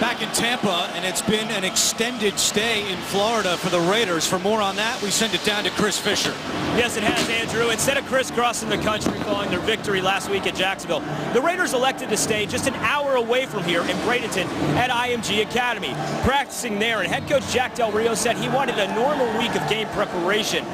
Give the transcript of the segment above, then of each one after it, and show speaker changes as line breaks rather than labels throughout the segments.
back in Tampa, and it's been an extended stay in Florida for the Raiders. For more on that, we send it down to Chris Fisher.
Yes, it has, Andrew. Instead of crisscrossing the country following their victory last week at Jacksonville, the Raiders elected to stay just an hour away from here in Bradenton at IMG Academy. Practicing there, and head coach Jack Del Rio said he wanted a normal week of game preparation.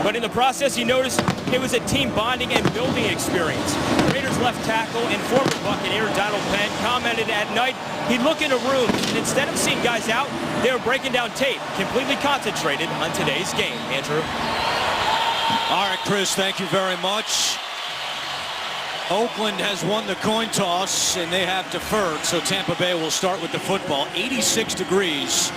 But in the process, he noticed it was a team bonding and building experience. Raiders left tackle and former Buccaneer Donald Penn commented at night he'd look into rooms, and instead of seeing guys out, they were breaking down tape, completely concentrated on today's game. Andrew?
All right, Chris, thank you very much. Oakland has won the coin toss, and they have deferred, so Tampa Bay will start with the football. 86 degrees,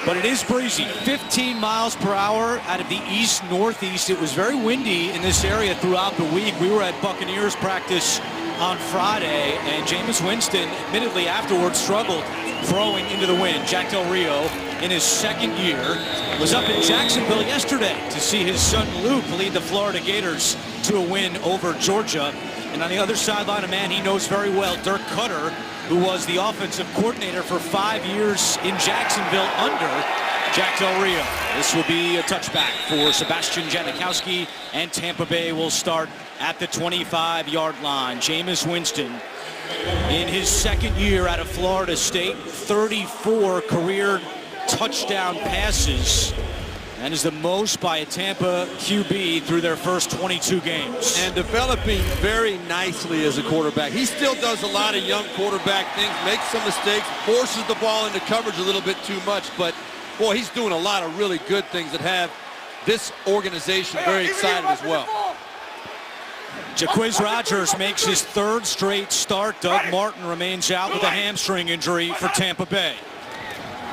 but it is breezy. 15 miles per hour out of the east-northeast. It was very windy in this area throughout the week. We were at Buccaneers practice on Friday, and Jameis Winston, admittedly afterwards, struggled throwing into the wind. Jack Del Rio, in his second year, was up in Jacksonville yesterday to see his son Luke lead the Florida Gators to a win over Georgia. And on the other sideline, a man he knows very well, Dirk Cutter, who was the offensive coordinator for 5 years in Jacksonville under Jack Del Rio. This will be a touchback for Sebastian Janikowski, and Tampa Bay will start at the 25-yard line. Jameis Winston, in his second year out of Florida State, 34 career touchdown passes. That is the most by a Tampa QB through their first 22 games.
And developing very nicely as a quarterback. He still does a lot of young quarterback things, makes some mistakes, forces the ball into coverage a little bit too much, but boy, he's doing a lot of really good things that have this organization very excited as well.
Jacquizz Rodgers makes his third straight start. Doug Martin remains out with a hamstring injury for Tampa Bay.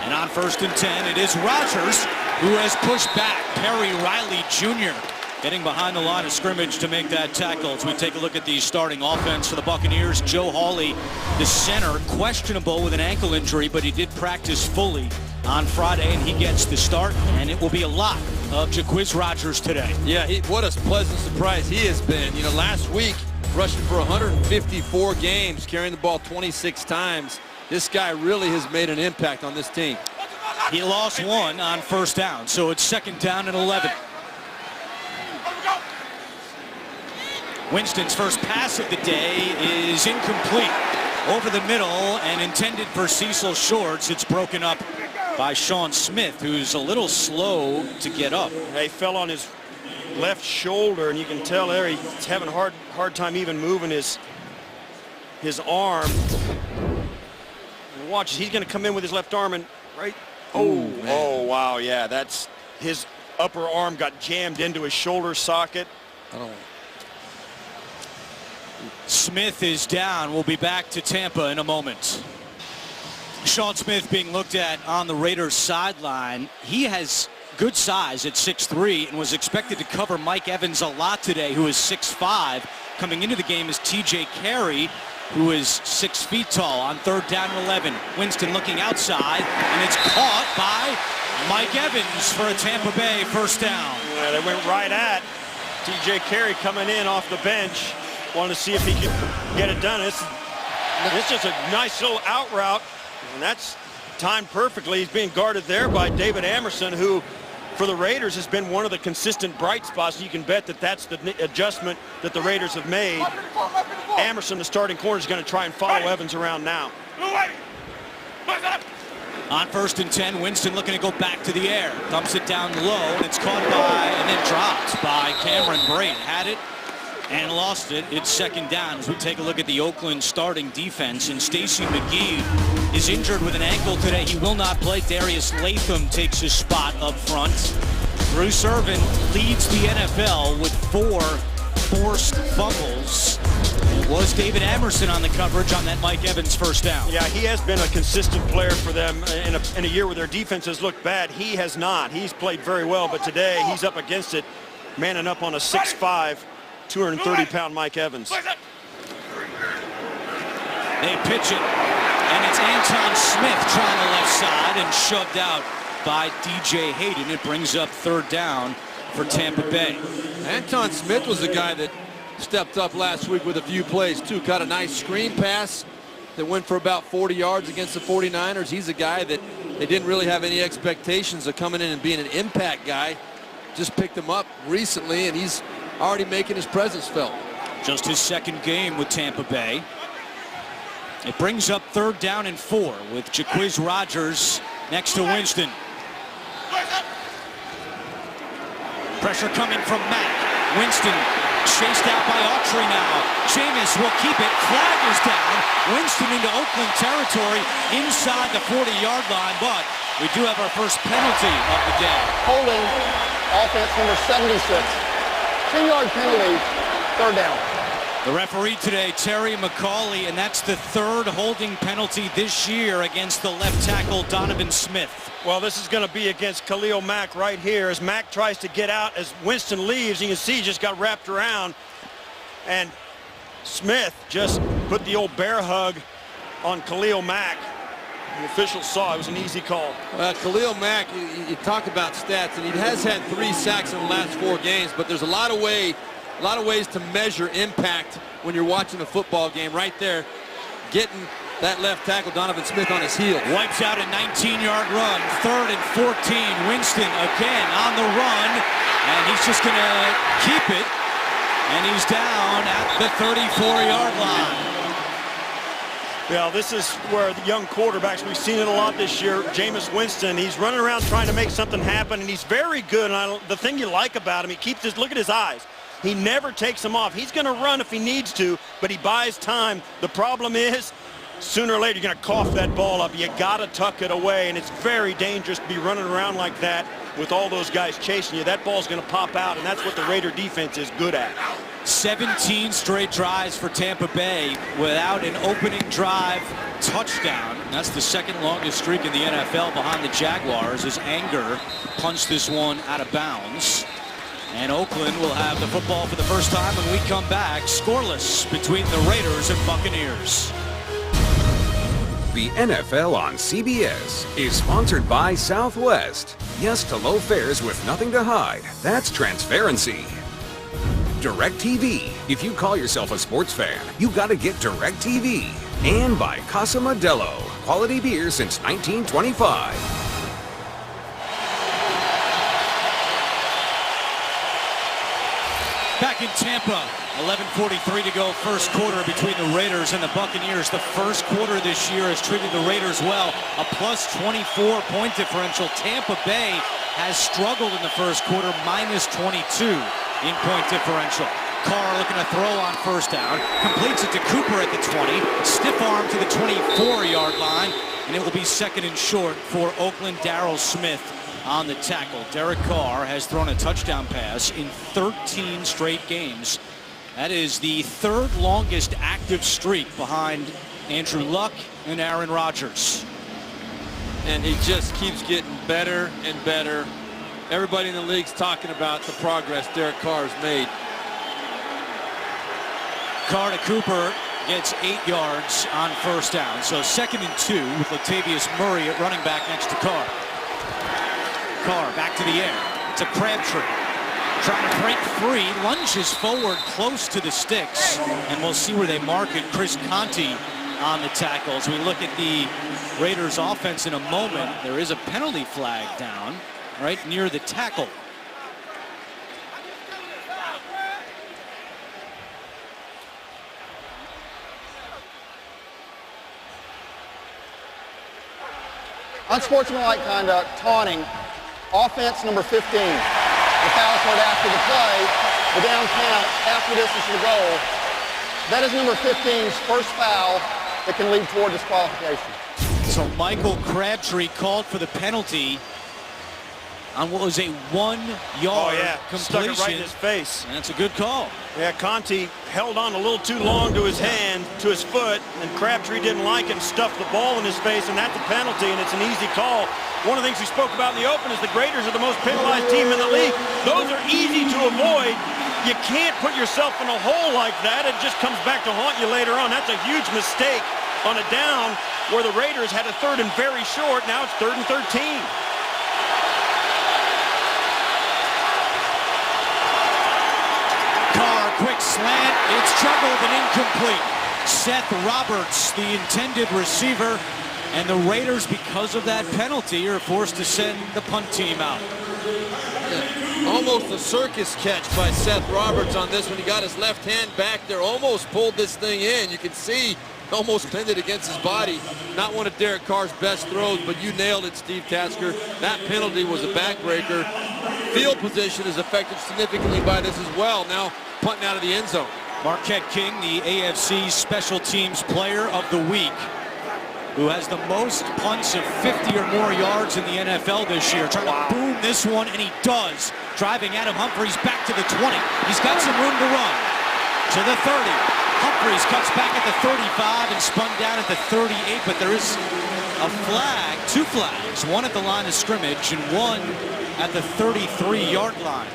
And on 1st and 10, it is Rodgers who has pushed back Perry Riley Jr. getting behind the line of scrimmage to make that tackle. As we take a look at the starting offense for the Buccaneers, Joe Hawley, the center, questionable with an ankle injury, but he did practice fully on Friday, and he gets the start, and it will be a lot of Jacquizz Rodgers today.
Yeah, what a pleasant surprise he has been. You know, last week, rushing for 154 games, carrying the ball 26 times. This guy really has made an impact on this team.
He lost one on 1st down, so it's 2nd down and 11. Winston's first pass of the day is incomplete. Over the middle and intended for Cecil Shorts. It's broken up by Sean Smith, who's a little slow to get up.
He fell on his left shoulder, and you can tell there he's having a hard time even moving his arm. And watch, he's going to come in with his left arm and right. Oh, wow, yeah, that's his upper arm got jammed into his shoulder socket.
Smith is down. We'll be back to Tampa in a moment. Sean Smith being looked at on the Raiders sideline. He has good size at 6'3" and was expected to cover Mike Evans a lot today, who is 6'5". Coming into the game is TJ Carey, who is 6 feet tall. On 3rd down and 11. Winston looking outside, and it's caught by Mike Evans for a Tampa Bay 1st down.
Yeah, they went right at TJ Carey coming in off the bench. Wanted to see if he could get it done. It's just a nice little out route, and that's timed perfectly. He's being guarded there by David Amerson, who for the Raiders has been one of the consistent bright spots. You can bet that that's the adjustment that the Raiders have made. Amerson, the starting corner, is going to try and follow Evans around now.
On 1st and 10, Winston looking to go back to the air. Dumps it down low, and it's caught by and then dropped by Cameron Brate. Had it and lost it. It's 2nd down as we take a look at the Oakland starting defense. And Stacey McGee is injured with an ankle today. He will not play. Darius Latham takes his spot up front. Bruce Irvin leads the NFL with 4 forced fumbles. It was David Amerson on the coverage on that Mike Evans 1st down.
Yeah, he has been a consistent player for them in a year where their defense has looked bad. He has not. He's played very well, but today he's up against it, manning up on a 6'5", 230-pound Mike Evans.
They pitch it, and it's Anton Smith trying the left side and shoved out by DJ Hayden. It brings up 3rd down for Tampa Bay.
Anton Smith was the guy that stepped up last week with a few plays too. Caught a nice screen pass that went for about 40 yards against the 49ers. He's a guy that they didn't really have any expectations of coming in and being an impact guy. Just picked him up recently, and he's already making his presence felt.
Just his second game with Tampa Bay. It brings up 3rd down and 4 with Jaquiz Rodgers next to Winston. Pressure coming from Mack. Winston chased out by Autry now. Jameis will keep it. Flag is down. Winston into Oakland territory inside the 40-yard line, but we do have our first penalty of the day.
Holding offense number 76. 10-yard penalty, 3rd down.
The referee today, Terry McCauley, and that's the 3rd holding penalty this year against the left tackle, Donovan Smith.
Well, this is going to be against Khalil Mack right here as Mack tries to get out as Winston leaves. You can see he just got wrapped around. And Smith just put the old bear hug on Khalil Mack. The officials saw it was an easy call.
Khalil Mack, you talk about stats, and he has had 3 sacks in the last 4 games, but there's a lot of ways to measure impact when you're watching a football game. Right there, getting that left tackle, Donovan Smith, on his heel.
Wipes out a 19-yard run. 3rd and 14. Winston again on the run, and he's just going to keep it, and he's down at the 34-yard line.
Yeah, this is where the young quarterbacks, we've seen it a lot this year. Jameis Winston, he's running around trying to make something happen, and he's very good. And the thing you like about him, he keeps his, look at his eyes. He never takes them off. He's going to run if he needs to, but he buys time. The problem is, sooner or later, you're going to cough that ball up. You got to tuck it away, and it's very dangerous to be running around like that with all those guys chasing you. That ball's going to pop out, and that's what the Raider defense is good at. 17
straight drives for Tampa Bay without an opening drive touchdown. That's the 2nd longest streak in the NFL behind the Jaguars as Anger punched this one out of bounds. And Oakland will have the football for the first time when we come back. Scoreless between the Raiders and Buccaneers.
The NFL on CBS is sponsored by Southwest. Yes to low fares with nothing to hide. That's transparency. DirecTV. If you call yourself a sports fan, you gotta get DirecTV. And by Casa Modelo. Quality beer since 1925.
Back in Tampa, 11:43 to go, first quarter between the Raiders and the Buccaneers. The first quarter this year has treated the Raiders well. A plus 24 point differential. Tampa Bay has struggled in the first quarter, minus 22 in point differential. Carr looking to throw on first down. Completes it to Cooper at the 20. Stiff arm to the 24-yard line. And it will be 2nd and short for Oakland. Darryl Smith on the tackle. Derek Carr has thrown a touchdown pass in 13 straight games. That is the 3rd longest active streak behind Andrew Luck and Aaron Rodgers.
And he just keeps getting better and better. Everybody in the league's talking about the progress Derek Carr has made.
Carr to Cooper gets 8 yards on first down. So 2nd and 2 with Latavius Murray at running back next to Carr. Carr back to the air. To Crabtree. Trying to break free. Lunges forward close to the sticks. And we'll see where they mark it. Chris Conti on the tackles. We look at the Raiders offense in a moment. There is a penalty flag down right near the tackle.
Unsportsmanlike conduct, taunting, offense number 15. The foul occurred after the play, the down count, half the distance to the goal. That is number 15's first foul that can lead toward disqualification.
So Michael Crabtree called for the penalty on what was a 1-yard completion.
Stuck it right in his face.
And that's a good call.
Yeah, Conti held on a little too long to his hand, to his foot, and Crabtree didn't like it and stuffed the ball in his face, and that's a penalty, and it's an easy call. One of the things we spoke about in the open is the Raiders are the most penalized team in the league. Those are easy to avoid. You can't put yourself in a hole like that. It just comes back to haunt you later on. That's a huge mistake on a down where the Raiders had a 3rd and very short. Now it's 3rd and 13.
Carr, quick slant. It's juggled and incomplete. Seth Roberts, the intended receiver. And the Raiders, because of that penalty, are forced to send the punt team out.
Almost a circus catch by Seth Roberts on this one. He got his left hand back there, almost pulled this thing in. You can see almost pinned it against his body. Not one of Derek Carr's best throws, but you nailed it, Steve Tasker. That penalty was a backbreaker. Field position is affected significantly by this as well. Now punting out of the end zone.
Marquette King, the AFC Special Teams Player of the Week, who has the most punts of 50 or more yards in the NFL this year. Trying to boom this one, and he does. Driving Adam Humphries back to the 20. He's got some room to run. To the 30. Humphries cuts back at the 35 and spun down at the 38, but there is a flag, two flags, one at the line of scrimmage and one at the 33-yard line.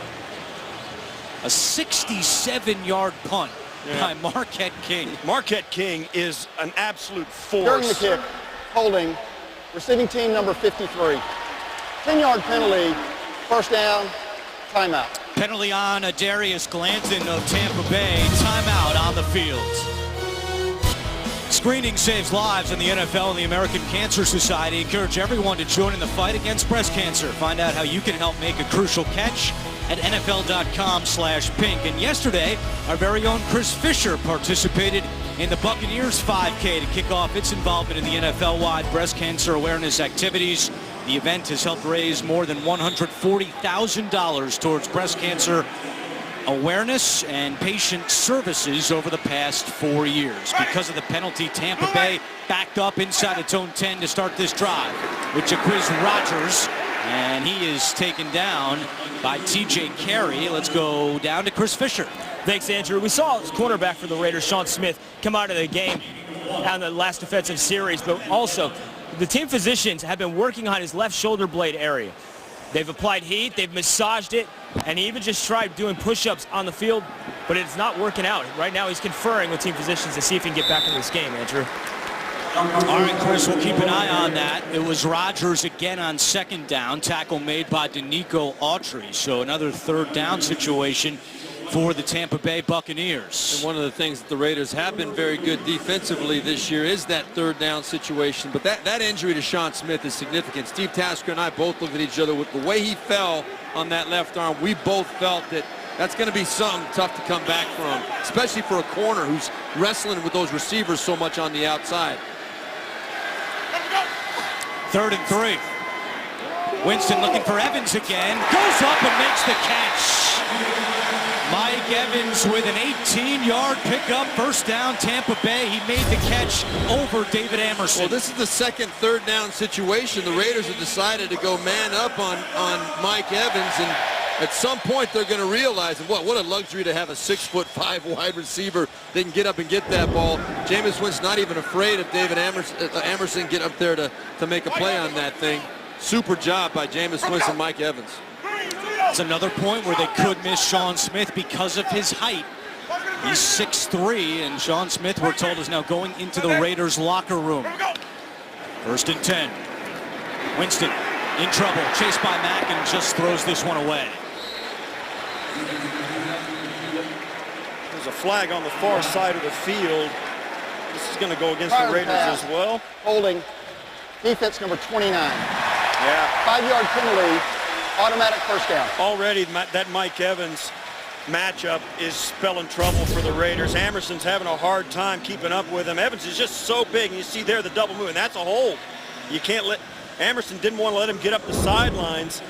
A 67-yard punt by Marquette King.
Marquette King is an absolute force.
During the kick, holding, receiving team number 53. 10-yard penalty, first down, timeout.
Penalty on Darius Glanton of Tampa Bay. Timeout on the field. Screening saves lives in the NFL and the American Cancer Society encourage everyone to join in the fight against breast cancer. Find out how you can help make a crucial catch at NFL.com/pink. And yesterday, our very own Chris Fisher participated in the Buccaneers 5K to kick off its involvement in the NFL-wide breast cancer awareness activities. The event has helped raise more than $140,000 towards breast cancer awareness and patient services over the past 4 years. Because of the penalty, Tampa Bay backed up inside its own 10 to start this drive with Jaquiz Rogers, and he is taken down by T.J. Carey. Let's go down to Chris Fisher.
Thanks, Andrew. We saw his cornerback for the Raiders, Sean Smith, come out of the game on the last defensive series, but also the team physicians have been working on his left shoulder blade area. They've applied heat, they've massaged it, and he even just tried doing push-ups on the field, but it's not working out. Right now he's conferring with team physicians to see if he can get back into this game, Andrew.
All right, Chris, we'll keep an eye on that. It was Rogers again on second down. Tackle made by Danico Autry. So another third down situation for the Tampa Bay Buccaneers.
And one of the things that the Raiders have been very good defensively this year is that third down situation. But that injury to Sean Smith is significant. Steve Tasker and I both looked at each other with the way he fell on that left arm. We both felt that that's going to be something tough to come back from, especially for a corner who's wrestling with those receivers so much on the outside.
3rd and 3. Winston looking for Evans again. Goes up and makes the catch. Mike Evans with an 18-yard pickup. First down, Tampa Bay. He made the catch over David Amerson.
Well, this is the second third down situation. The Raiders have decided to go man up on Mike Evans, and at some point they're going to realize what a luxury to have a 6'5" wide receiver that can get up and get that ball. Jameis Winston's not even afraid of David Amerson get up there to make a play on that thing. Super job by Jameis Winston and Mike Evans.
It's another point where they could miss Sean Smith because of his height. He's 6'3", and Sean Smith, we're told, is now going into the Raiders locker room. 1st and 10. Winston in trouble, chased by Mack, and just throws this one away.
There's a flag on the far side of the field. This is going to go against the Raiders as well.
Holding, defense number 29.
Yeah.
5-yard penalty, automatic first down.
Already that Mike Evans matchup is spelling trouble for the Raiders. Amerson's having a hard time keeping up with him. Evans is just so big, and you see there the double move, and that's a hold. You can't let Amerson didn't want to let him get up the sidelines,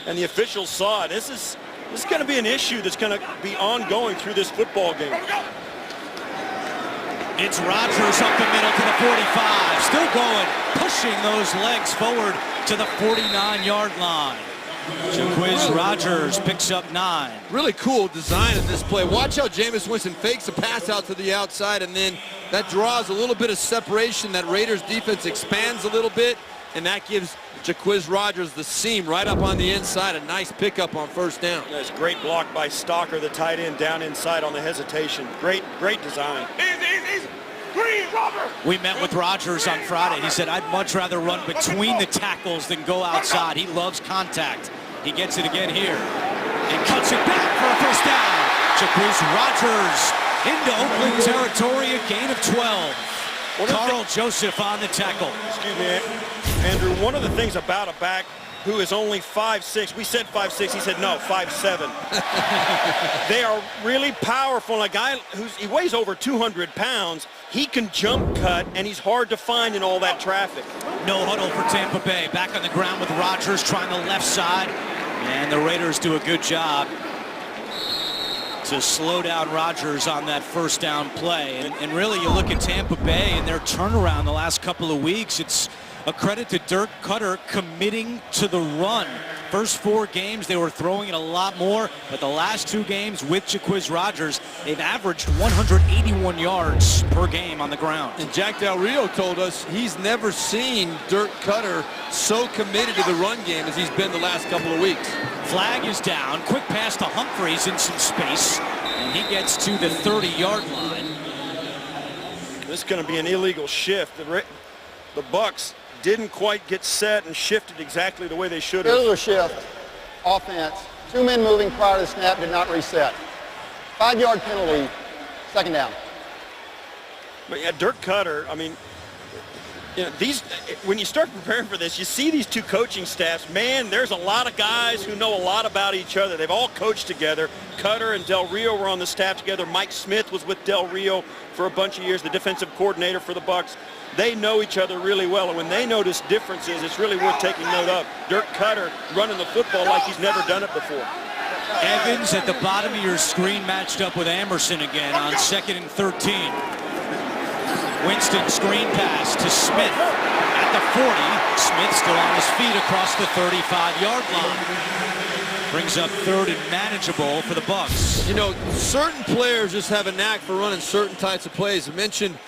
and the officials saw it. This is going to be an issue that's going to be ongoing through this football game.
It's Rogers up the middle to the 45, still going, pushing those legs forward to the 49-yard line. Jaquiz Rogers picks up 9.
Really cool design in this play. Watch how Jameis Winston fakes a pass out to the outside, and then that draws a little bit of separation. That Raiders defense expands a little bit, and that gives Jaquiz Rogers the seam right up on the inside. A nice pickup on first down.
That's great block by Stalker, the tight end, down inside on the hesitation. Great design.
We met with Rogers on Friday. He said, I'd much rather run between the tackles than go outside. He loves contact. He gets it again here and cuts it back for a first down. Jaquiz Rogers Into Oakland territory, a gain of 12. Carl Joseph on the tackle.
Excuse me, Andrew. One of the things about a back who is only 5'6", we said 5'6", he said no, 5'7". They are really powerful. A guy he weighs over 200 pounds, he can jump cut, and he's hard to find in all that traffic.
No huddle for Tampa Bay. Back on the ground with Rodgers trying the left side. And the Raiders do a good job to slow down Rodgers on that first down play. And really, you look at Tampa Bay and their turnaround the last couple of weeks. It's a credit to Dirk Cutter committing to the run. First 4 games, they were throwing it a lot more, but the last 2 games with Jaquiz Rodgers, they've averaged 181 yards per game on the ground.
And Jack Del Rio told us he's never seen Dirk Cutter so committed to the run game as he's been the last couple of weeks.
Flag is down. Quick pass to Humphries in some space, and he gets to the 30-yard line.
This is going to be an illegal shift. The Bucs didn't quite get set and shifted exactly the way they should have.
Illegal shift, offense. 2 men moving prior to the snap did not reset. 5-yard penalty, second down.
But yeah, Dirk Cutter, I mean, you know, when you start preparing for this, you see these 2 coaching staffs. Man, there's a lot of guys who know a lot about each other. They've all coached together. Cutter and Del Rio were on the staff together. Mike Smith was with Del Rio for a bunch of years, the defensive coordinator for the Bucs. They know each other really well, and when they notice differences, it's really worth taking note of. Dirk Cutter running the football like he's never done it before.
Evans at the bottom of your screen matched up with Amerson again on 2nd and 13. Winston screen pass to Smith at the 40. Smith still on his feet across the 35-yard line. Brings up 3rd and manageable for the Bucs.
You know, certain players just have a knack for running certain types of plays. I mentioned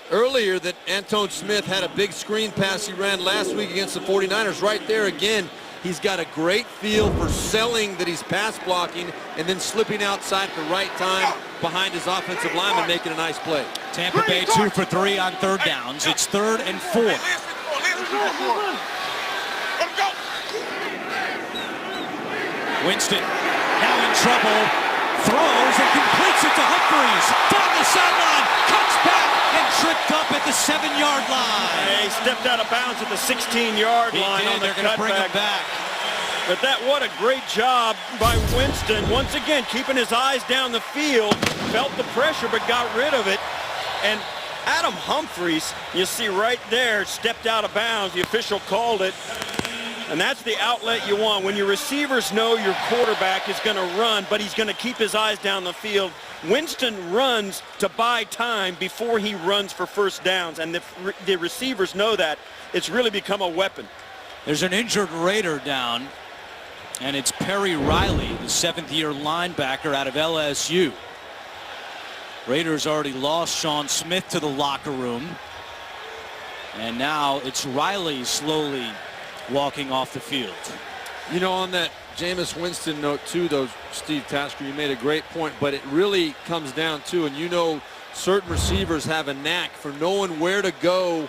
earlier that Antone Smith had a big screen pass he ran last week against the 49ers. Right there again, he's got a great feel for selling that he's pass blocking and then slipping outside at the right time behind his offensive lineman, making a nice play.
Tampa Bay 2 for 3 on 3rd downs. It's 3rd and 4. Winston now in trouble, throws and completes it to Humphries. Down the sideline, cuts back and tripped up at the 7-yard line.
He stepped out of bounds at the 16-yard line on the
They're going to bring him back.
But what a great job by Winston. Once again, keeping his eyes down the field, felt the pressure but got rid of it. And Adam Humphries, you see right there, stepped out of bounds. The official called it. And that's the outlet you want. When your receivers know your quarterback is going to run, but he's going to keep his eyes down the field. Winston runs to buy time before he runs for first downs, and the receivers know that. It's really become a weapon.
There's an injured Raider down, and it's Perry Riley, the 7th-year linebacker out of LSU. Raiders already lost Sean Smith to the locker room, and now it's Riley slowly walking off the field.
You know, on that Jameis Winston note too, though, Steve Tasker, you made a great point, but it really comes down to, and you know, certain receivers have a knack for knowing where to go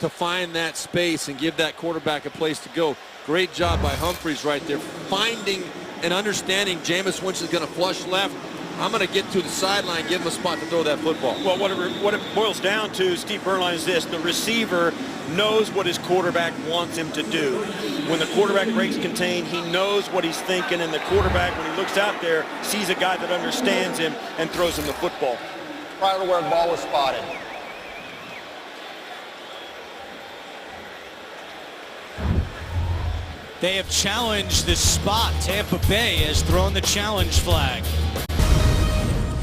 to find that space and give that quarterback a place to go. Great job by Humphries right there, finding and understanding Jameis Winston's going to flush left. I'm going to get to the sideline, give him a spot to throw that football.
Well, what it boils down to, Steve Bernline, is this. The receiver knows what his quarterback wants him to do. When the quarterback breaks contain, he knows what he's thinking, and the quarterback, when he looks out there, sees a guy that understands him and throws him the football.
Prior to where the ball was spotted.
They have challenged this spot. Tampa Bay has thrown the challenge flag.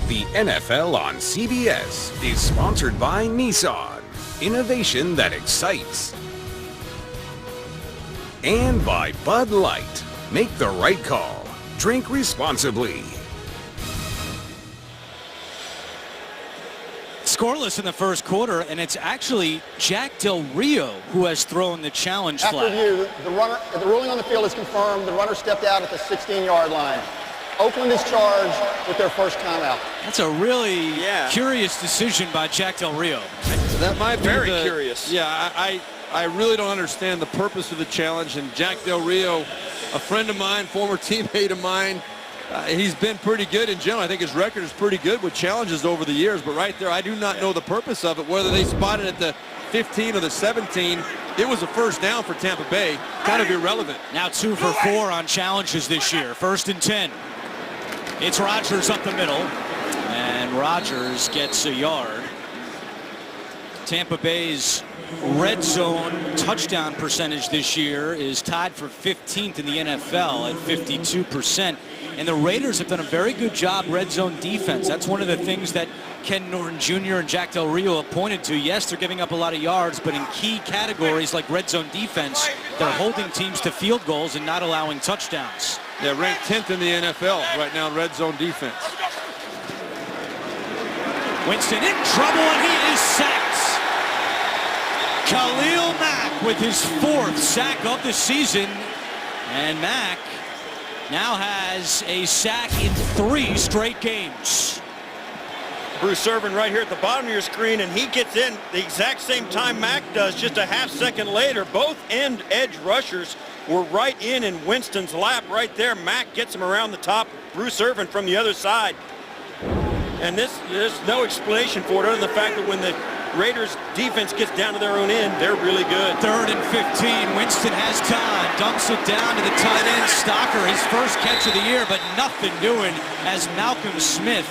The NFL on CBS is sponsored by Nissan. Innovation that excites. And by Bud Light. Make the right call. Drink responsibly.
Scoreless in the first quarter, and it's actually Jack Del Rio who has thrown the challenge
After
flag.
review, the ruling on the field is confirmed. The runner stepped out at the 16-yard line. Oakland is charged with their first timeout.
That's a really curious decision by Jack Del Rio.
That might be
very curious.
Yeah, I really don't understand the purpose of the challenge. And Jack Del Rio, a friend of mine, former teammate of mine, He's been pretty good in general. I think his record is pretty good with challenges over the years, but right there, I do not know the purpose of it. Whether they spotted at the 15 or the 17, it was a first down for Tampa Bay. Kind of irrelevant.
Now 2 for 4 on challenges this year. 1st and 10. It's Rodgers up the middle, and Rodgers gets a yard. Tampa Bay's red zone touchdown percentage this year is tied for 15th in the NFL at 52%. And the Raiders have done a very good job red zone defense. That's one of the things that Ken Norton Jr. and Jack Del Rio have pointed to. Yes, they're giving up a lot of yards, but in key categories like red zone defense, they're holding teams to field goals and not allowing touchdowns.
Yeah, ranked 10th in the NFL right now in red zone defense.
Winston in trouble, and he is sacked. Khalil Mack with his 4th sack of the season. And Mack now has a sack in 3 straight games.
Bruce Irvin right here at the bottom of your screen, and he gets in the exact same time Mack does, just a half second later. Both end edge rushers were right in Winston's lap right there. Mack gets him around the top. Bruce Irvin from the other side. And there's no explanation for it other than the fact that when the Raiders defense gets down to their own end, they're really good.
3rd and 15. Winston has time. Dumps it down to the tight end. Stocker, his first catch of the year, but nothing doing as Malcolm Smith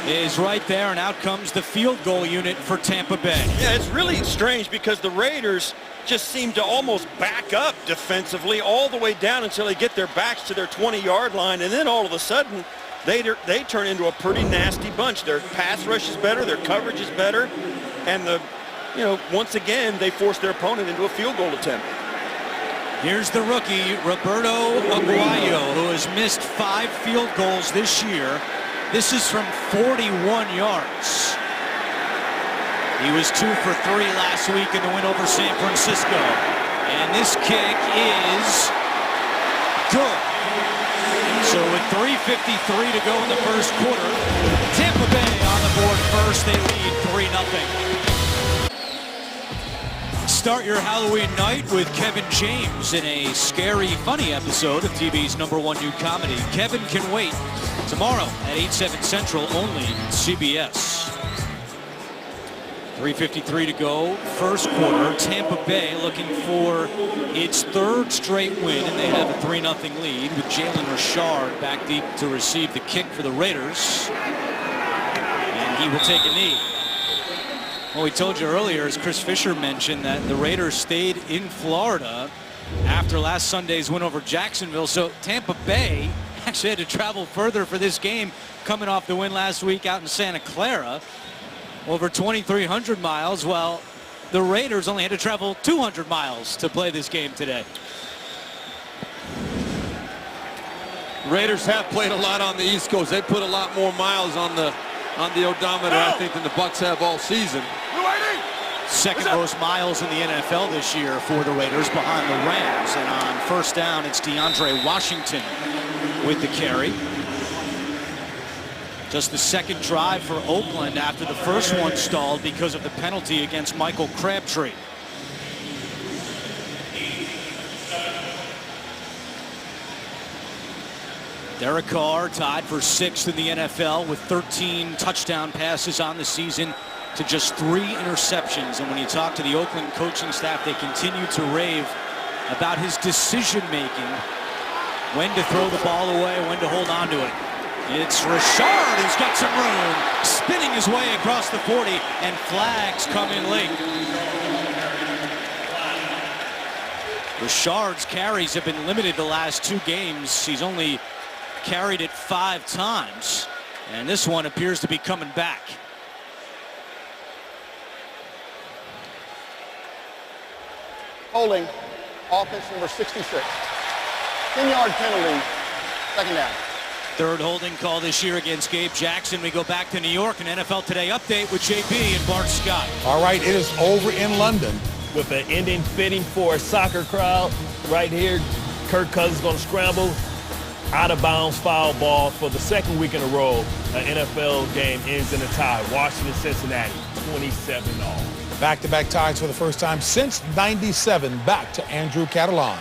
is right there, and out comes the field goal unit for Tampa Bay.
Yeah, it's really strange because the Raiders just seem to almost back up defensively all the way down until they get their backs to their 20-yard line, and then all of a sudden they turn into a pretty nasty bunch. Their pass rush is better, their coverage is better, and once again they force their opponent into a field goal attempt.
Here's the rookie Roberto Aguayo, who has missed 5 field goals this year. This is from 41 yards. He was 2 for 3 last week in the win over San Francisco. And this kick is good. So with 3:53 to go in the first quarter, Tampa Bay on the board first. They lead 3-0. Start your Halloween night with Kevin James in a scary, funny episode of TV's #1 new comedy, Kevin Can Wait, tomorrow at 8/7 Central, only CBS. 3:53 to go, first quarter. Tampa Bay looking for its 3rd straight win, and they have a 3-0 lead with Jalen Richard back deep to receive the kick for the Raiders. And he will take a knee. Well, we told you earlier, as Chris Fisher mentioned, that the Raiders stayed in Florida after last Sunday's win over Jacksonville. So Tampa Bay actually had to travel further for this game, coming off the win last week out in Santa Clara. Over 2,300 miles, while the Raiders only had to travel 200 miles to play this game today.
Raiders have played a lot on the East Coast. They put a lot more miles on the odometer, I think, than the Bucs have all season.
2nd most miles in the NFL this year for the Raiders, behind the Rams. And on first down, it's DeAndre Washington with the carry. Just the 2nd drive for Oakland after the first one stalled because of the penalty against Michael Crabtree. Derek Carr tied for 6th in the NFL with 13 touchdown passes on the season to just 3 interceptions. And when you talk to the Oakland coaching staff, they continue to rave about his decision-making, when to throw the ball away, when to hold on to it. It's Richard who's got some room, spinning his way across the 40, and flags come in late. Richard's carries have been limited the last 2 games. He's only carried it 5 times, and this one appears to be coming back.
Holding, offense number 66. 10-yard penalty, 2nd down.
3rd holding call this year against Gabe Jackson. We go back to New York, an NFL Today update with JP and Bart Scott.
All right, it is over in London.
With an ending fitting for a soccer crowd right here. Kirk Cousins going to scramble. Out of bounds foul ball for the 2nd week in a row. An NFL game ends in a tie. Washington, Cincinnati, 27-all.
Back-to-back ties for the first time since '97. Back to Andrew Catalan.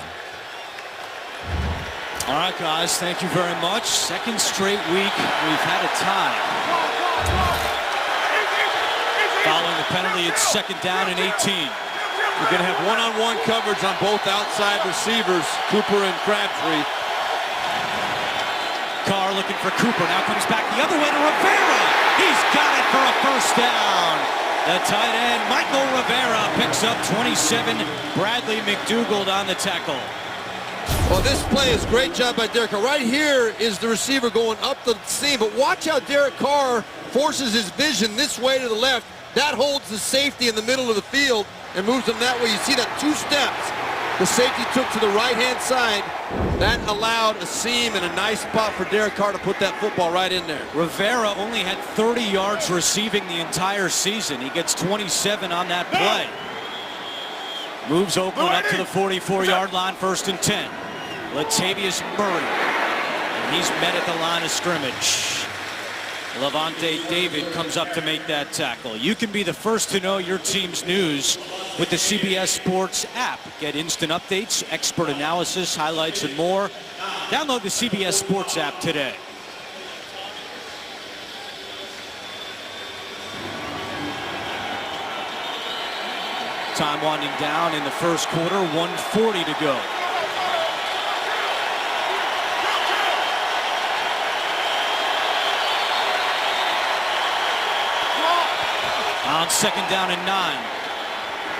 All right, guys, thank you very much. Second straight week we've had a tie. Following the penalty, it's second down and 18.
You're going to have one-on-one coverage on both outside receivers, Cooper and Crabtree.
Carr looking for Cooper. Now comes back the other way to Rivera. He's got it for a first down. The tight end, Michael Rivera, picks up 27. Bradley McDougald on the tackle.
Well, this play is a great job by Derek Carr. Right here is the receiver going up the seam, but watch how Derek Carr forces his vision this way to the left. That holds the safety in the middle of the field and moves him that way. You see that 2 steps. The safety took to the right-hand side. That allowed a seam and a nice spot for Derek Carr to put that football right in there.
Rivera only had 30 yards receiving the entire season. He gets 27 on that play. Moves Oakland up to the 44-yard line, 1st and 10. Latavius Murray. And he's met at the line of scrimmage. Levante David comes up to make that tackle. You can be the first to know your team's news with the CBS Sports app. Get instant updates, expert analysis, highlights, and more. Download the CBS Sports app today. Time winding down in the first quarter, 1:40 to go. On second down and 9.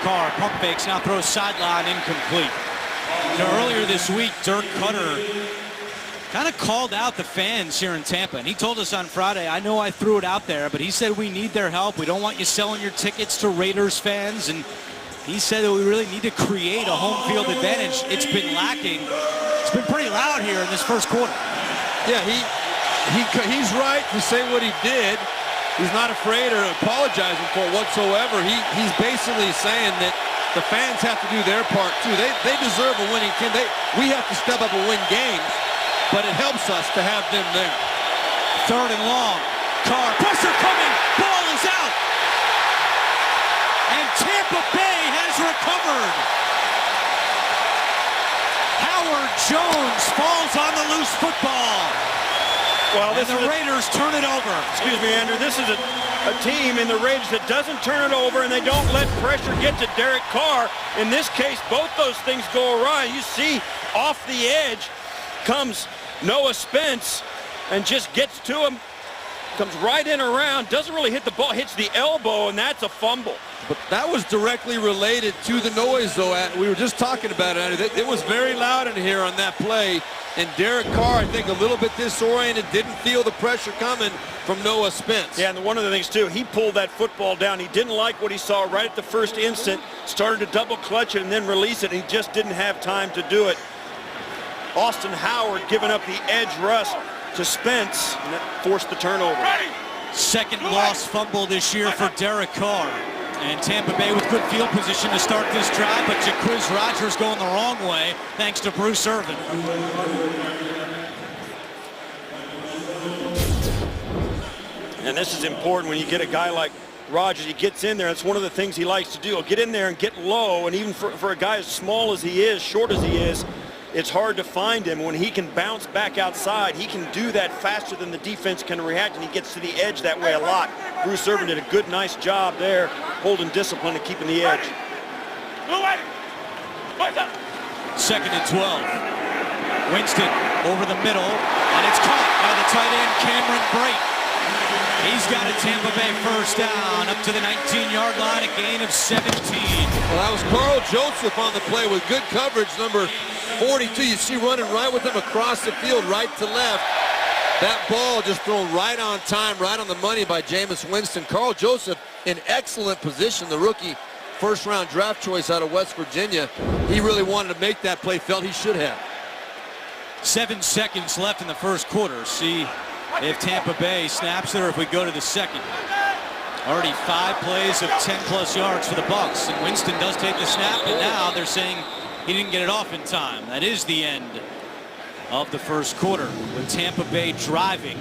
Carr pump fakes, now throws sideline, incomplete. You know, earlier this week, Dirk Cutter kind of called out the fans here in Tampa, and he told us on Friday, I know I threw it out there, but he said we need their help. We don't want you selling your tickets to Raiders fans, and he said that we really need to create a home field advantage. It's been lacking. It's been pretty loud here in this first quarter.
Yeah, he's right to say what he did. He's not afraid or apologizing for it whatsoever. He's basically saying that the fans have to do their part too. They deserve a winning team. We have to step up and win games, but it helps us to have them there.
3rd and long. Carr, pressure coming. Ball is out. And Tampa Bay has recovered. Howard Jones falls on the loose football.
Well,
and the Raiders turn it over.
Excuse me, Andrew. This is a team in the Raiders that doesn't turn it over, and they don't let pressure get to Derek Carr. In this case, both those things go awry. You see, off the edge comes Noah Spence and just gets to him. Comes right in around, doesn't really hit the ball, hits the elbow, and that's a fumble.
But that was directly related to the noise, though. We were just talking about it. It was very loud in here on that play. And Derek Carr, I think, a little bit disoriented, didn't feel the pressure coming from Noah Spence.
Yeah, and one of the things, too, he pulled that football down. He didn't like what he saw right at the first instant, started to double clutch it and then release it. He just didn't have time to do it. Austin Howard giving up the edge rush to Spence, and that forced the turnover.
Second lost fumble this year for Derek Carr. And Tampa Bay with good field position to start this drive, but Jacquizz Rodgers going the wrong way thanks to Bruce Irvin.
And this is important when you get a guy like Rodgers. He gets in there. That's one of the things he likes to do. He'll get in there and get low, and even for a guy as small as he is, short as he is, it's hard to find him. When he can bounce back outside, he can do that faster than the defense can react, and he gets to the edge that way a lot. Bruce Irvin did a good, nice job there, holding discipline and keeping the edge.
2nd and 12. Winston over the middle, and it's caught by the tight end Cameron Brate. He's got a Tampa Bay first down up to the 19-yard line, a gain of 17.
Well, that was Carl Joseph on the play with good coverage, number 42. You see running right with him across the field, right to left. That ball just thrown right on time, right on the money by Jameis Winston. Carl Joseph in excellent position, the rookie first-round draft choice out of West Virginia. He really wanted to make that play, felt he should have.
7 seconds left in the first quarter. See if Tampa Bay snaps it or if we go to the second. Already 5 plays of 10-plus yards for the Bucs, and Winston does take the snap, and now they're saying he didn't get it off in time. That is the end of the first quarter, with Tampa Bay driving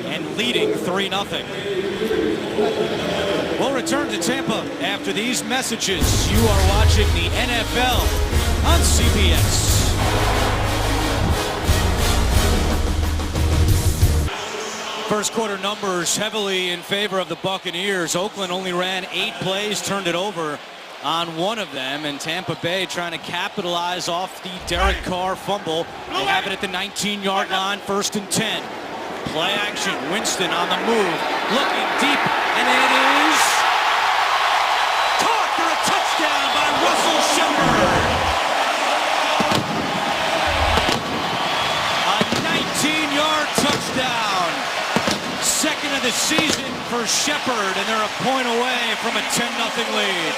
and leading 3-0. We'll return to Tampa after these messages. You are watching the NFL on CBS. First quarter numbers heavily in favor of the Buccaneers. Oakland only ran 8 plays, turned it over on one of them, and Tampa Bay trying to capitalize off the Derek Carr fumble. They have it at the 19-yard line, 1st and 10. Play action, Winston on the move, looking deep, and it is caught for a touchdown by Russell Shepard. A 19-yard touchdown. Second of the season for Shepard, and they're a point away from a 10-0 lead.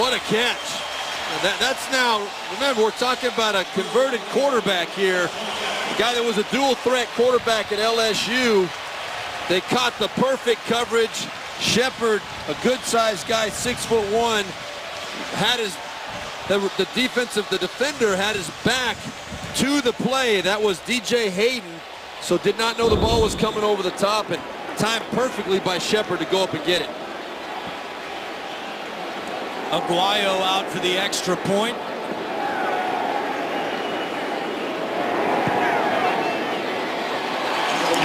What a catch. That's now, remember, we're talking about a converted quarterback here. A guy that was a dual threat quarterback at LSU. They caught the perfect coverage. Shepard, a good-sized guy, 6'1", had his, the defender had his back to the play. That was DJ Hayden, so did not know the ball was coming over the top, and timed perfectly by Shepard to go up and get it.
Aguayo out for the extra point.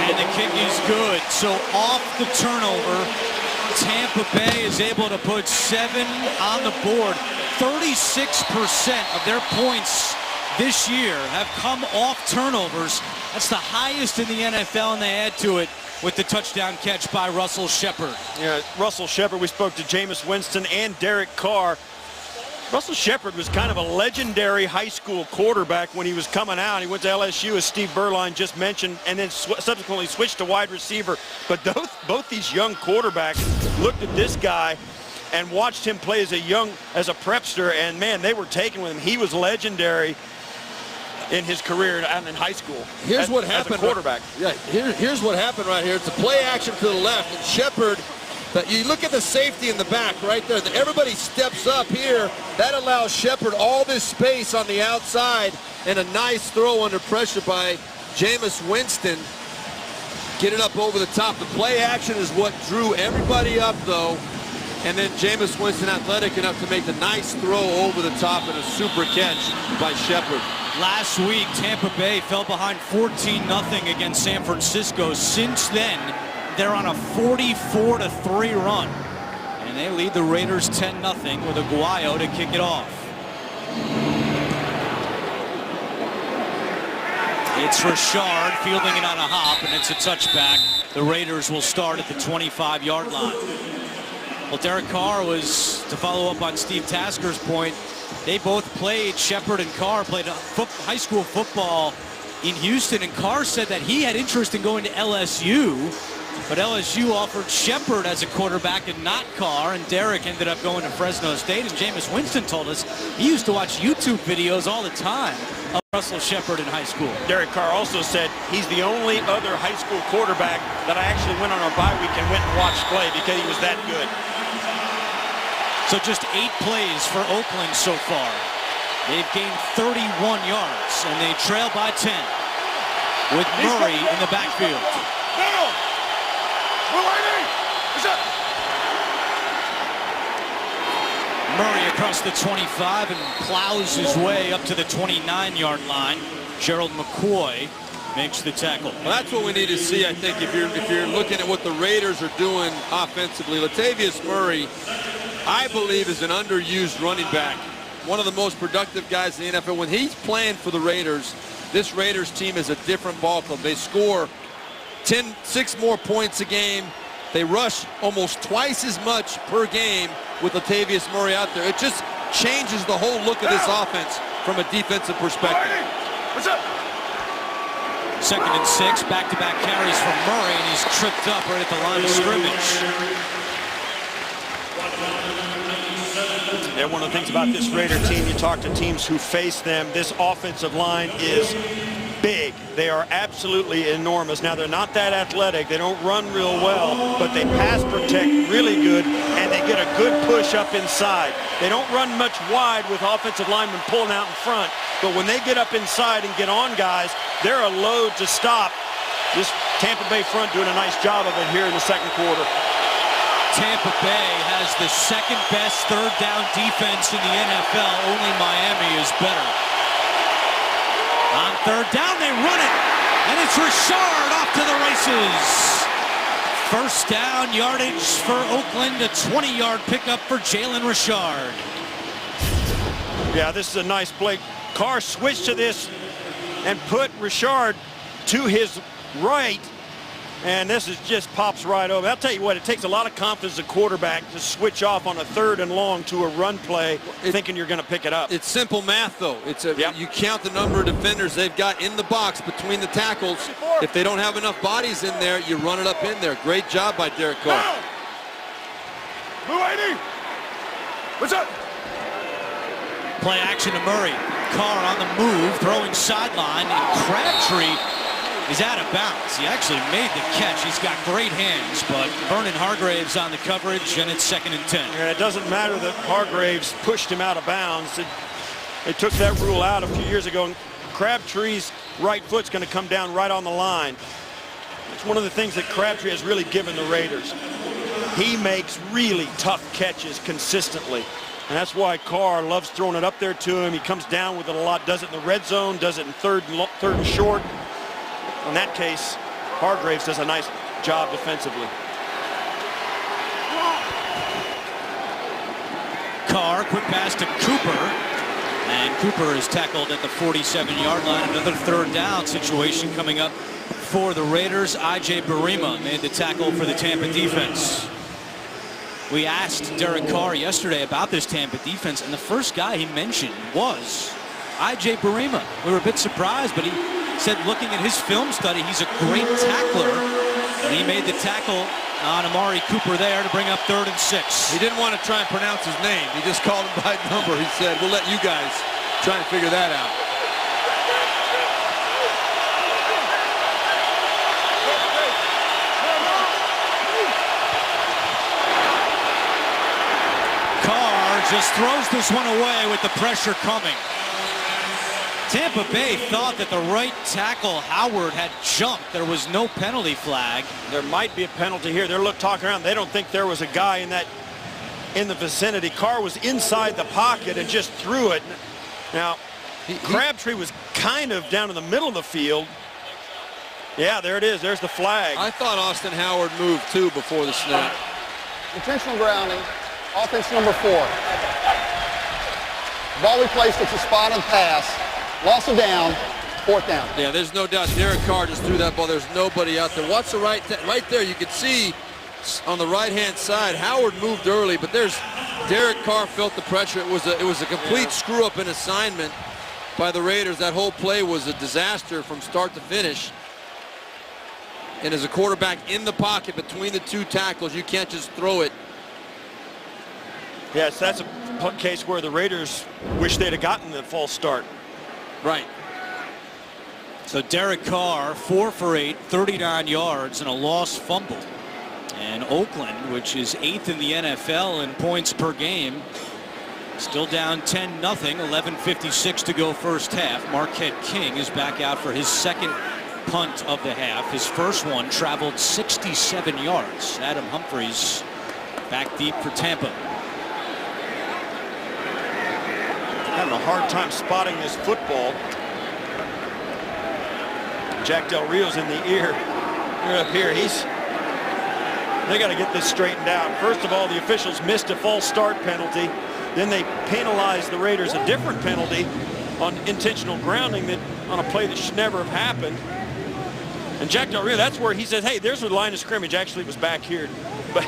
And the kick is good. So off the turnover, Tampa Bay is able to put 7 on the board. 36% of their points this year have come off turnovers. That's the highest in the NFL, and they add to it with the touchdown catch by Russell Shepard.
Yeah, Russell Shepard, we spoke to Jameis Winston and Derek Carr. Russell Shepard was kind of a legendary high school quarterback when he was coming out. He went to LSU, as Steve Berline just mentioned, and then subsequently switched to wide receiver. But both these young quarterbacks looked at this guy and watched him play as a prepster, and man, they were taken with him. He was legendary in his career and in high school.
Here's what happened.
As a quarterback.
Yeah, here's what happened right here. It's a play action to the left, and Shepard, you look at the safety in the back right there. Everybody steps up here. That allows Shepard all this space on the outside, and a nice throw under pressure by Jameis Winston. Get it up over the top. The play action is what drew everybody up, though. And then Jameis Winston athletic enough to make the nice throw over the top, and a super catch by Shepard.
Last week, Tampa Bay fell behind 14-0 against San Francisco. Since then, they're on a 44-3 run. And they lead the Raiders 10-0 with Aguayo to kick it off. It's Richard fielding it on a hop, and it's a touchback. The Raiders will start at the 25-yard line. Well, Derek Carr was, to follow up on Steve Tasker's point, they both played, Shepard and Carr played high school football in Houston, and Carr said that he had interest in going to LSU, but LSU offered Shepard as a quarterback and not Carr, and Derek ended up going to Fresno State. And Jameis Winston told us he used to watch YouTube videos all the time of Russell Shepard in high school.
Derek Carr also said he's the only other high school quarterback that I actually went on our bye week and went and watched play because he was that good.
So just 8 plays for Oakland so far. They've gained 31 yards, and they trail by 10 with Murray in the backfield. Murray across the 25 and plows his way up to the 29-yard line. Gerald McCoy makes the tackle.
Well, that's what we need to see, I think, if you're looking at what the Raiders are doing offensively. Latavius Murray, I believe, is an underused running back. One of the most productive guys in the NFL. When he's playing for the Raiders, this Raiders team is a different ball club. They score 6 more points a game. They rush almost twice as much per game with Latavius Murray out there. It just changes the whole look of this offense from a defensive perspective.
What's up?
2nd and 6, back-to-back carries from Murray, and he's tripped up right at the line of scrimmage.
And one of the things about this Raider team, you talk to teams who face them, this offensive line is big. They are absolutely enormous. Now, they're not that athletic. They don't run real well, but they pass protect really good, and they get a good push up inside. They don't run much wide with offensive linemen pulling out in front, but when they get up inside and get on guys, they're a load to stop. This Tampa Bay front doing a nice job of it here in the second quarter.
Tampa Bay has the second best third down defense in the NFL. Only Miami is better. On third down, they run it. And it's Richard off to the races. First down yardage for Oakland. A 20-yard pickup for Jalen Richard.
Yeah, this is a nice play. Carr switched to this and put Richard to his right. And this is just pops right over. I'll tell you what, it takes a lot of confidence as a quarterback to switch off on a third and long to a run play, thinking you're going to pick it up.
It's simple math, though. You count the number of defenders they've got in the box between the tackles. If they don't have enough bodies in there, you run it up in there. Great job by Derek Carr.
Blue 80. What's up?
Play action to Murray. Carr on the move, throwing sideline, and Crabtree is out of bounds. He actually made the catch. He's got great hands, but Vernon Hargraves on the coverage, and it's 2nd and 10.
And it doesn't matter that Hargraves pushed him out of bounds. They took that rule out a few years ago, and Crabtree's right foot's going to come down right on the line. It's one of the things that Crabtree has really given the Raiders. He makes really tough catches consistently. And that's why Carr loves throwing it up there to him. He comes down with it a lot, does it in the red zone, does it in third and short. In that case, Hargraves does a nice job defensively.
Carr, quick pass to Cooper. And Cooper is tackled at the 47-yard line. Another third down situation coming up for the Raiders. I.J. Barima made the tackle for the Tampa defense. We asked Derek Carr yesterday about this Tampa defense, and the first guy he mentioned was I.J. Barima. We were a bit surprised, but he said looking at his film study, he's a great tackler. And he made the tackle on Amari Cooper there to bring up 3rd and 6.
He didn't want to try and pronounce his name. He just called him by number. He said, we'll let you guys try and figure that out.
Carr just throws this one away with the pressure coming. Tampa Bay thought that the right tackle, Howard, had jumped. There was no penalty flag.
There might be a penalty here. They're talking around. They don't think there was a guy in the vicinity. Carr was inside the pocket and just threw it. Now, Crabtree was kind of down in the middle of the field. Yeah, there it is. There's the flag.
I thought Austin Howard moved, too, before the snap.
Intentional grounding, offense number 4. Ball replaced, it's a spotted pass. Loss of down, 4th down.
Yeah, there's no doubt Derek Carr just threw that ball. There's nobody out there. Watch the right there. You can see on the right-hand side, Howard moved early, but there's Derek Carr felt the pressure. It was a complete screw-up in assignment by the Raiders. That whole play was a disaster from start to finish. And as a quarterback in the pocket between the two tackles, you can't just throw it.
Yes, that's a case where the Raiders wish they'd have gotten the false start.
Right.
So Derek Carr, 4 for 8, 39 yards, and a lost fumble. And Oakland, which is 8th in the NFL in points per game, still down 10-0, 11:56 to go first half. Marquette King is back out for his second punt of the half. His first one traveled 67 yards. Adam Humphries back deep for Tampa.
Having a hard time spotting this football. Jack Del Rio's in the ear. You're up here. They got to get this straightened out. First of all, the officials missed a false start penalty. Then they penalized the Raiders a different penalty on intentional grounding that on a play that should never have happened. And Jack Del Rio, that's where he says, hey, there's where the line of scrimmage actually was back here. But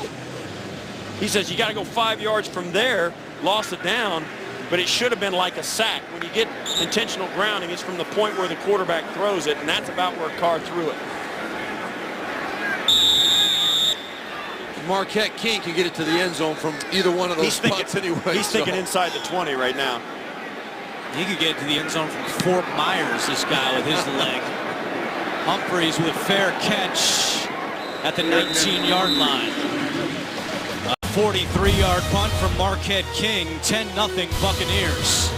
he says you got to go 5 yards from there, loss of down. But it should have been like a sack. When you get intentional grounding, it's from the point where the quarterback throws it, and that's about where Carr threw it.
Marquette King can get it to the end zone from either one of those spots anyway.
He's thinking inside the 20 right now.
He could get it to the end zone from Fort Myers, this guy with his leg. Humphries with a fair catch at the 19-yard line. 43-yard punt from Marquette King, 10-0 Buccaneers.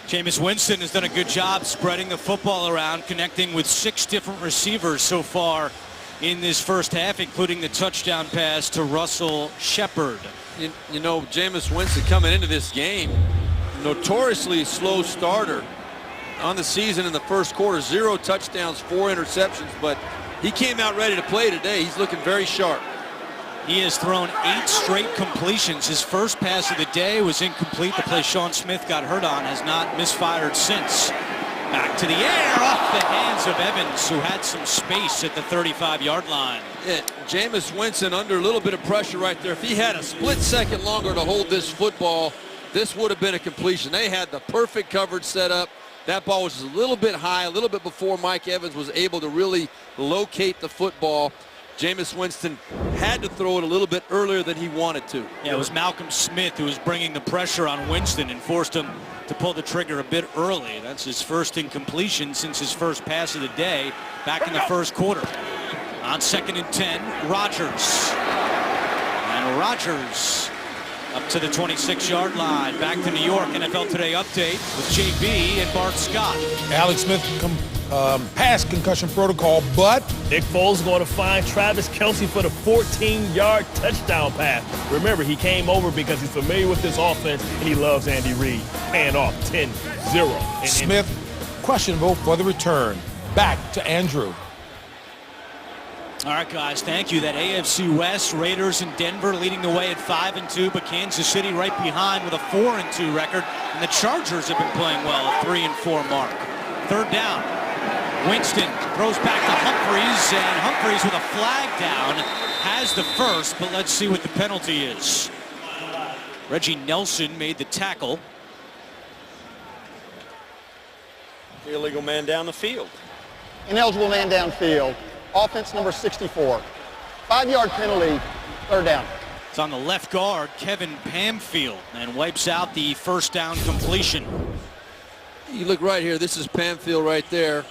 Jameis Winston has done a good job spreading the football around, connecting with 6 different receivers so far in this first half, including the touchdown pass to Russell Shepard.
You know, Jameis Winston coming into this game, notoriously slow starter on the season in the first quarter. 0 touchdowns, 4 interceptions, but he came out ready to play today. He's looking very sharp.
He has thrown 8 straight completions. His first pass of the day was incomplete. The play Sean Smith got hurt on has not misfired since. Back to the air, off the hands of Evans, who had some space at the 35-yard line.
Yeah, Jameis Winston under a little bit of pressure right there. If he had a split second longer to hold this football, this would have been a completion. They had the perfect coverage set up. That ball was just a little bit high, a little bit before Mike Evans was able to really locate the football. Jameis Winston had to throw it a little bit earlier than he wanted to.
Yeah, it was Malcolm Smith who was bringing the pressure on Winston and forced him to pull the trigger a bit early. That's his first incompletion since his first pass of the day back in the first quarter. On 2nd and 10, Rodgers. And Rodgers up to the 26-yard line. Back to New York. NFL Today update with JB and Bart Scott.
Alex Smith passed concussion protocol, but
Nick Foles going to find Travis Kelce for the 14-yard touchdown pass. Remember, he came over because he's familiar with this offense and he loves Andy Reid. Paying off 10-0.
Smith questionable for the return. Back to Andrew.
All right, guys, thank you. That AFC West, Raiders and Denver leading the way at 5-2, but Kansas City right behind with a 4-2 record. And the Chargers have been playing well, a 3-4 mark. 3rd down. Winston throws back to Humphries, and Humphries with a flag down has the first, but let's see what the penalty is. Reggie Nelson made the tackle.
Illegal man down the field.
Ineligible man downfield. Offense number 64. 5-yard penalty, 3rd down.
It's on the left guard, Kevin Pamfield, and wipes out the first down completion.
You look right here. This is Pamfield right there.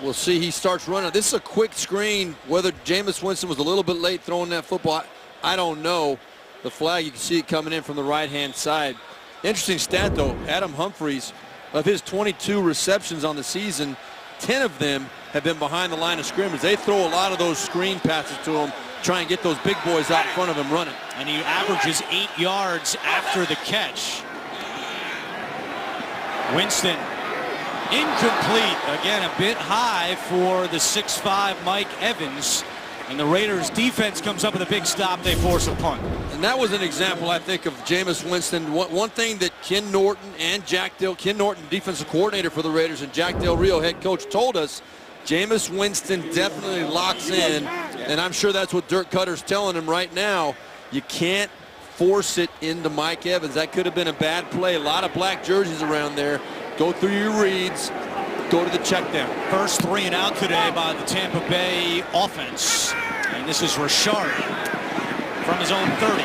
We'll see he starts running. This is a quick screen. Whether Jameis Winston was a little bit late throwing that football, I don't know. The flag, you can see it coming in from the right-hand side. Interesting stat, though. Adam Humphries, of his 22 receptions on the season, 10 of them have been behind the line of scrimmage. They throw a lot of those screen passes to him, try and get those big boys out in front of him running.
And he averages 8 yards after the catch. Winston, incomplete. Again, a bit high for the 6'5" Mike Evans. And the Raiders defense comes up with a big stop. They force a punt.
And that was an example, I think, of Jameis Winston. One thing that Ken Norton and Ken Norton, defensive coordinator for the Raiders, and Jack Del Rio, head coach, told us, Jameis Winston definitely locks in, and I'm sure that's what Dirk Cutter's telling him right now. You can't force it into Mike Evans. That could have been a bad play. A lot of black jerseys around there. Go through your reads. Go to the check down.
First 3 and out today by the Tampa Bay offense. And this is Richard from his own 30.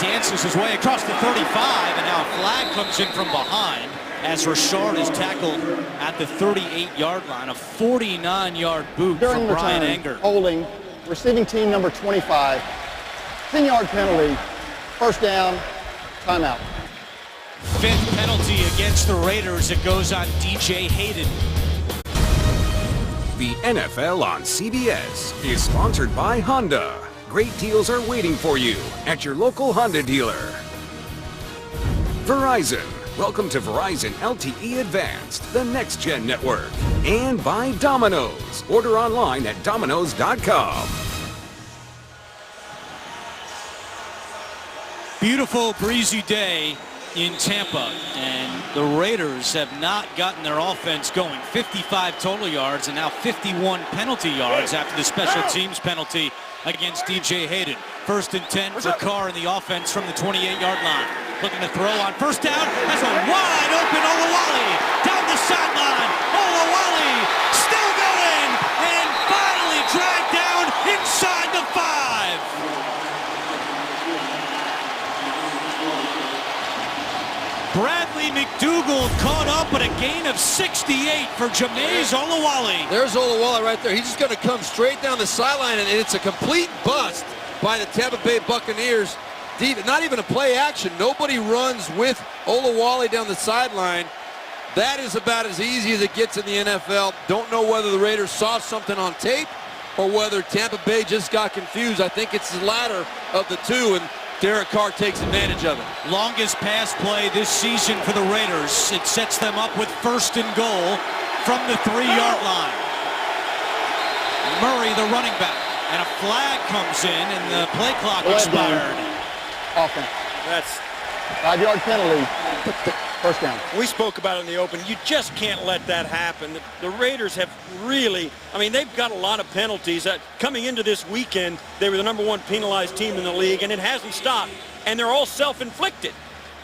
Dances his way across the 35, and now a flag comes in from behind as Richard is tackled at the 38-yard line. A 49-yard boot
During
from Brian
return,
Anger.
holding, receiving team number 25. 10-yard penalty, 1st down, timeout.
5th penalty against the Raiders. It goes on DJ Hayden.
The NFL on CBS is sponsored by Honda. Great deals are waiting for you at your local Honda dealer. Verizon. Welcome to Verizon LTE Advanced, the next-gen network. And by Domino's. Order online at Domino's.com.
Beautiful, breezy day in Tampa, and the Raiders have not gotten their offense going. 55 total yards and now 51 penalty yards after the special teams penalty against DJ Hayden. 1st and 10 for Carr in the offense from the 28-yard line. Looking to throw on 1st down. That's a wide open Olawale down the sideline. Olawale still going and finally dragged down inside the 5. Bradley McDougald caught up at a gain of 68 for Jameis Olawale.
There's Olawale right there. He's just going to come straight down the sideline, and it's a complete bust by the Tampa Bay Buccaneers. Not even a play action. Nobody runs with Olawale down the sideline. That is about as easy as it gets in the NFL. Don't know whether the Raiders saw something on tape or whether Tampa Bay just got confused. I think it's the latter of the two, and Derek Carr takes advantage of it.
Longest pass play this season for the Raiders. It sets them up with 1st and goal from the 3-yard line. Murray, the running back, and a flag comes in, and the play clock expired.
Offense.
That's
5-yard penalty. First down.
We spoke about it in the open. You just can't let that happen. The Raiders have really, I mean, they've got a lot of penalties. Coming into this weekend, they were the #1 penalized team in the league, and it hasn't stopped. And they're all self-inflicted.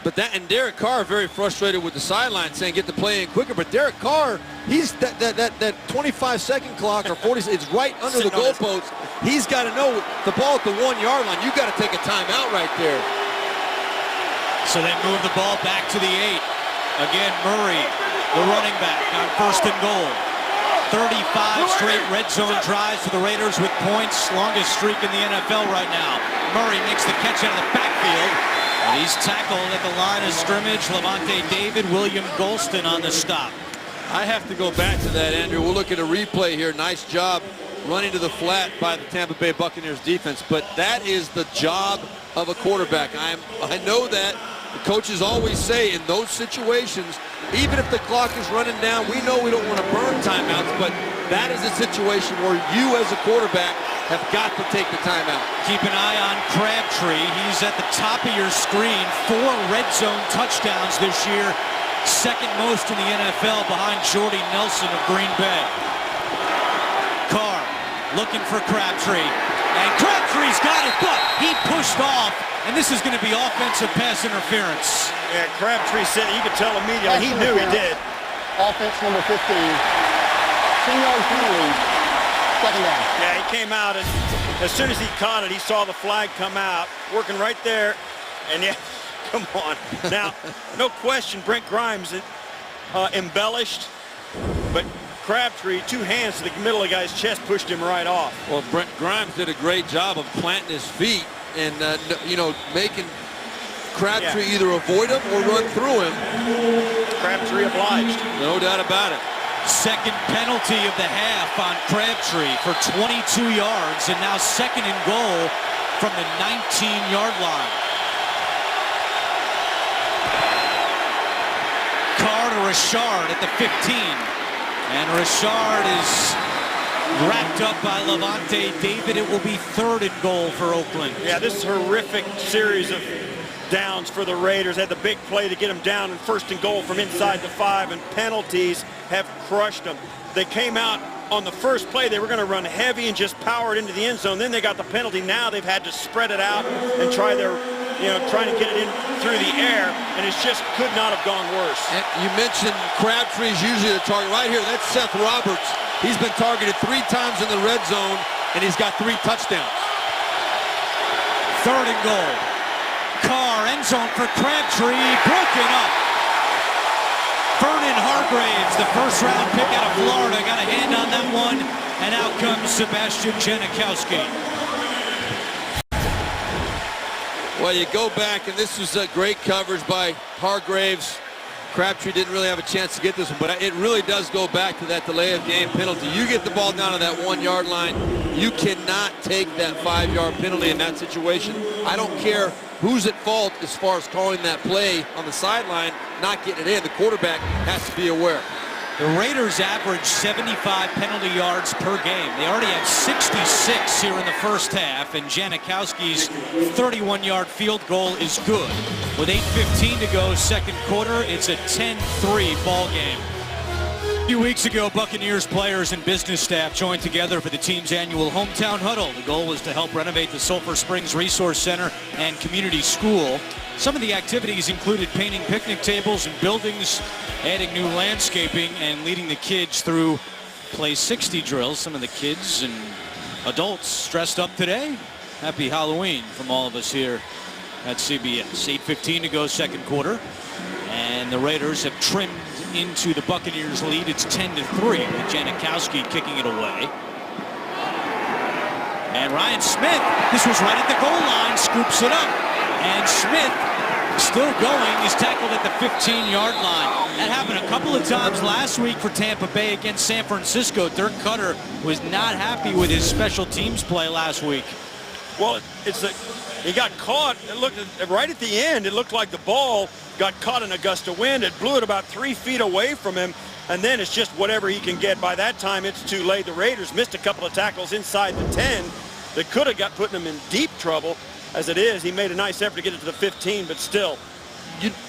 But and Derek Carr very frustrated with the sideline saying get the play in quicker. But Derek Carr, he's that 25-second clock or 40, it's right under the goalpost. He's got to know the ball at the 1-yard line. You got to take a timeout right there.
So they move the ball back to the 8. Again, Murray, the running back, on 1st and goal. 35 straight red zone drives for the Raiders with points. Longest streak in the NFL right now. Murray makes the catch out of the backfield. And he's tackled at the line of scrimmage. Levante David, William Golston on the stop.
I have to go back to that, Andrew. We'll look at a replay here. Nice job running to the flat by the Tampa Bay Buccaneers defense. But that is the job of a quarterback. I know that. The coaches always say in those situations, even if the clock is running down, we know we don't want to burn timeouts, but that is a situation where you as a quarterback have got to take the timeout.
Keep an eye on Crabtree. He's at the top of your screen. 4 red zone touchdowns this year. 2nd most in the NFL behind Jordy Nelson of Green Bay. Carr looking for Crabtree. And Crabtree's got it, but he pushed off. And this is going to be offensive pass interference.
Yeah, Crabtree said you could tell immediately. He knew he did.
Offense number 15. 10-yard penalty. 2nd down.
Yeah, he came out, and as soon as he caught it, he saw the flag come out, working right there. And yeah, come on. Now, no question, Brent Grimes embellished, but Crabtree, 2 hands to the middle of the guy's chest, pushed him right off.
Well, Brent Grimes did a great job of planting his feet and, making Crabtree either avoid him or run through him.
Crabtree obliged.
No doubt about it.
2nd penalty of the half on Crabtree for 22 yards, and now 2nd and goal from the 19-yard line. Carr to Richard at the 15. And Richard is wrapped up by Levante David. It will be 3rd and goal for Oakland.
Yeah, this is a horrific series of downs for the Raiders. Had the big play to get them down in 1st and goal from inside the 5, and penalties have crushed them. They came out on the first play. They were going to run heavy and just power it into the end zone. Then they got the penalty. Now they've had to spread it out and trying to get it in through the air, and it just could not have gone worse.
And you mentioned Crabtree is usually the target. Right here, that's Seth Roberts. He's been targeted 3 times in the red zone, and he's got 3 touchdowns.
3rd and goal. Carr, end zone for Crabtree, broken up. Vernon Hargraves, the 1st-round pick out of Florida, got a hand on that one, and out comes Sebastian Janikowski.
Well, you go back, and this was a great coverage by Hargraves. Crabtree didn't really have a chance to get this one, but it really does go back to that delay of game penalty. You get the ball down to that 1-yard line, you cannot take that 5-yard penalty in that situation. I don't care who's at fault as far as calling that play on the sideline, not getting it in. The quarterback has to be aware.
The Raiders average 75 penalty yards per game. They already have 66 here in the 1st half, and Janikowski's 31-yard field goal is good. With 8:15 to go, 2nd quarter, it's a 10-3 ball game. A few weeks ago, Buccaneers players and business staff joined together for the team's annual hometown huddle. The goal was to help renovate the Sulphur Springs Resource Center and Community School. Some of the activities included painting picnic tables and buildings, adding new landscaping, and leading the kids through Play 60 drills. Some of the kids and adults dressed up today. Happy Halloween from all of us here at CBS. 8:15 to go, 2nd quarter. And the Raiders have trimmed into the Buccaneers lead. It's 10-3 with Janikowski kicking it away. And Ryan Smith, this was right at the goal line, scoops it up. And Smith Still going. He's tackled at the 15-yard line. That happened a couple of times last week for Tampa Bay against San Francisco. Dirk Cutter was not happy with his special teams play last week.
Well, he got caught. It looked right at the end. It looked like the ball got caught in a gust of wind. It blew it about 3 feet away from him, and then it's just whatever he can get. By that time, it's too late. The Raiders missed a couple of tackles inside the 10 that could have put him in deep trouble. As it is, he made a nice effort to get it to the 15, but still,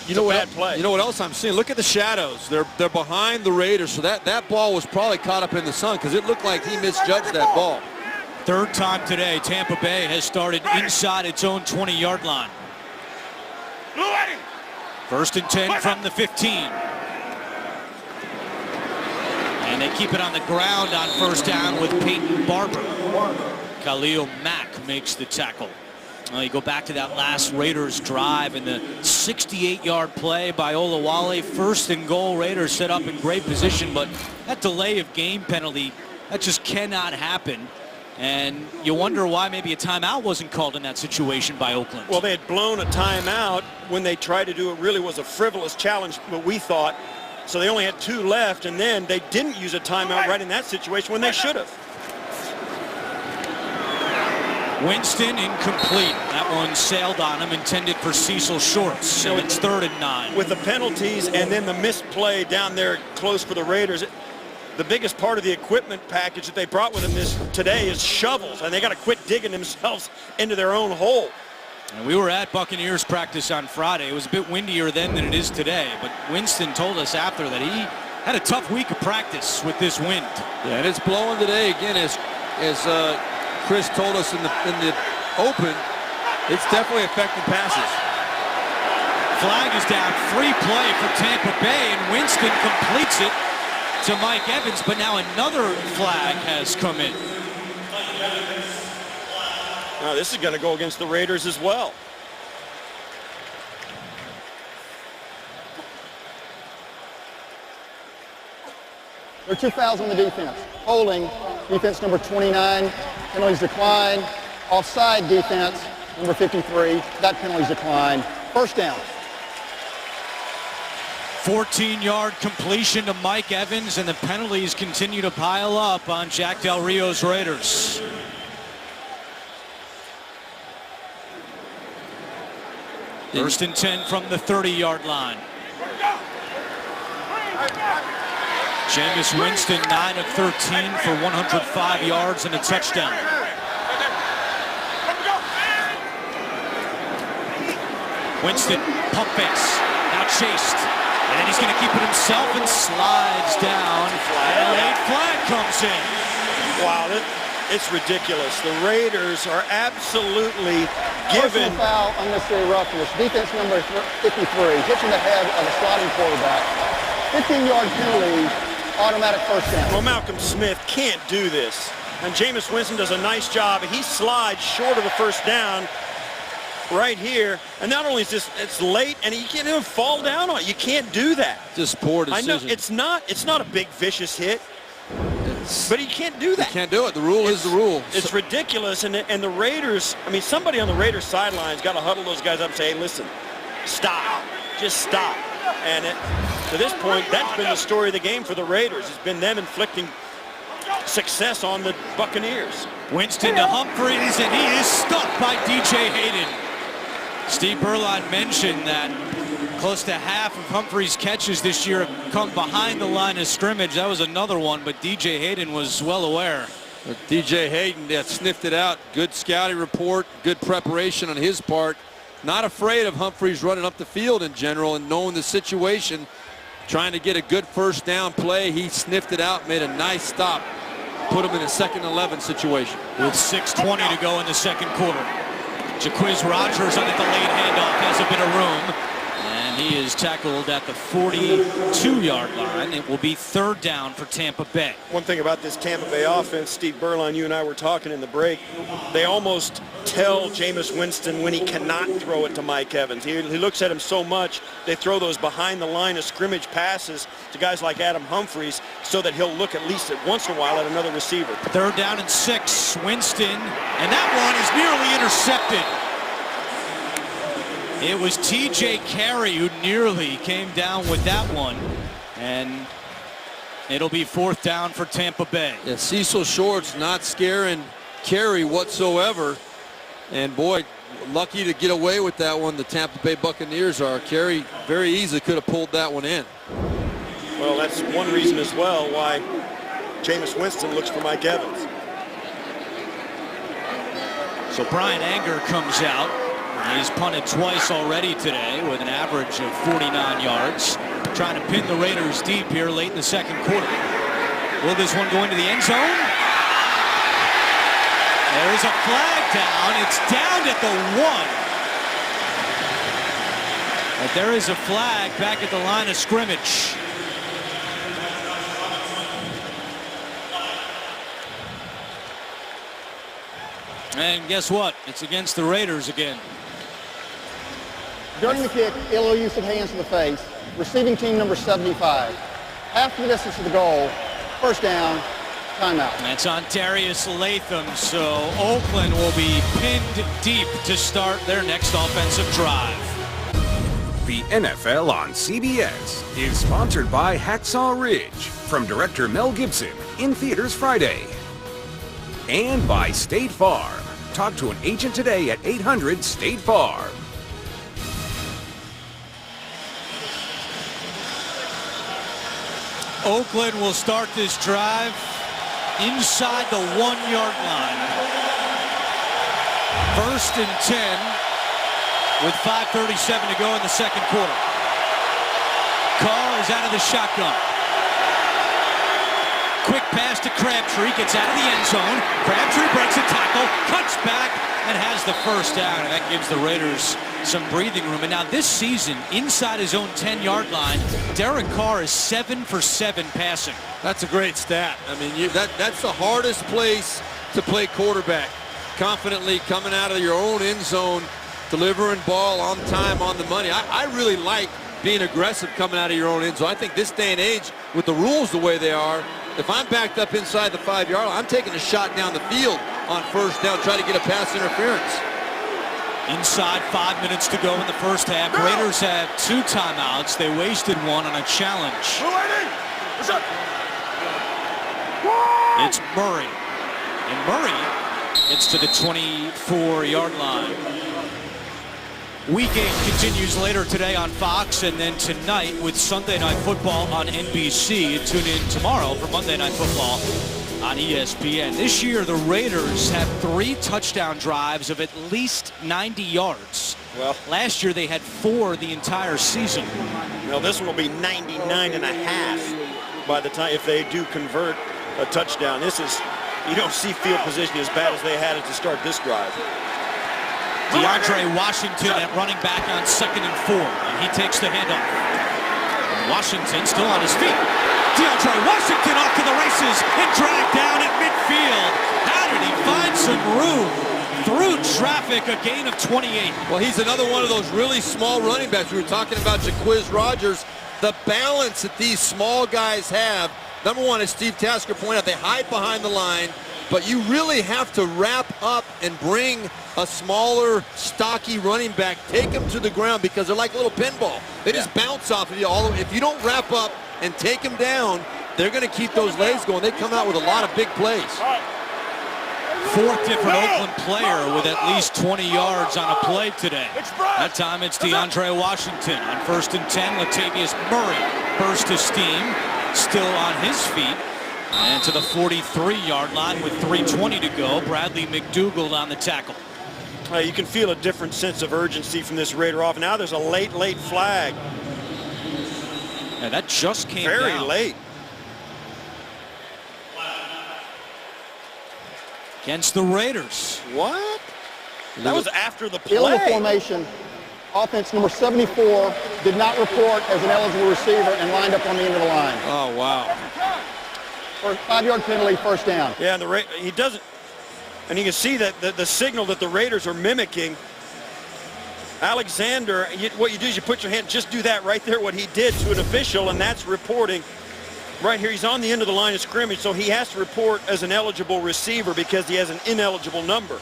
you know what?
bad play.
You know what else I'm seeing? Look at the shadows. They're behind the Raiders, so that ball was probably caught up in the sun because it looked like he misjudged that ball.
Third time today, Tampa Bay has started inside its own 20-yard line. First and 10 from the 15. And they keep it on the ground on first down with Peyton Barber. Khalil Mack makes the tackle. You go back to that last Raiders drive and the 68-yard play by Olawale. First and goal, Raiders set up in great position, but that delay of game penalty, that just cannot happen. And you wonder why maybe a timeout wasn't called in that situation by Oakland.
Well, they had blown a timeout when they tried to do it. Really was a frivolous challenge, what we thought. So they only had 2 left, and then they didn't use a timeout right in that situation when they should have.
Winston incomplete. That one sailed on him, intended for Cecil Shorts. So it's 3rd and 9.
With the penalties and then the missed play down there close for the Raiders, the biggest part of the equipment package that they brought with them today is shovels, and they got to quit digging themselves into their own hole.
And we were at Buccaneers practice on Friday. It was a bit windier then than it is today, but Winston told us after that he had a tough week of practice with this wind.
Yeah, and it's blowing today again, as Chris told us in the open. It's definitely affecting passes.
Flag is down. Free play for Tampa Bay, and Winston completes it to Mike Evans, but now another flag has come in.
Now this is going to go against the Raiders as well.
There are 2 fouls on the defense. Holding, defense number 29, penalties decline. Offside defense, number 53, that penalties decline. First down.
14-yard completion to Mike Evans, and the penalties continue to pile up on Jack Del Rio's Raiders. First and 10 from the 30-yard line. Jameis Winston, 9 of 13 for 105 yards and a touchdown. Winston, pump fakes, now chased. And then he's going to keep it himself and slides down. And a late flag comes in.
Wow, it's ridiculous. The Raiders are absolutely given.
Personal foul, unnecessary roughness. Defense number 53, hitting the head of a sliding quarterback. 15-yard penalty, automatic first down.
Well, Malcolm Smith can't do this. And Jameis Winston does a nice job. He slides short of the first down right here. And not only is this, it's late, and he can't even fall down on it. You can't do that.
Just poor decision.
I know it's not a big vicious hit, but he can't do that.
He can't do it. The rule is the rule.
It's ridiculous. And the Raiders, I mean, somebody on the Raiders sidelines got to huddle those guys up and say, hey, listen, stop. Just stop. And to this point, that's been the story of the game for the Raiders. It's been them inflicting success on the Buccaneers.
Winston to Humphries, and he is stuck by DJ Hayden. Steve Berline mentioned that close to half of Humphries' catches this year have come behind the line of scrimmage. That was another one, but DJ Hayden was well aware.
But DJ Hayden sniffed it out. Good scouting report, good preparation on his part. Not afraid of Humphries running up the field in general and knowing the situation, trying to get a good first down play. He sniffed it out, made a nice stop, put him in a 2nd and 11 situation.
With 6:20 to go in the second quarter. Jaquiz Rogers on the delayed handoff has a bit of room. And he is tackled at the 42-yard line. It will be 3rd down for Tampa Bay.
One thing about this Tampa Bay offense, Steve Berline, you and I were talking in the break, they almost tell Jameis Winston when he cannot throw it to Mike Evans. He looks at him so much, they throw those behind the line of scrimmage passes to guys like Adam Humphries so that he'll look at least once in a while at another receiver.
3rd down and 6. Winston, and that one is nearly intercepted. It was T.J. Carey who nearly came down with that one. And it'll be 4th down for Tampa Bay.
Yeah, Cecil Short's not scaring Carey whatsoever. And boy, lucky to get away with that one. The Tampa Bay Buccaneers are. Carey very easily could have pulled that one in.
Well, that's one reason as well why Jameis Winston looks for Mike Evans.
So Brian Anger comes out. He's punted twice already today with an average of 49 yards. Trying to pin the Raiders deep here late in the second quarter. Will this one go into the end zone? There's a flag down. It's down at the 1. But there is a flag back at the line of scrimmage. And guess what? It's against the Raiders again.
During the kick, illegal use of hands to the face. Receiving team number 75. Half the distance to the goal. First down. Timeout.
That's on Darius Latham. So Oakland will be pinned deep to start their next offensive drive.
The NFL on CBS is sponsored by Hacksaw Ridge from director Mel Gibson, in theaters Friday. And by State Farm. Talk to an agent today at 800-STATE-FARM.
Oakland will start this drive inside the 1-yard line. 1st and 10 with 5:37 to go in the second quarter. Carr is out of the shotgun. Quick pass to Crabtree, gets out of the end zone. Crabtree breaks a tackle, cuts back, and has the first down. And that gives the Raiders some breathing room. And now this season, inside his own 10-yard line, Derek Carr is 7 for 7 passing.
That's a great stat. I mean, that's the hardest place to play quarterback. Confidently coming out of your own end zone, delivering ball on time, on the money. I really like being aggressive coming out of your own end zone. I think this day and age, with the rules the way they are, if I'm backed up inside the 5-yard line, I'm taking a shot down the field on first down, trying to get a pass interference.
Inside 5 minutes to go in the first half. Raiders have 2 timeouts. They wasted one on a challenge. It's Murray. And Murray gets to the 24-yard line. Week 8 continues later today on Fox, and then tonight with Sunday Night Football on NBC. And tune in tomorrow for Monday Night Football on ESPN. This year, the Raiders have 3 touchdown drives of at least 90 yards.
Well,
last year they had 4 the entire season.
Well, this one will be 99 and a half by the time if they do convert a touchdown. This is, you don't see field position as bad as they had it to start this drive.
DeAndre Washington at running back on 2nd and 4, and he takes the handoff. Washington still on his feet. DeAndre Washington off to the races and dragged down at midfield. How did he find some room? Through traffic, a gain of 28.
Well, he's another one of those really small running backs. We were talking about Jaquiz Rogers. The balance that these small guys have. Number one, as Steve Tasker pointed out, they hide behind the line, but you really have to wrap up and bring a smaller, stocky running back, take them to the ground because they're like little pinball. They just bounce off of you all the way. If you don't wrap up and take them down, they're going to keep those legs going. They come out with a lot of big plays.
4th different Oakland player with at least 20 yards on a play today. That time it's DeAndre Washington. On 1st and 10, Latavius Murray burst to steam, still on his feet. And to the 43-yard line with 3:20 to go. Bradley McDougald on the tackle.
You can feel a different sense of urgency from this Raider off. Now there's a late flag.
And that just came
very
down.
late.
Against the Raiders.
What? That was after the play.
Illegal formation. Offense number 74 did not report as an eligible receiver and lined up on the end of the line.
Oh, wow.
5-yard penalty, first down.
Yeah, and he doesn't. And you can see that the signal that the Raiders are mimicking. Alexander, what you do is you put your hand, just do that right there, what he did to an official, and that's reporting. Right here, he's on the end of the line of scrimmage, so he has to report as an eligible receiver because he has an ineligible number.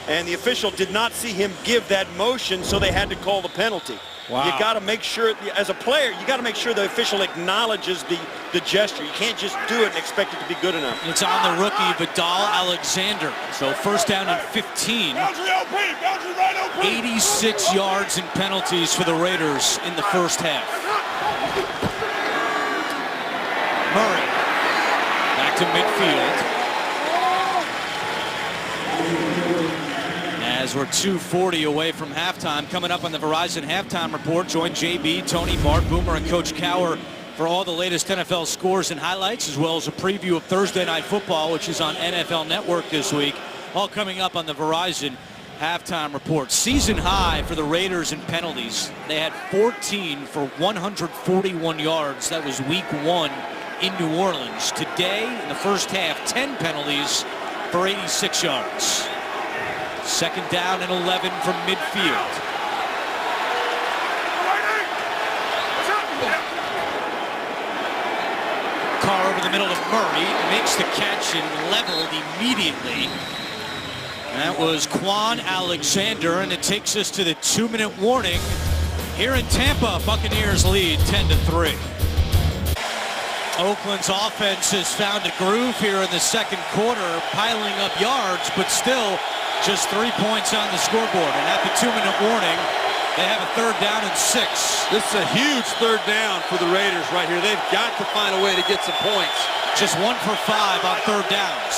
and the official did not see him give that motion, so they had to call the penalty.
Wow.
You got to make sure, as a player, you got to make sure the official acknowledges the gesture. You can't just do it and expect it to be good enough.
It's on the rookie, Vidal Alexander. So first down and 15. 86 yards and penalties for the Raiders in the first half. Murray back to midfield. As we're 2:40 away from halftime. Coming up on the Verizon Halftime Report, join JB, Tony, Bart, Boomer, and Coach Cower for all the latest NFL scores and highlights, as well as a preview of Thursday Night Football, which is on NFL Network this week. All coming up on the Verizon Halftime Report. Season high for the Raiders in penalties. They had 14 for 141 yards. That was week 1 in New Orleans. Today, in the first half, 10 penalties for 86 yards. Second down and 11 from midfield. Carr over the middle of Murray, makes the catch and leveled immediately. That was Quan Alexander, and it takes us to the 2-minute warning. Here in Tampa, Buccaneers lead 10-3. Oakland's offense has found a groove here in the second quarter, piling up yards, but still just 3 points on the scoreboard. And at the 2-minute warning, they have a third down and 6.
This is a huge third down for the Raiders right here. They've got to find a way to get some points.
Just 1 for 5 on third downs.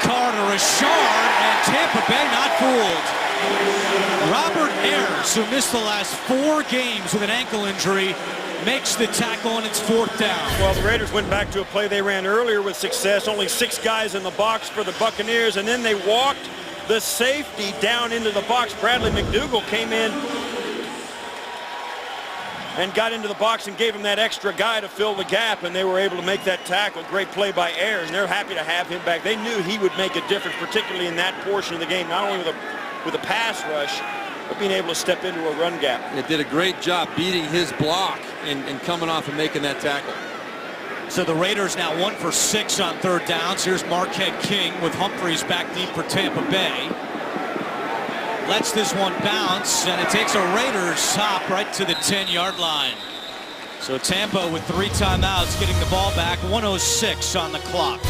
Carter, Richard, and Tampa Bay not fooled. Robert Ayers, who missed the last 4 games with an ankle injury, makes the tackle, and it's 4th down.
Well, the Raiders went back to a play they ran earlier with success. Only 6 guys in the box for the Buccaneers, and then they walked the safety down into the box. Bradley McDougald came in and got into the box and gave him that extra guy to fill the gap, and they were able to make that tackle. Great play by Ayers, and they're happy to have him back. They knew he would make a difference, particularly in that portion of the game, not only with a pass rush, but being able to step into a run gap.
It did a great job beating his block and coming off and making that tackle.
So the Raiders now 1 for 6 on third downs. Here's Marquette King with Humphreys back deep for Tampa Bay. Lets this one bounce, and it takes a Raiders hop right to the 10-yard line. So Tampa with 3 timeouts getting the ball back. 1:06 on the clock.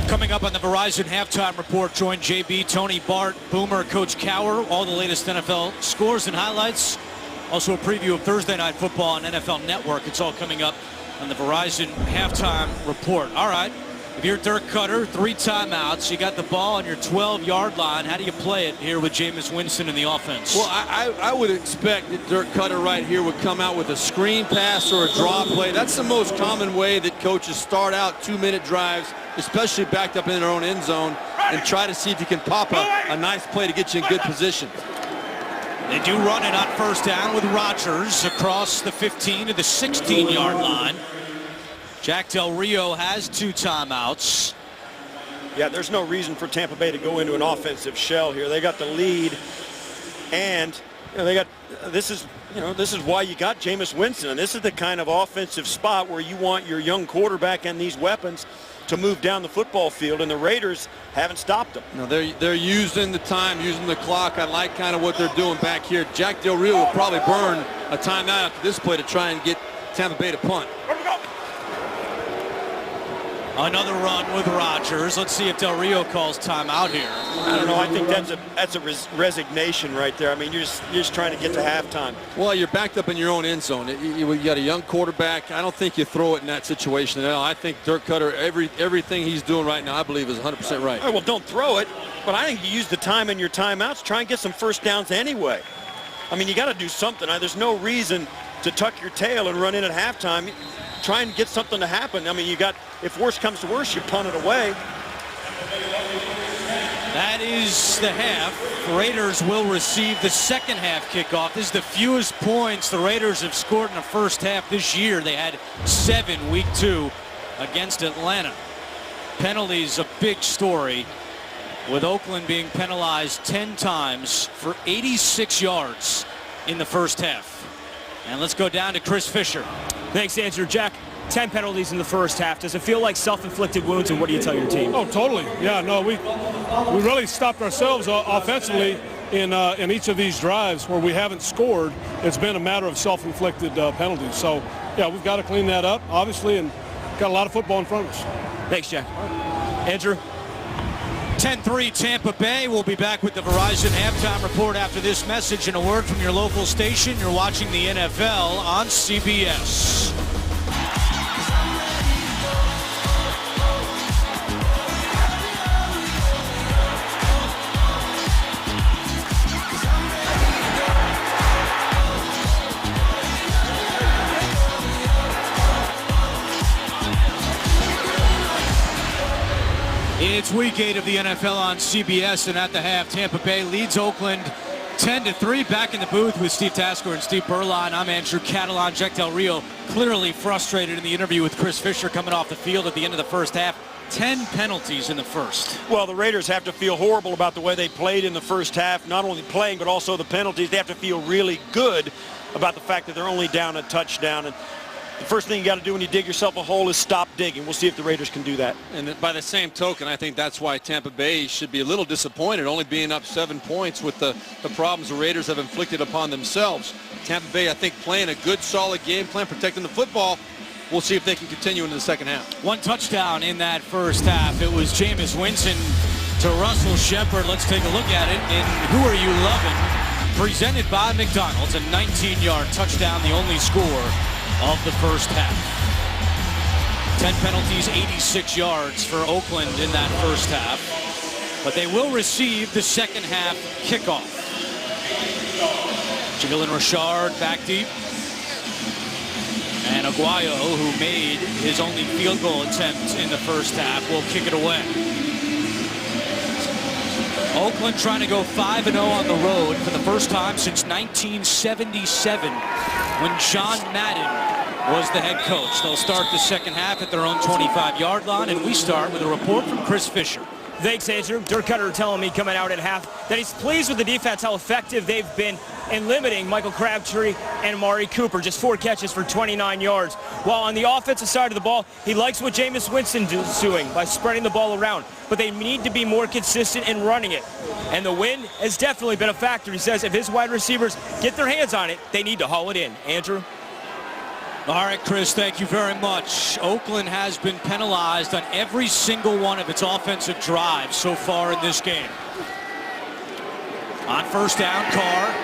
Coming up on the Verizon Halftime Report, join JB, Tony, Bart, Boomer, Coach Cower. All the latest NFL scores and highlights. Also a preview of Thursday Night Football on NFL Network. It's all coming up on the Verizon Halftime Report. All right, if you're Dirk Cutter, 3 timeouts. You got the ball on your 12-yard line. How do you play it here with Jameis Winston in the offense?
Well, I would expect that Dirk Cutter right here would come out with a screen pass or a draw play. That's the most common way that coaches start out 2-minute drives, especially backed up in their own end zone, and try to see if you can pop a nice play to get you in good position.
They do run it on first down with Rodgers across the 15 to the 16-yard line. Jack Del Rio has 2 timeouts.
Yeah, there's no reason for Tampa Bay to go into an offensive shell here. They got the lead, and they got this is why you got Jameis Winston, and this is the kind of offensive spot where you want your young quarterback and these weapons to move down the football field, and the Raiders haven't stopped them.
No, they're using the time, using the clock. I like kind of what they're doing back here. Jack Del Rio will probably burn a timeout after this play to try and get Tampa Bay to punt.
Another run with Rodgers. Let's see if Del Rio calls timeout here.
I don't know. I think that's a resignation right there. I mean, you're just trying to get to halftime.
Well, you're backed up in your own end zone. You got a young quarterback. I don't think you throw it in that situation at all. I think Dirk Cutter, everything he's doing right now, I believe is 100% right.
All right, well, don't throw it, but I think you use the time in your timeouts. Try and get some first downs anyway. I mean, you got to do something. There's no reason to tuck your tail and run in at halftime. Try and get something to happen. I mean, if worse comes to worse, you punt it away.
That is the half. Raiders will receive the second half kickoff. This is the fewest points the Raiders have scored in the first half this year. They had 7 week 2 against Atlanta. Penalties, a big story, with Oakland being penalized 10 times for 86 yards in the first half. And let's go down to Chris Fisher.
Thanks, Andrew. Jack, 10 penalties in the first half. Does it feel like self-inflicted wounds, and what do you tell your team?
Oh, totally. Yeah, no, we really stopped ourselves offensively in each of these drives where we haven't scored. It's been a matter of self-inflicted penalties. So, yeah, we've got to clean that up, obviously, and got a lot of football in front of us.
Thanks, Jack. Andrew?
10-3 Tampa Bay. We'll be back with the Verizon halftime report after this message and a word from your local station. You're watching the NFL on CBS. It's week 8 of the NFL on CBS, and at the half, Tampa Bay leads Oakland 10-3. Back in the booth with Steve Tasker and Steve Berline. I'm Andrew Catalan. Jack Del Rio clearly frustrated in the interview with Chris Fisher coming off the field at the end of the first half. 10 penalties in the first.
Well, the Raiders have to feel horrible about the way they played in the first half. Not only playing, but also the penalties. They have to feel really good about the fact that they're only down a touchdown. And the first thing you got to do when you dig yourself a hole is stop digging. We'll see if the Raiders can do that.
And by the same token, I think that's why Tampa Bay should be a little disappointed, only being up 7 points with the problems the Raiders have inflicted upon themselves. Tampa Bay, I think, playing a good, solid game plan, protecting the football. We'll see if they can continue into the second half.
One touchdown in that first half. It was Jameis Winston to Russell Shepard. Let's take a look at it in Who Are You Lovin'? Presented by McDonald's. A 19-yard touchdown, the only score of the first half. 10 penalties, 86 yards for Oakland in that first half. But they will receive the second half kickoff. Jalen Richard back deep. And Aguayo, who made his only field goal attempt in the first half, will kick it away. Oakland trying to go 5-0 on the road for the first time since 1977 when John Madden was the head coach. They'll start the second half at their own 25-yard line, and we start with a report from Chris Fisher.
Thanks, Andrew. Dirk Cutter telling me coming out at half that he's pleased with the defense, how effective they've been in limiting Michael Crabtree and Amari Cooper. Just 4 catches for 29 yards. While on the offensive side of the ball, he likes what Jameis Winston is doing by spreading the ball around. But they need to be more consistent in running it. And the win has definitely been a factor. He says if his wide receivers get their hands on it, they need to haul it in. Andrew?
All right, Chris, thank you very much. Oakland has been penalized on every single one of its offensive drives so far in this game. On first down, Carr.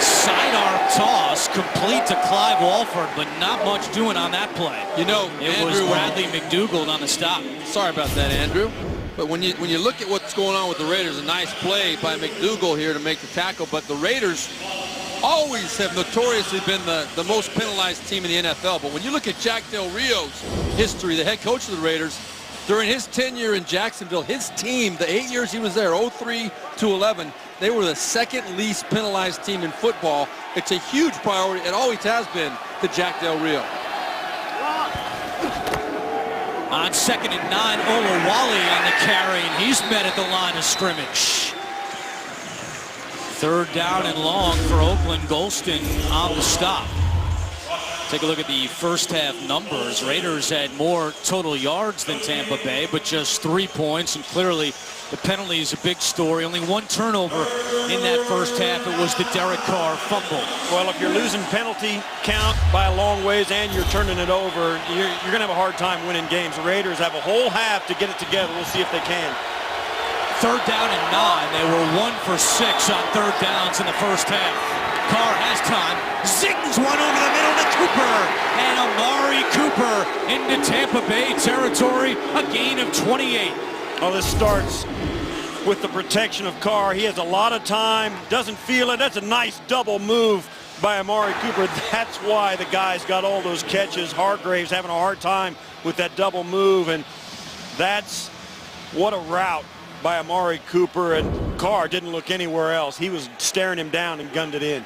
Sidearm toss, complete to Clive Walford, but not much doing on that play.
You know,
it was Bradley McDougald on the stop.
Sorry about that, Andrew. But when you look at what's going on with the Raiders, a nice play by McDougald here to make the tackle, but the Raiders always have notoriously been the most penalized team in the NFL. But when you look at Jack Del Rio's history, the head coach of the Raiders, during his tenure in Jacksonville, his team, the 8 years he was there, 03 to 11, they were the second least penalized team in football. It's a huge priority. It always has been to Jack Del Rio.
On 2nd and 9, Olawale on the carry, and he's met at the line of scrimmage. 3rd down and long for Oakland. Golston on the stop. Take a look at the first half numbers. Raiders had more total yards than Tampa Bay, but just 3 points, and clearly the penalty is a big story. Only 1 turnover in that first half. It was the Derek Carr fumble.
Well, if you're losing penalty count by a long ways and you're turning it over, you're going to have a hard time winning games. The Raiders have a whole half to get it together. We'll see if they can.
3rd down and 9. They were 1 for 6 on 3rd downs in the first half. Carr has time. Zings one over the middle to Cooper. And Amari Cooper into Tampa Bay territory. A gain of 28.
Well, this starts with the protection of Carr. He has a lot of time. Doesn't feel it. That's a nice double move by Amari Cooper. That's why the guys got all those catches. Hargraves having a hard time with that double move. And that's what a route by Amari Cooper, and Carr didn't look anywhere else. He was staring him down and gunned it in.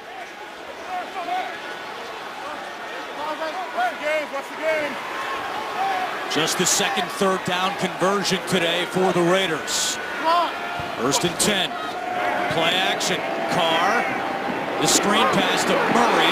Just the second 3rd down conversion today for the Raiders. 1st and 10. Play action. Carr. The screen pass to Murray.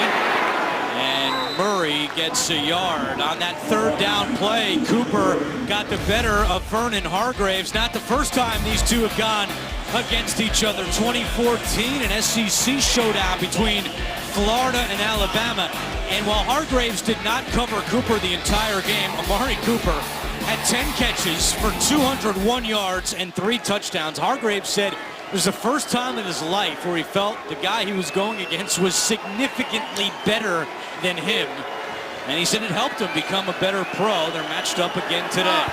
And Murray gets a yard. On that third down play, Cooper got the better of Vernon Hargreaves. Not the first time these two have gone against each other. 2014, an SEC showdown between Florida and Alabama. And while Hargreaves did not cover Cooper the entire game, Amari Cooper had 10 catches for 201 yards and 3 touchdowns. Hargreaves said it was the first time in his life where he felt the guy he was going against was significantly better than him. And he said it helped him become a better pro. They're matched up again today.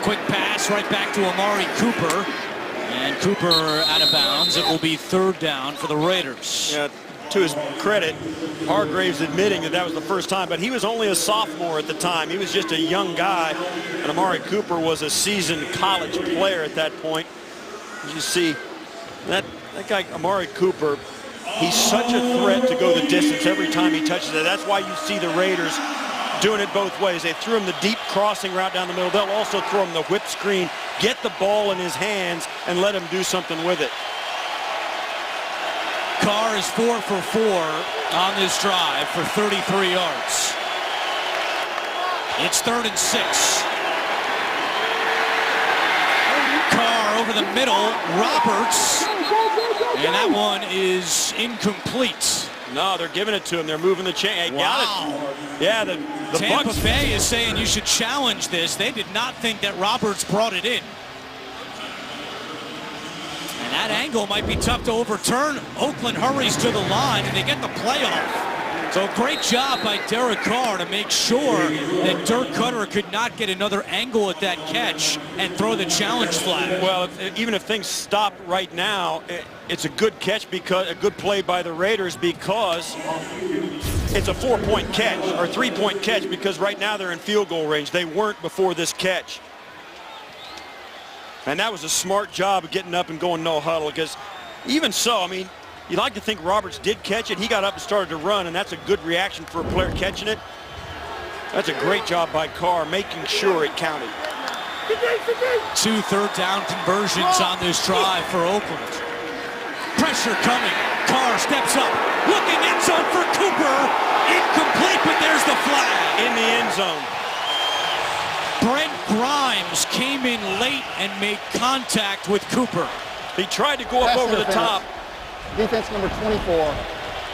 Quick pass right back to Amari Cooper. And Cooper out of bounds. It will be third down for the Raiders.
Yeah, to his credit, Hargreaves admitting that that was the first time, but he was only a sophomore at the time. He was just a young guy, and Amari Cooper was a seasoned college player at that point. You see, that guy, Amari Cooper, he's such a threat to go the distance every time he touches it. That's why you see the Raiders doing it both ways. They threw him the deep crossing route down the middle. They'll also throw him the whip screen, get the ball in his hands, and let him do something with it.
Carr is 4 for 4 on this drive for 33 yards. It's 3rd and 6. Carr over the middle, Roberts, and that one is incomplete.
No, they're giving it to him. They're moving the chain.
Wow.
Got it. Yeah, the
Tampa
Bucs.
Bay is saying you should challenge this. They did not think that Roberts brought it in. And that angle might be tough to overturn. Oakland hurries to the line, and they get the playoff. So great job by Derek Carr to make sure that Dirk Cutter could not get another angle at that catch and throw the challenge flag.
Well, even if things stop right now, it's a good catch, because a good play by the Raiders, because it's a 4-point catch or 3-point catch, because right now they're in field goal range. They weren't before this catch. And that was a smart job of getting up and going no huddle, because even so, I mean, you'd like to think Roberts did catch it. He got up and started to run, and that's a good reaction for a player catching it. That's a great job by Carr, making sure it counted.
2 third down conversions on this drive for Oakland. Pressure coming. Carr steps up. Looking end zone for Cooper. Incomplete, but there's the flag.
In the end zone.
Brent Grimes came in late and made contact with Cooper.
He tried to go up over the top.
Defense number 24.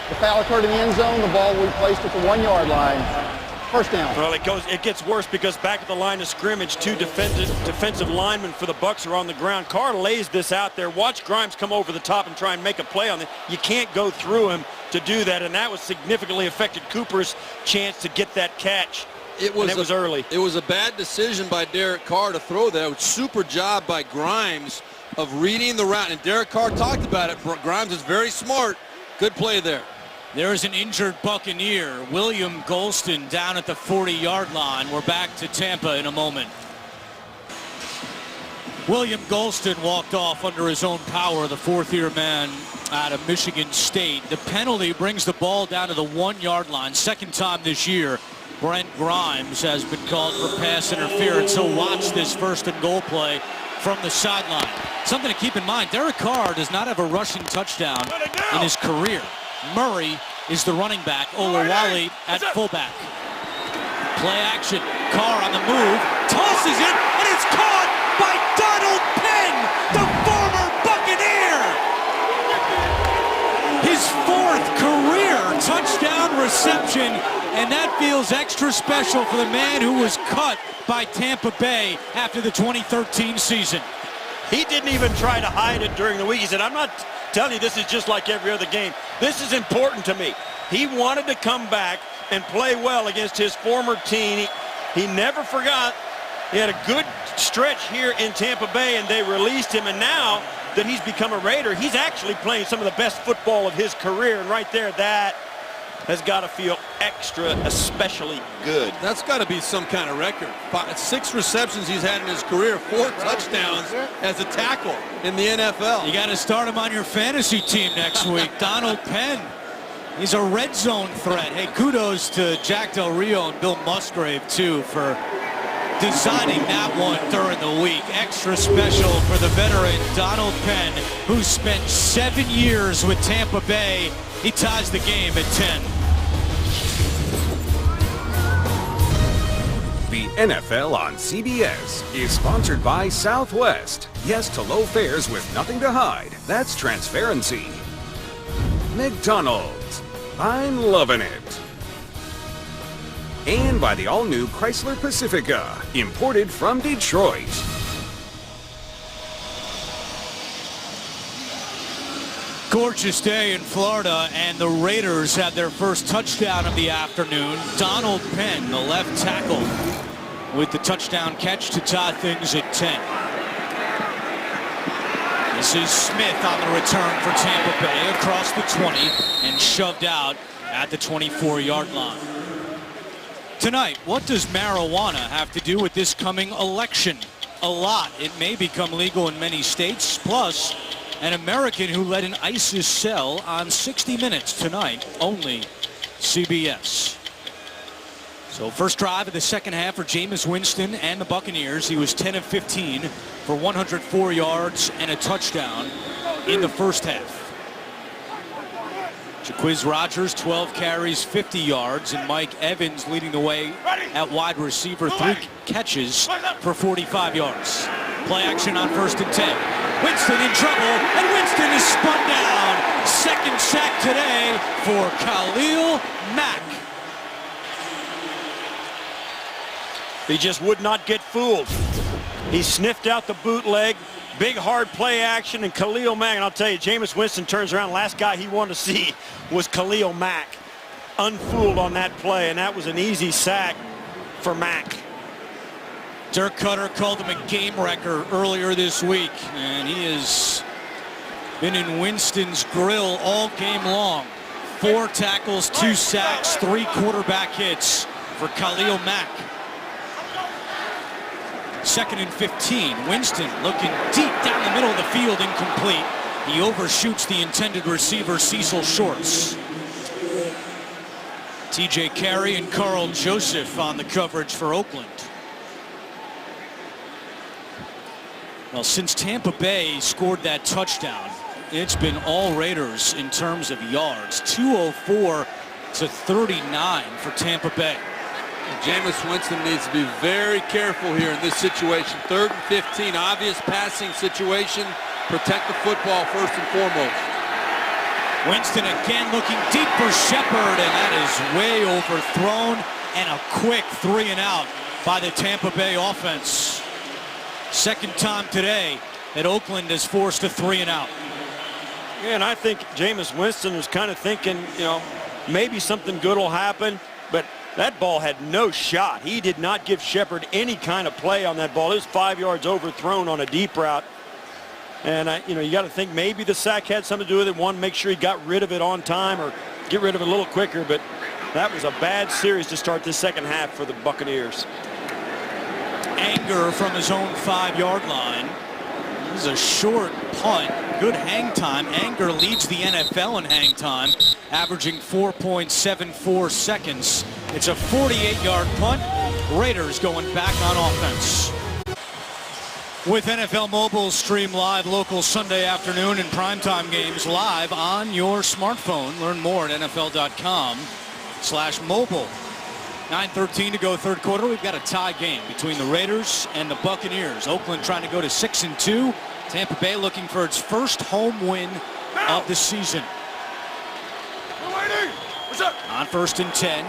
The foul occurred in the end zone. The ball will be placed at the 1-yard line. First down.
Well, it gets worse, because back at the line of scrimmage, 2 defensive linemen for the Bucs are on the ground. Carr lays this out there. Watch Grimes come over the top and try and make a play on it. You can't go through him to do that, and that was significantly affected Cooper's chance to get that catch. It was early.
It was a bad decision by Derek Carr to throw that. It was a super job by Grimes of reading the route, and Derek Carr talked about it. Grimes is very smart. Good play there.
There's an injured Buccaneer, William Golston, down at the 40-yard line. We're back to Tampa in a moment. William Golston walked off under his own power, the 4th-year man out of Michigan State. The penalty brings the ball down to the 1-yard line. Second time this year Brent Grimes has been called for pass interference. So watch this 1st and goal play from the sideline. Something to keep in mind, Derek Carr does not have a rushing touchdoon in his career. Murray is the running back, Olawale at fullback. Play action, Carr on the move, tosses it, and it's caught by Donald Penn, the former Buccaneer. His 4th career touchdown reception, and that feels extra special for the man who was cut by Tampa Bay after the 2013 season.
He didn't even try to hide it during the week. He said, I'm not telling you this is just like every other game. This is important to me. He wanted to come back and play well against his former team. He never forgot. He had a good stretch here in Tampa Bay, and they released him. And now that he's become a Raider, he's actually playing some of the best football of his career. And right there, that has got to feel extra, especially good.
That's got to be some kind of record. 6 receptions he's had in his career, 4 touchdowns as a tackle in the NFL.
You got to start him on your fantasy team next week. Donald Penn, he's a red zone threat. Hey, kudos to Jack Del Rio and Bill Musgrave, too, for designing that one during the week. Extra special for the veteran Donald Penn, who spent 7 years with Tampa Bay. He ties the game at 10.
The NFL on CBS is sponsored by Southwest. Yes to low fares with nothing to hide. That's transparency. McDonald's. I'm loving it. And by the all-new Chrysler Pacifica, imported from Detroit.
Gorgeous day in Florida, and the Raiders had their first touchdown of the afternoon. Donald Penn, the left tackle, with the touchdown catch to tie things at 10. This is Smith on the return for Tampa Bay across the 20 and shoved out at the 24-yard line. Tonight, what does marijuana have to do with this coming election? A lot. It may become legal in many states. Plus, an American who led an ISIS cell on 60 Minutes tonight, only CBS. So first drive of the second half for Jameis Winston and the Buccaneers. He was 10 of 15 for 104 yards and a touchdown in the first half. Jaquiz Rodgers, 12 carries, 50 yards, and Mike Evans leading the way at wide receiver, 3 catches for 45 yards. Play action on 1st and 10. Winston in trouble, and Winston is spun down. Second sack today for Khalil Mack.
He just would not get fooled. He sniffed out the bootleg. Big hard play action, and Khalil Mack, and I'll tell you, Jameis Winston turns around. Last guy he wanted to see was Khalil Mack. Unfooled on that play, and that was an easy sack for Mack.
Dirk Cutter called him a game wrecker earlier this week, and he has been in Winston's grill all game long. 4 tackles, 2 sacks, 3 quarterback hits for Khalil Mack. 2nd and 15. Winston looking deep down the middle of the field, incomplete. He overshoots the intended receiver, Cecil Shorts. TJ Carey and Carl Joseph on the coverage for Oakland. Well, since Tampa Bay scored that touchdown, it's been all Raiders in terms of yards. 204 to 39 for Tampa Bay.
Jameis Winston needs to be very careful here in this situation. 3rd and 15, obvious passing situation. Protect the football first and foremost.
Winston again looking deep for Shepard, and that is way overthrown, and a quick 3 and out by the Tampa Bay offense. Second time today that Oakland is forced a 3 and out.
Yeah, and I think Jameis Winston was kind of thinking, you know, maybe something good will happen, but that ball had no shot. He did not give Shepard any kind of play on that ball. It was 5 yards overthrown on a deep route. And, you got to think maybe the sack had something to do with it. One, make sure he got rid of it on time or get rid of it a little quicker. But that was a bad series to start the second half for the Buccaneers.
Anger from his own 5-yard line. This is a short punt. Good hang time. Anger leads the NFL in hang time, averaging 4.74 seconds. It's a 48-yard punt. Raiders going back on offense. With NFL Mobile, stream live local Sunday afternoon and primetime games live on your smartphone. Learn more at NFL.com/mobile. 9:13 to go, third quarter. We've got a tie game between the Raiders and the Buccaneers. Oakland trying to go to 6-2. Tampa Bay looking for its first home win of the season. On 1st and 10,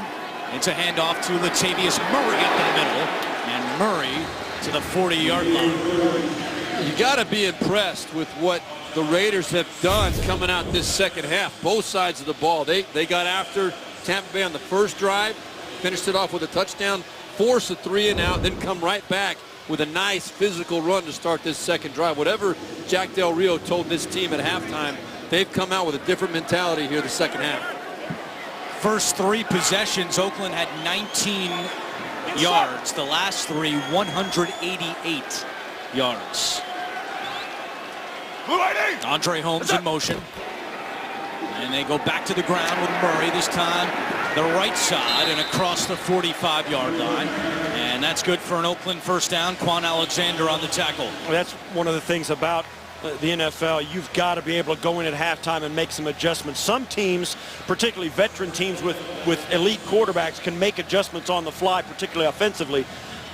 it's a handoff to Latavius Murray up the middle, and Murray to the 40-yard line.
You got to be impressed with what the Raiders have done coming out this second half. Both sides of the ball. They got after Tampa Bay on the first drive, finished it off with a touchdown, force a 3 and out, then come right back with a nice physical run to start this second drive. Whatever Jack Del Rio told this team at halftime, they've come out with a different mentality here the second half.
First 3 possessions, Oakland had 19 yards. The last 3, 188 yards. Andre Holmes in motion. And they go back to the ground with Murray. This time the right side and across the 45-yard line. And that's good for an Oakland first down. Quan Alexander on the tackle.
Well, that's one of the things about the NFL. You've got to be able to go in at halftime and make some adjustments. Some teams, particularly veteran teams with elite quarterbacks, can make adjustments on the fly, particularly offensively.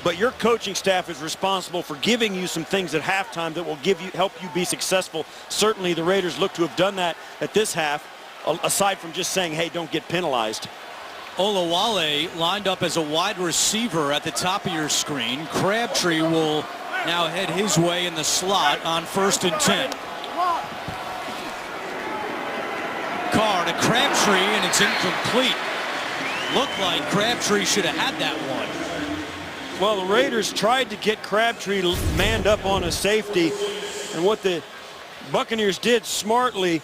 But your coaching staff is responsible for giving you some things at halftime that will help you be successful. Certainly the Raiders look to have done that at this half, aside from just saying, hey, don't get penalized.
Olawale lined up as a wide receiver at the top of your screen. Crabtree will now head his way in the slot on 1st and 10. Carr to Crabtree, and it's incomplete. Looked like Crabtree should have had that one.
Well, the Raiders tried to get Crabtree manned up on a safety, and what the Buccaneers did smartly,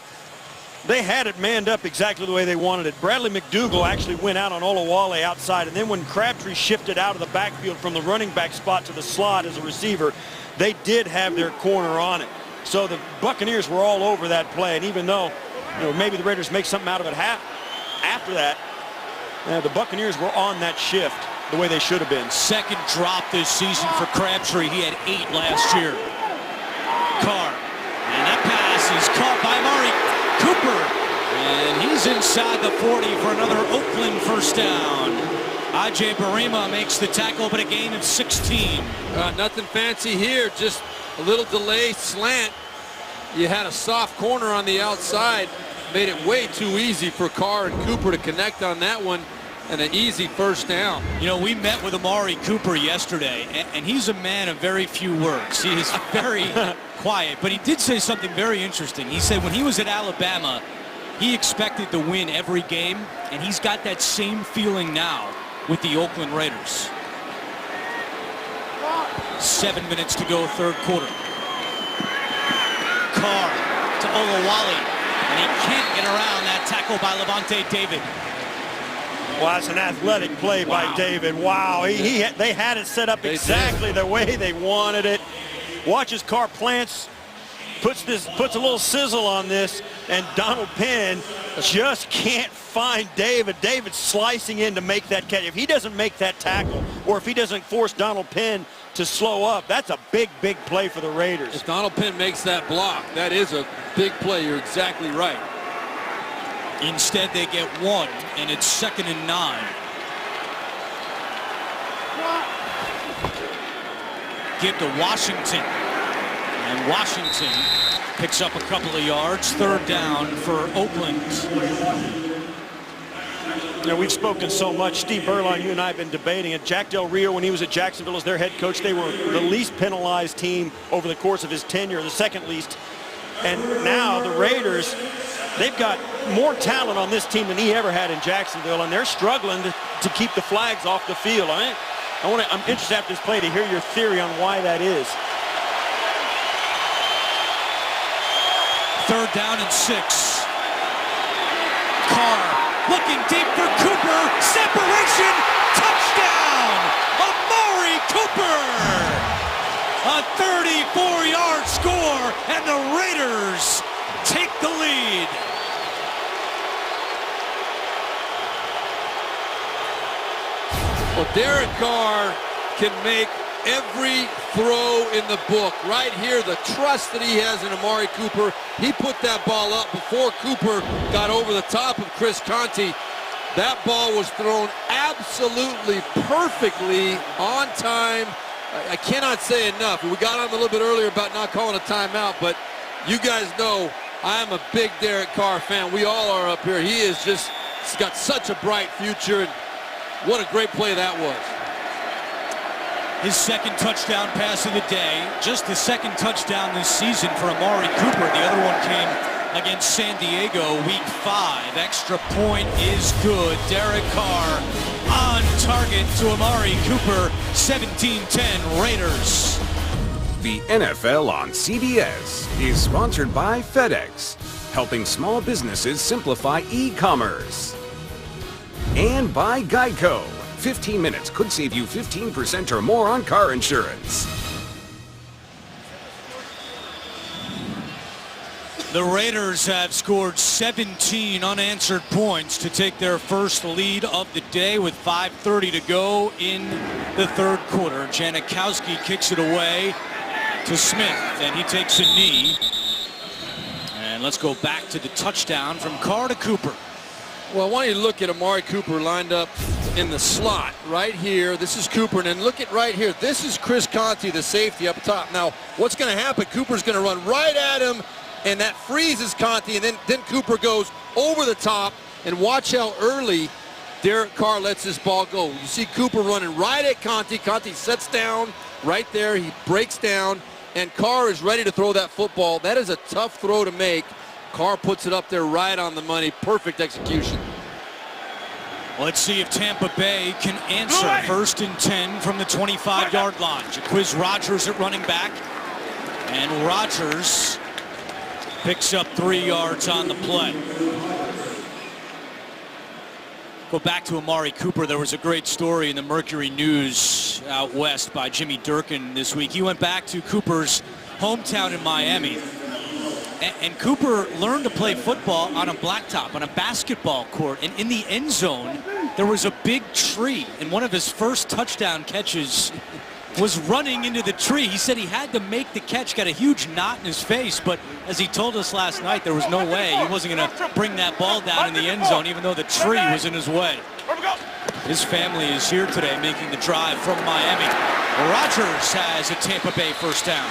they had it manned up exactly the way they wanted it. Bradley McDougal actually went out on Olawale outside, and then when Crabtree shifted out of the backfield from the running back spot to the slot as a receiver, they did have their corner on it. So the Buccaneers were all over that play, and even though maybe the Raiders make something out of it after that, the Buccaneers were on that shift the way they should have been.
Second drop this season for Crabtree. He had 8 last year. Carr, and that pass is caught by Amari Cooper, and he's inside the 40 for another Oakland first down. Ajay Barima makes the tackle, but a gain of 16.
Nothing fancy here, just a little delay slant. You had a soft corner on the outside, made it way too easy for Carr and Cooper to connect on that one, and an easy first down.
We met with Amari Cooper yesterday, and he's a man of very few words. He is very quiet, but he did say something very interesting. He said when he was at Alabama, he expected to win every game, and he's got that same feeling now with the Oakland Raiders. 7 minutes to go, third quarter. Carr to Olawale, and he can't get around that tackle by Levante David.
Well, that's an athletic play by David. Wow, they had it set up exactly the way they wanted it. Watch as Carr plants, puts a little sizzle on this, and Donald Penn just can't find David. David's slicing in to make that catch. If he doesn't make that tackle, or if he doesn't force Donald Penn to slow up, that's a big, big play for the Raiders.
If Donald Penn makes that block, that is a big play. You're exactly right.
Instead, they get 1, and it's 2nd and 9. Give to Washington, and Washington picks up a couple of yards. 3rd down for Oakland.
We've spoken so much. Steve Berline, you and I have been debating it. Jack Del Rio, when he was at Jacksonville as their head coach, they were the least penalized team over the course of his tenure, the second least. And now the Raiders, they've got more talent on this team than he ever had in Jacksonville, and they're struggling to keep the flags off the field. I'm interested after this play to hear your theory on why that is.
3rd down and 6. Carr looking deep for Cooper. Separation. Touchdown. Amari Cooper. A 34-yard score, and the Raiders take the lead.
Well, Derek Carr can make every throw in the book. Right here, the trust that he has in Amari Cooper. He put that ball up before Cooper got over the top of Chris Conte. That ball was thrown absolutely perfectly on time. I cannot say enough. We got on a little bit earlier about not calling a timeout, but you guys know I'm a big Derek Carr fan. We all are up here. He's got such a bright future, and what a great play that was.
His 2nd touchdown pass of the day. Just the 2nd touchdown this season for Amari Cooper. The other one came against San Diego, week 5. Extra point is good. Derek Carr on target to Amari Cooper. 17-10 Raiders.
The NFL on CBS is sponsored by FedEx, helping small businesses simplify e-commerce. And by Geico. 15 minutes could save you 15% or more on car insurance.
The Raiders have scored 17 unanswered points to take their first lead of the day with 5:30 to go in the third quarter. Janikowski kicks it away to Smith, and he takes a knee. And let's go back to the touchdown from Carr to Cooper.
Well, I want you to look at Amari Cooper lined up in the slot right here. This is Cooper, and then look at right here. This is Chris Conte, the safety up top. Now, what's going to happen? Cooper's going to run right at him, and that freezes Conte, and then Cooper goes over the top, and watch how early Derek Carr lets this ball go. You see Cooper running right at Conte. Conte sets down right there. He breaks down, and Carr is ready to throw that football. That is a tough throw to make. Carr puts it up there right on the money. Perfect execution.
Let's see if Tampa Bay can answer. 1st and 10 from the 25-yard line. Jaquiz Rodgers at running back, and Rodgers picks up 3 yards on the play. Go back to Amari Cooper. There was a great story in the Mercury News out west by Jimmy Durkin this week. He went back to Cooper's hometown in Miami. And Cooper learned to play football on a blacktop, on a basketball court. And in the end zone, there was a big tree. And one of his first touchdown catches was running into the tree. He said he had to make the catch, got a huge knot in his face. But as he told us last night, there was no way he wasn't going to bring that ball down in the end zone, even though the tree was in his way. His family is here today making the drive from Miami. Rodgers has a Tampa Bay first down.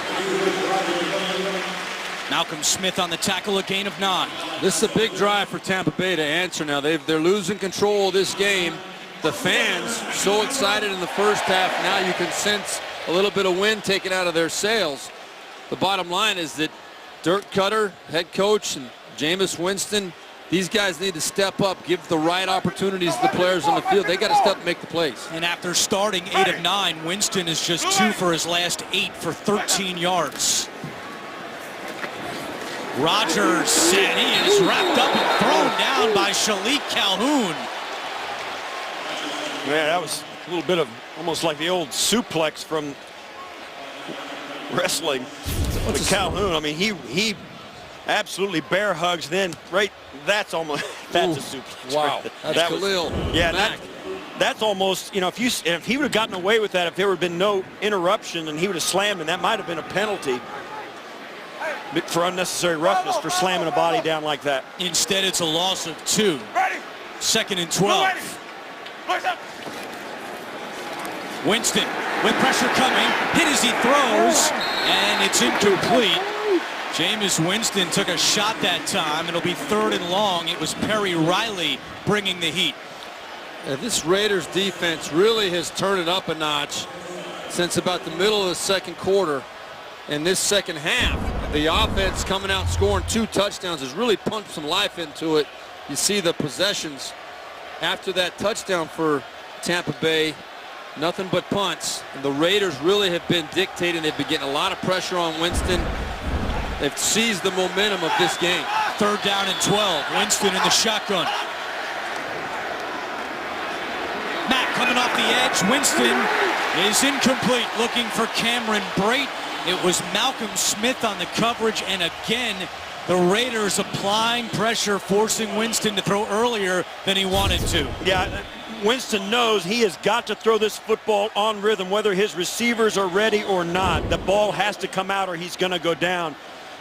Malcolm Smith on the tackle, a gain of 9.
This is a big drive for Tampa Bay to answer now. They're losing control of this game. The fans so excited in the first half. Now you can sense a little bit of wind taken out of their sails. The bottom line is that Dirk Cutter, head coach, and Jameis Winston, these guys need to step up, give the right opportunities to the players on the field. They got to step and make the plays.
And after starting 8 of 9, Winston is just 2 for his last 8 for 13 yards. Rodgers, and he is wrapped up and thrown down by Shalik Calhoun.
Man, that was a little bit of almost like the old suplex from wrestling. With Calhoun, I mean, he absolutely bear hugs. Then that's almost a suplex.
Wow, that's Khalil.
Yeah, that's almost, you know, if he would have gotten away with that, if there would have been no interruption and he would have slammed, and that might have been a penalty for unnecessary roughness for slamming a body down like that.
Instead, it's a loss of 2. 2nd and 12. Winston with pressure coming, hit as he throws, and it's incomplete. Jameis Winston took a shot that time. It'll be 3rd and long. It was Perry Riley bringing the heat.
This Raiders defense really has turned it up a notch since about the middle of the second quarter. In this second half, the offense coming out scoring 2 touchdowns has really pumped some life into it. You see the possessions after that touchdown for Tampa Bay, nothing but punts. And the Raiders really have been dictating. They've been getting a lot of pressure on Winston. They've seized the momentum of this game.
3rd down and 12. Winston in the shotgun. Mack coming off the edge. Winston is incomplete, looking for Cameron Brate. It was Malcolm Smith on the coverage, and again, the Raiders applying pressure, forcing Winston to throw earlier than he wanted to.
Yeah, Winston knows he has got to throw this football on rhythm, whether his receivers are ready or not. The ball has to come out or he's going to go down.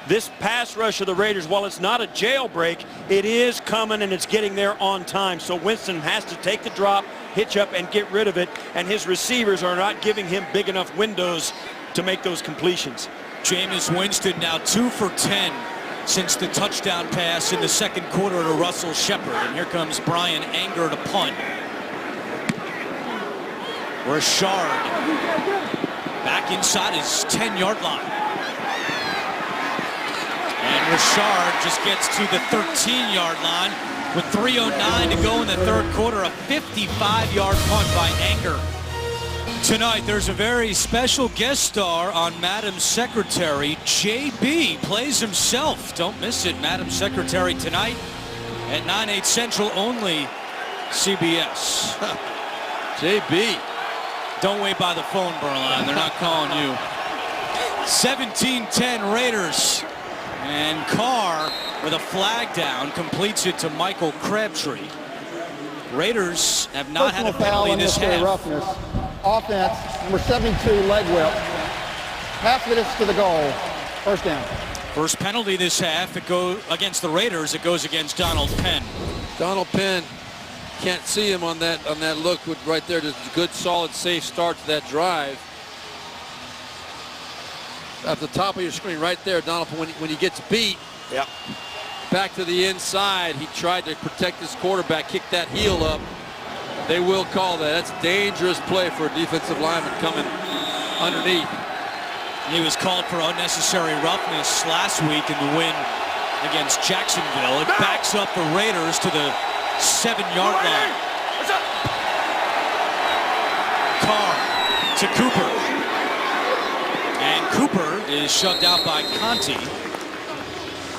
This pass rush of the Raiders, while it's not a jailbreak, it is coming and it's getting there on time. So Winston has to take the drop, hitch up, and get rid of it, and his receivers are not giving him big enough windows to make those completions.
Jameis Winston now 2 for 10 since the touchdown pass in the second quarter to Russell Shepard. And here comes Brian Anger to punt. Richard back inside his 10-yard line. And Richard just gets to the 13-yard line with 3:09 to go in the third quarter. A 55-yard punt by Anger. Tonight, there's a very special guest star on Madam's Secretary. JB plays himself. Don't miss it. Madam's Secretary tonight at 9/8 Central, only CBS.
JB.
Don't wait by the phone, Berline. They're not calling you. 17-10 Raiders. And Carr, with a flag down, completes it to Michael Crabtree. Raiders have not had a penalty this half.
Roughness. Offense, number 72, leg whip. Half of it is to the goal. First down.
First penalty this half. It goes against the Raiders. It goes against Donald Penn.
Donald Penn, can't see him on that look with right there. Just a good, solid, safe start to that drive. At the top of your screen right there, Donald Penn, when he gets beat,
Yep.
back to the inside, he tried to protect his quarterback, kick that heel up. They will call that. That's a dangerous play for a defensive lineman coming underneath.
He was called for unnecessary roughness last week in the win against Jacksonville. It backs up the Raiders to the 7-yard line. Carr to Cooper. And Cooper is shoved out by Conti.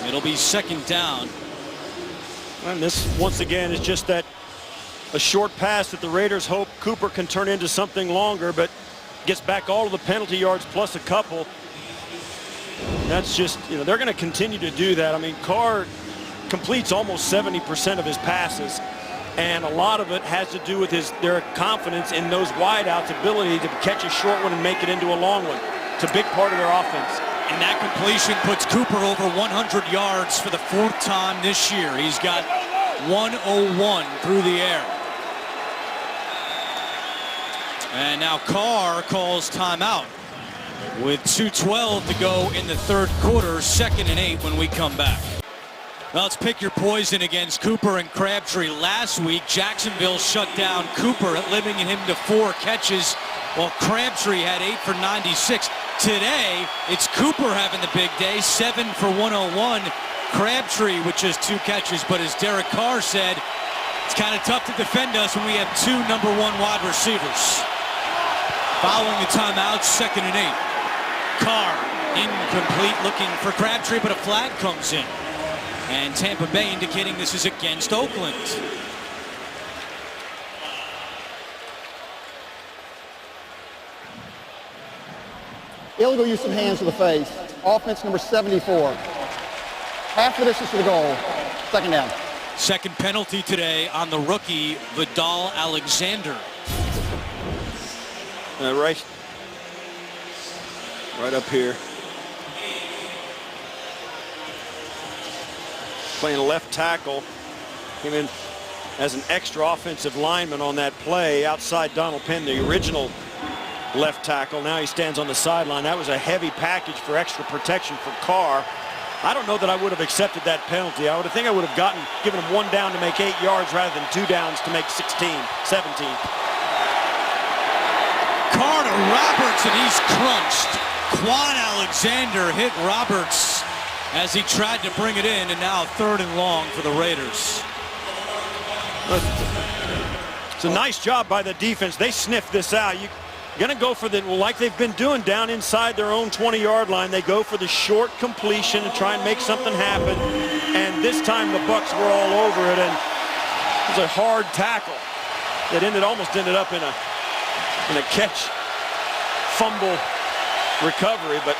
It'll be second down.
And this, once again, is just that a short pass that the Raiders hope Cooper can turn into something longer, but gets back all of the penalty yards plus a couple. That's just, they're going to continue to do that. I mean, Carr completes almost 70% of his passes, and a lot of it has to do with their confidence in those wideouts' ability to catch a short one and make it into a long one. It's a big part of their offense.
And that completion puts Cooper over 100 yards for the 4th time this year. He's got 101 through the air. And now Carr calls timeout with 2:12 to go in the 3rd quarter. 2nd and 8 when we come back. Well, let's pick your poison against Cooper and Crabtree. Last week, Jacksonville shut down Cooper, limiting him to 4 catches, while Crabtree had 8 for 96. Today, it's Cooper having the big day, 7 for 101. Crabtree with just 2 catches, but as Derek Carr said, it's kind of tough to defend us when we have 2 number 1 wide receivers. Following the timeout, 2nd and 8. Carr incomplete, looking for Crabtree, but a flag comes in. And Tampa Bay indicating this is against Oakland.
Illegal use of hands to the face. Offense number 74. Half the distance to the goal. Second down.
Second penalty today on the rookie, Vidal Alexander.
Right up here. Playing left tackle. Came in as an extra offensive lineman on that play outside Donald Penn, the original left tackle. Now he stands on the sideline. That was a heavy package for extra protection for Carr. I don't know that I would have accepted that penalty. I would have given him 1 down to make 8 yards rather than 2 downs to make 16, 17.
Carr to Roberts, and he's crunched. Quan Alexander hit Roberts as he tried to bring it in, and now 3rd and long for the Raiders.
It's a nice job by the defense. They sniffed this out. You're going to go for like they've been doing down inside their own 20-yard line. They go for the short completion and try and make something happen. And this time the Bucs were all over it, and it was a hard tackle that almost ended up in a catch, fumble, recovery, but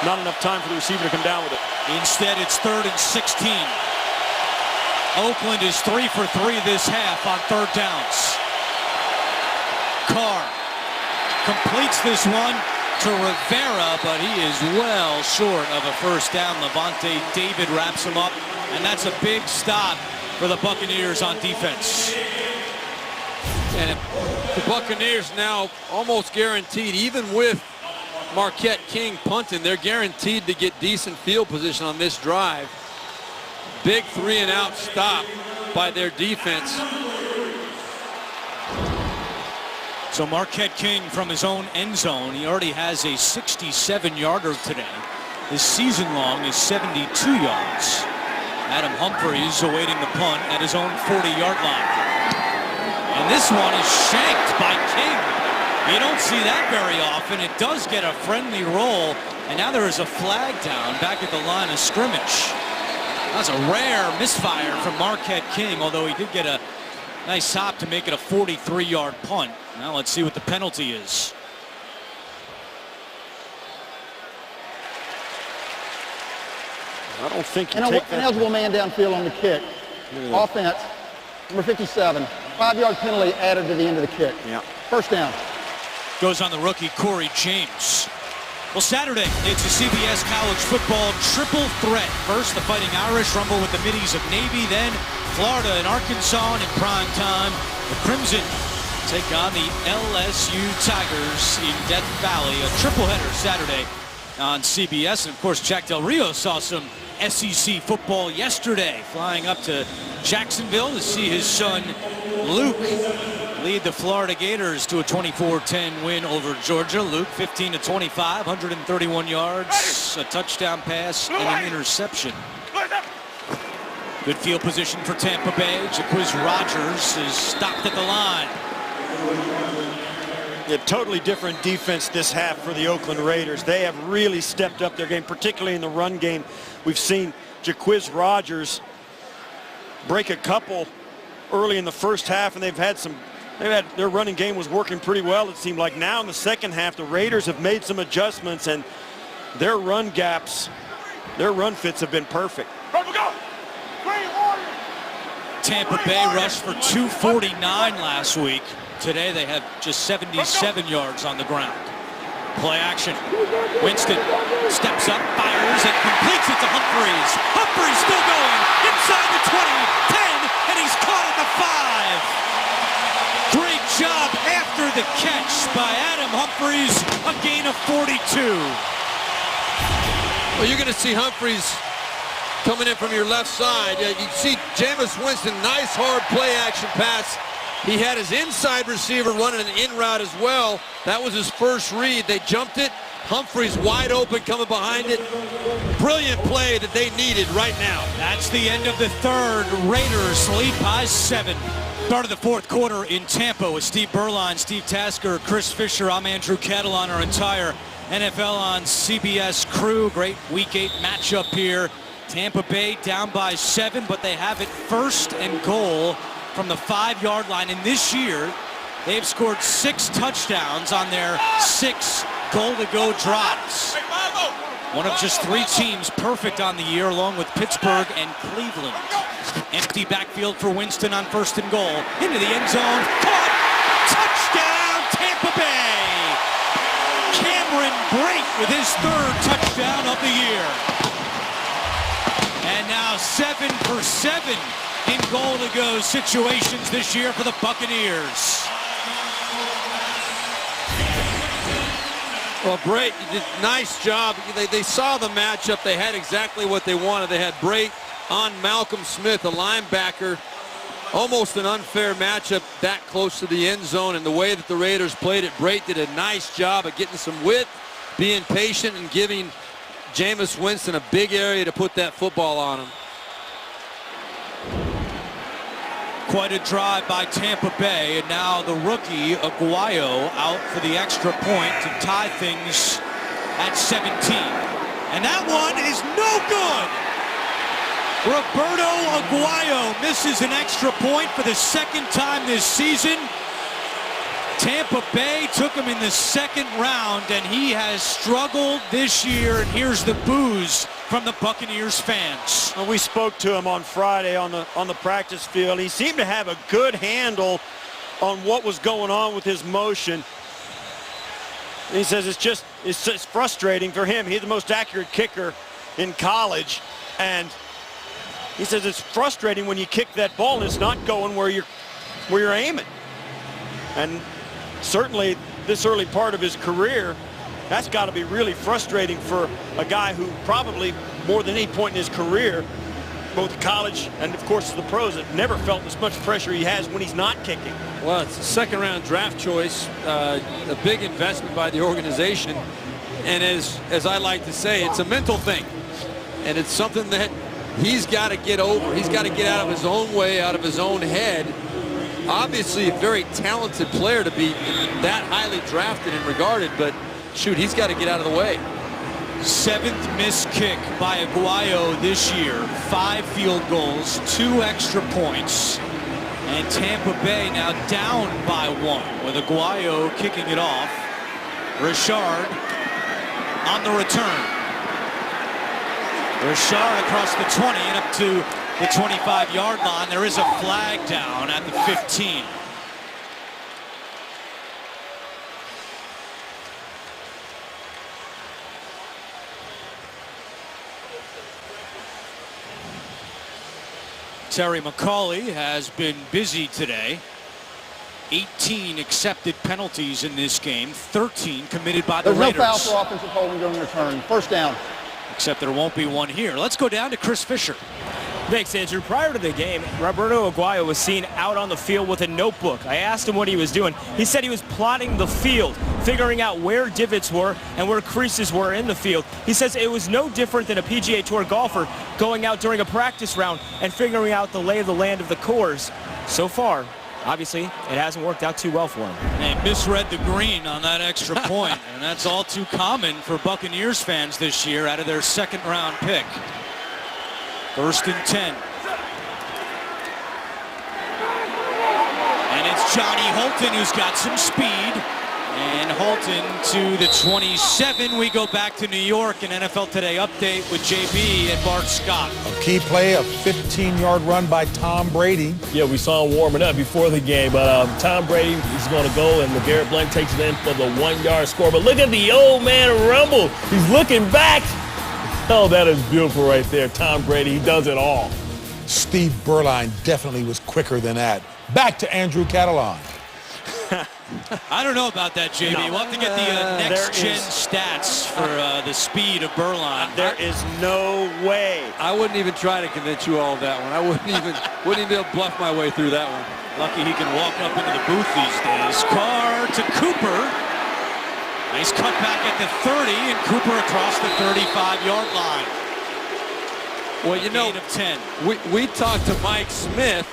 not enough time for the receiver to come down with it.
Instead, it's 3rd and 16. Oakland is 3 for 3 this half on 3rd downs. Carr completes this one to Rivera, but he is well short of a first down. Levante David wraps him up, and that's a big stop for the Buccaneers on defense.
And the Buccaneers now almost guaranteed, even with Marquette King punting, they're guaranteed to get decent field position on this drive. Big 3-and-out stop by their defense.
So Marquette King from his own end zone, he already has a 67-yarder today. His season long is 72 yards. Adam Humphries awaiting the punt at his own 40-yard line. And this one is shanked by King. You don't see that very often. It does get a friendly roll, and now there is a flag down back at the line of scrimmage. That's a rare misfire from Marquette King, although he did get a nice hop to make it a 43-yard punt. Now let's see what the penalty is.
I don't think you
And
take
an
that.
eligible man downfield on the kick. Offense, number 57. 5-yard penalty added to the end of the kick.
Yeah.
First down.
Goes on the rookie Corey James. Well, Saturday, it's a CBS college football triple threat. First, the Fighting Irish rumble with the Middies of Navy. Then, Florida and Arkansas in prime time. The Crimson take on the LSU Tigers in Death Valley. A triple header Saturday on CBS. And, of course, Jack Del Rio saw some SEC football yesterday, flying up to Jacksonville to see his son, Luke, lead the Florida Gators to a 24-10 win over Georgia. Luke, 15-25, 131 yards, a touchdown pass, and an interception. Good field position for Tampa Bay. Jaquiz Rogers is stopped at the line.
A totally different defense this half for the Oakland Raiders. They have really stepped up their game, particularly in the run game. We've seen Jaquiz Rogers break a couple early in the first half, and their running game was working pretty well, it seemed like. Now in the second half, the Raiders have made some adjustments, and their run gaps, their run fits have been perfect.
Tampa Bay rushed for 249 last week. Today they had just 77 yards on the ground. Play action. Winston steps up, fires, and completes it to Humphries. Humphries still going inside the 20, 10, and he's caught at the 5. Great job after the catch by Adam Humphries, a gain of 42.
Well, you're going to see Humphries coming in from your left side. You see Jameis Winston, nice hard play action pass. He had his inside receiver running an in route as well. That was his first read. They jumped it. Humphries wide open coming behind it. Brilliant play that they needed right now.
That's the end of the third. Raiders lead by 7. Start of the fourth quarter in Tampa with Steve Berline, Steve Tasker, Chris Fisher. I'm Andrew Catalon, our entire NFL on CBS crew. Great Week 8 matchup here. Tampa Bay down by 7, but they have it first and goal from the 5-yard line. And this year, they've scored 6 touchdowns on their 6 goal-to-go drives. One of just 3 teams perfect on the year, along with Pittsburgh and Cleveland. Empty backfield for Winston on first and goal. Into the end zone. Caught! Touchdown, Tampa Bay! Cameron Brate with his 3rd touchdown of the year. And now 7 for 7 in goal-to-go situations this year for the Buccaneers.
Well, Brate did a nice job. They saw the matchup. They had exactly what they wanted. They had Brate on Malcolm Smith, a linebacker. Almost an unfair matchup that close to the end zone, and the way that the Raiders played it, Brate did a nice job of getting some width, being patient, and giving Jameis Winston a big area to put that football on him.
Quite a drive by Tampa Bay, and now the rookie Aguayo out for the extra point to tie things at 17. And that one is no good. Roberto Aguayo misses an extra point for the 2nd time this season. Tampa Bay took him in the 2nd round, and he has struggled this year, and here's the boos from the Buccaneers fans.
Well, we spoke to him on Friday on the practice field. He seemed to have a good handle on what was going on with his motion. And he says it's just frustrating for him. He's the most accurate kicker in college, and he says it's frustrating when you kick that ball and it's not going where you're aiming. And certainly this early part of his career, that's got to be really frustrating for a guy who probably more than any point in his career, both college and of course the pros, have never felt as much pressure he has when he's not kicking.
Well, it's a 2nd-round draft choice, a big investment by the organization, and as I like to say, it's a mental thing, and it's something that he's got to get over. He's got to get out of his own way, out of his own head. Obviously a very talented player to be that highly drafted and regarded, but shoot, he's got to get out of the way.
7th missed kick by Aguayo this year. 5 field goals, 2 extra points. And Tampa Bay now down by 1 with Aguayo kicking it off. Richard on the return. Rashard across the 20 and up to the 25-yard line. There is a flag down at the 15. Terry McCauley has been busy today. 18 accepted penalties in this game, 13 committed by the Raiders.
There's no foul for offensive holding during the return. First down.
Except there won't be one here. Let's go down to Chris Fisher.
Thanks, Andrew. Prior to the game, Roberto Aguayo was seen out on the field with a notebook. I asked him what he was doing. He said he was plotting the field, figuring out where divots were and where creases were in the field. He says it was no different than a PGA Tour golfer going out during a practice round and figuring out the lay of the land of the course. So far, obviously, it hasn't worked out too well for him.
They misread the green on that extra point, and that's all too common for Buccaneers fans this year out of their second-round pick. First and 10. And it's Johnny Holton who's got some speed. And Holton to the 27. We go back to New York, an NFL Today update with JB and Bart Scott.
A key play, a 15-yard run by Tom Brady.
Yeah, we saw him warming up before the game, but Tom Brady is going to go, and LeGarrette Blount takes it in for the 1-yard score. But look at the old man rumble. He's looking back. Oh, that is beautiful right there. Tom Brady, he does it all.
Steve Berline definitely was quicker than that. Back to Andrew Catalan.
I don't know about that, JB. We'll have to get the next-gen stats for the speed of Berline.
There is no way.
I wouldn't even try to convince you all of that one. I wouldn't even be able to bluff my way through that one.
Lucky he can walk up into the booth these days. Carr to Cooper. Nice cut back at the 30, and Cooper across the 35-yard line.
Well, you know,
Gain of 10.
we talked to Mike Smith,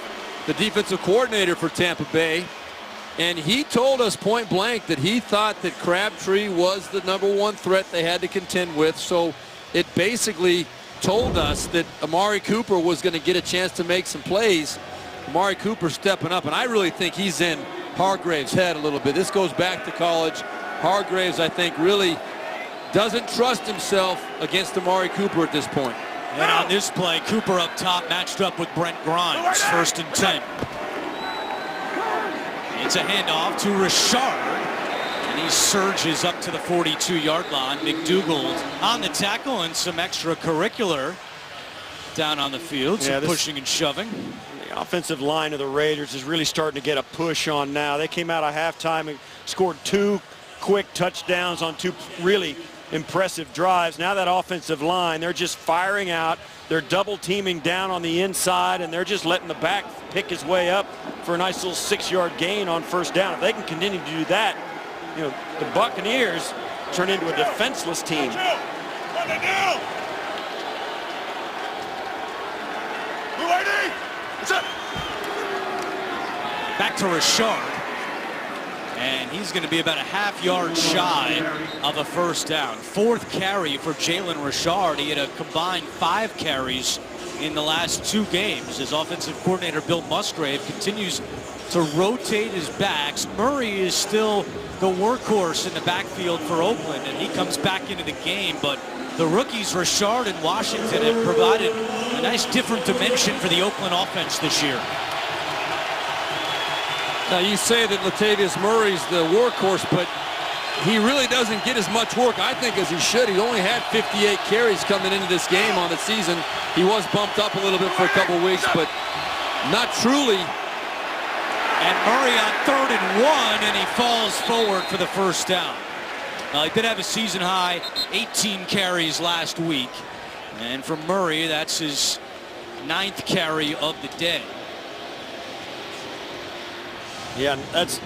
the defensive coordinator for Tampa Bay, and he told us point blank that he thought that Crabtree was the #1 threat they had to contend with. So it basically told us that Amari Cooper was going to get a chance to make some plays. Amari Cooper stepping up, and I really think he's in Hargrave's head a little bit. This goes back to college. Hargraves, I think, really doesn't trust himself against Amari Cooper at this point.
And on this play, Cooper up top matched up with Brent Grimes. First and 10. It's a handoff to Rashard. And he surges up to the 42-yard line. McDougald on the tackle and some extracurricular down on the field. Some pushing and shoving.
The offensive line of the Raiders is really starting to get a push on now. They came out of halftime and scored 2 quick touchdowns on 2 really impressive drives. Now that offensive line, they're just firing out. They're double teaming down on the inside, and they're just letting the back pick his way up for a nice little 6-yard gain on first down. If they can continue to do that, you know, the Buccaneers turn into a defenseless team.
Back to Rashard. And he's going to be about a half-yard shy of a first down. 4th carry for Jalen Rashard. He had a combined 5 carries in the last 2 games. His offensive coordinator, Bill Musgrave, continues to rotate his backs. Murray is still the workhorse in the backfield for Oakland, and he comes back into the game. But the rookies, Rashard and Washington, have provided a nice different dimension for the Oakland offense this year.
Now, you say that Latavius Murray's the workhorse, but he really doesn't get as much work, I think, as he should. He only had 58 carries coming into this game on the season. He was bumped up a little bit for a couple weeks, but not truly.
And Murray on 3rd and 1, and he falls forward for the first down. He did have a season-high 18 carries last week. And for Murray, that's his 9th carry of the day.
Yeah, that's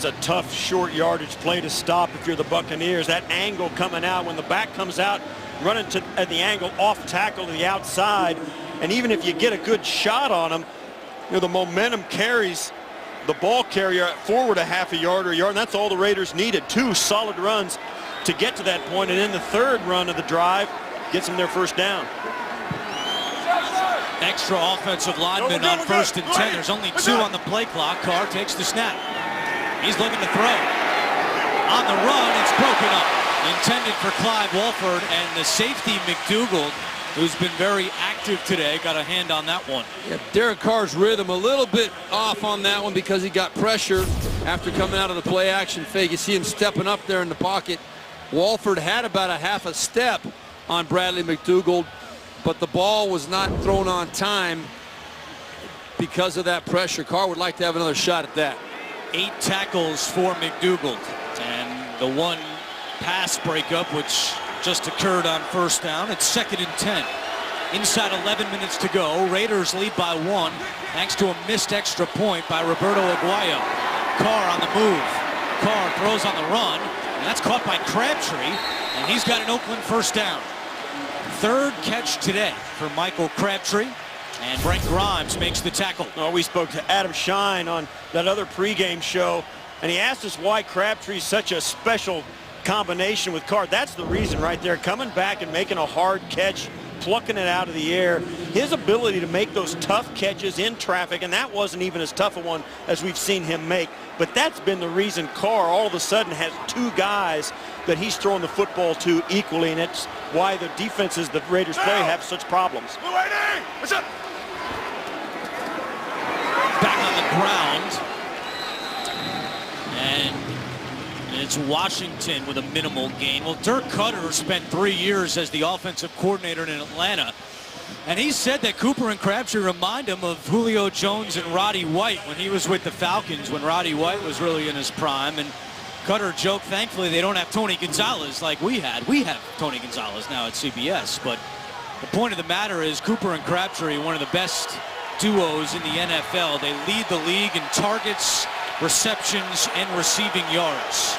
a tough short yardage play to stop if you're the Buccaneers. That angle coming out when the back comes out, running at the angle off tackle to the outside. And even if you get a good shot on him, you know, the momentum carries the ball carrier forward a half a yard or a yard, and that's all the Raiders needed. 2 solid runs to get to that point, and then the 3rd run of the drive gets them their first down.
Extra offensive lineman on 1st and 10. There's only 2 on the play clock. Carr takes the snap. He's looking to throw. On the run, it's broken up. Intended for Clive Walford, and the safety McDougald who's been very active today, got a hand on that one.
Yeah, Derek Carr's rhythm a little bit off on that one because he got pressure after coming out of the play action fake. You see him stepping up there in the pocket. Walford had about a half a step on Bradley McDougald, but the ball was not thrown on time because of that pressure. Carr would like to have another shot at that.
8 tackles for McDougald, and the one pass breakup which just occurred on first down. It's 2nd and 10. Inside 11 minutes to go. Raiders lead by 1 thanks to a missed extra point by Roberto Aguayo. Carr on the move. Carr throws on the run, and that's caught by Crabtree, and he's got an Oakland first down. 3rd catch today for Michael Crabtree, and Brent Grimes makes the tackle.
Oh, we spoke to Adam Shine on that other pregame show, and he asked us why Crabtree's such a special combination with Carr. That's the reason right there, coming back and making a hard catch, plucking it out of the air. His ability to make those tough catches in traffic, and that wasn't even as tough a one as we've seen him make. But that's been the reason Carr all of a sudden has 2 guys that he's throwing the football to equally, and it's why the defenses that Raiders play have such problems.
What's up?
Back on the ground, and it's Washington with a minimal gain. Well, Dirk Cutter spent 3 years as the offensive coordinator in Atlanta, and he said that Cooper and Crabtree remind him of Julio Jones and Roddy White when he was with the Falcons, when Roddy White was really in his prime. And Cutter joked, thankfully they don't have Tony Gonzalez like we had. We have Tony Gonzalez now at CBS, but the point of the matter is Cooper and Crabtree, one of the best duos in the NFL. They lead the league in targets, receptions, and receiving yards.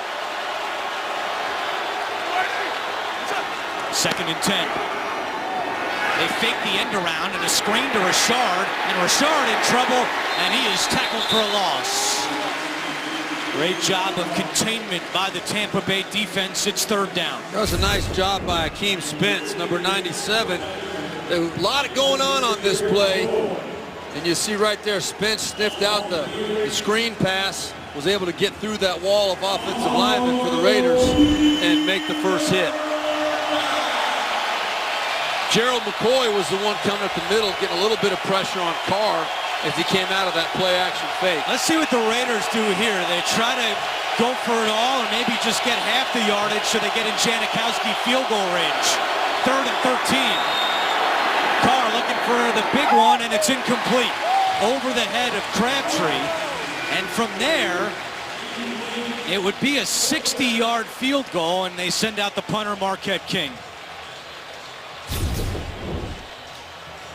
2nd and 10. They fake the end around and a screen to Richard, and Richard in trouble, and he is tackled for a loss. Great job of containment by the Tampa Bay defense. It's 3rd down.
That was a nice job by Akeem Spence, number 97. There's a lot going on this play. And you see right there, Spence sniffed out the screen pass, was able to get through that wall of offensive linemen for the Raiders and make the first hit. Gerald McCoy was the one coming up the middle, getting a little bit of pressure on Carr as he came out of that play action fake.
Let's see what the Raiders do here. They try to go for it all or maybe just get half the yardage so they get in Janikowski field goal range. 3rd and 13. Carr looking for the big one, and it's incomplete. Over the head of Crabtree. And from there, it would be a 60-yard field goal, and they send out the punter, Marquette King.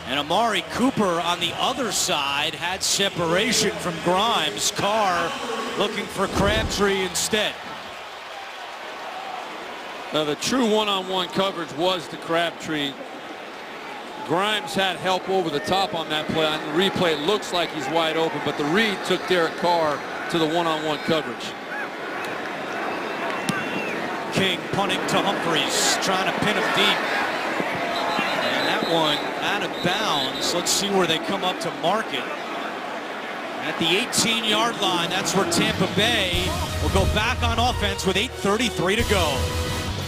And Amari Cooper on the other side had separation from Grimes. Carr looking for Crabtree instead.
Now the true one-on-one coverage was to Crabtree. Grimes had help over the top on that play. On the replay, it looks like he's wide open, but the read took Derek Carr to the one-on-one coverage.
King punting to Humphreys, trying to pin him deep. And that one out of bounds. Let's see where they come up to mark it. At the 18-yard line, that's where Tampa Bay will go back on offense with 8:33 to go.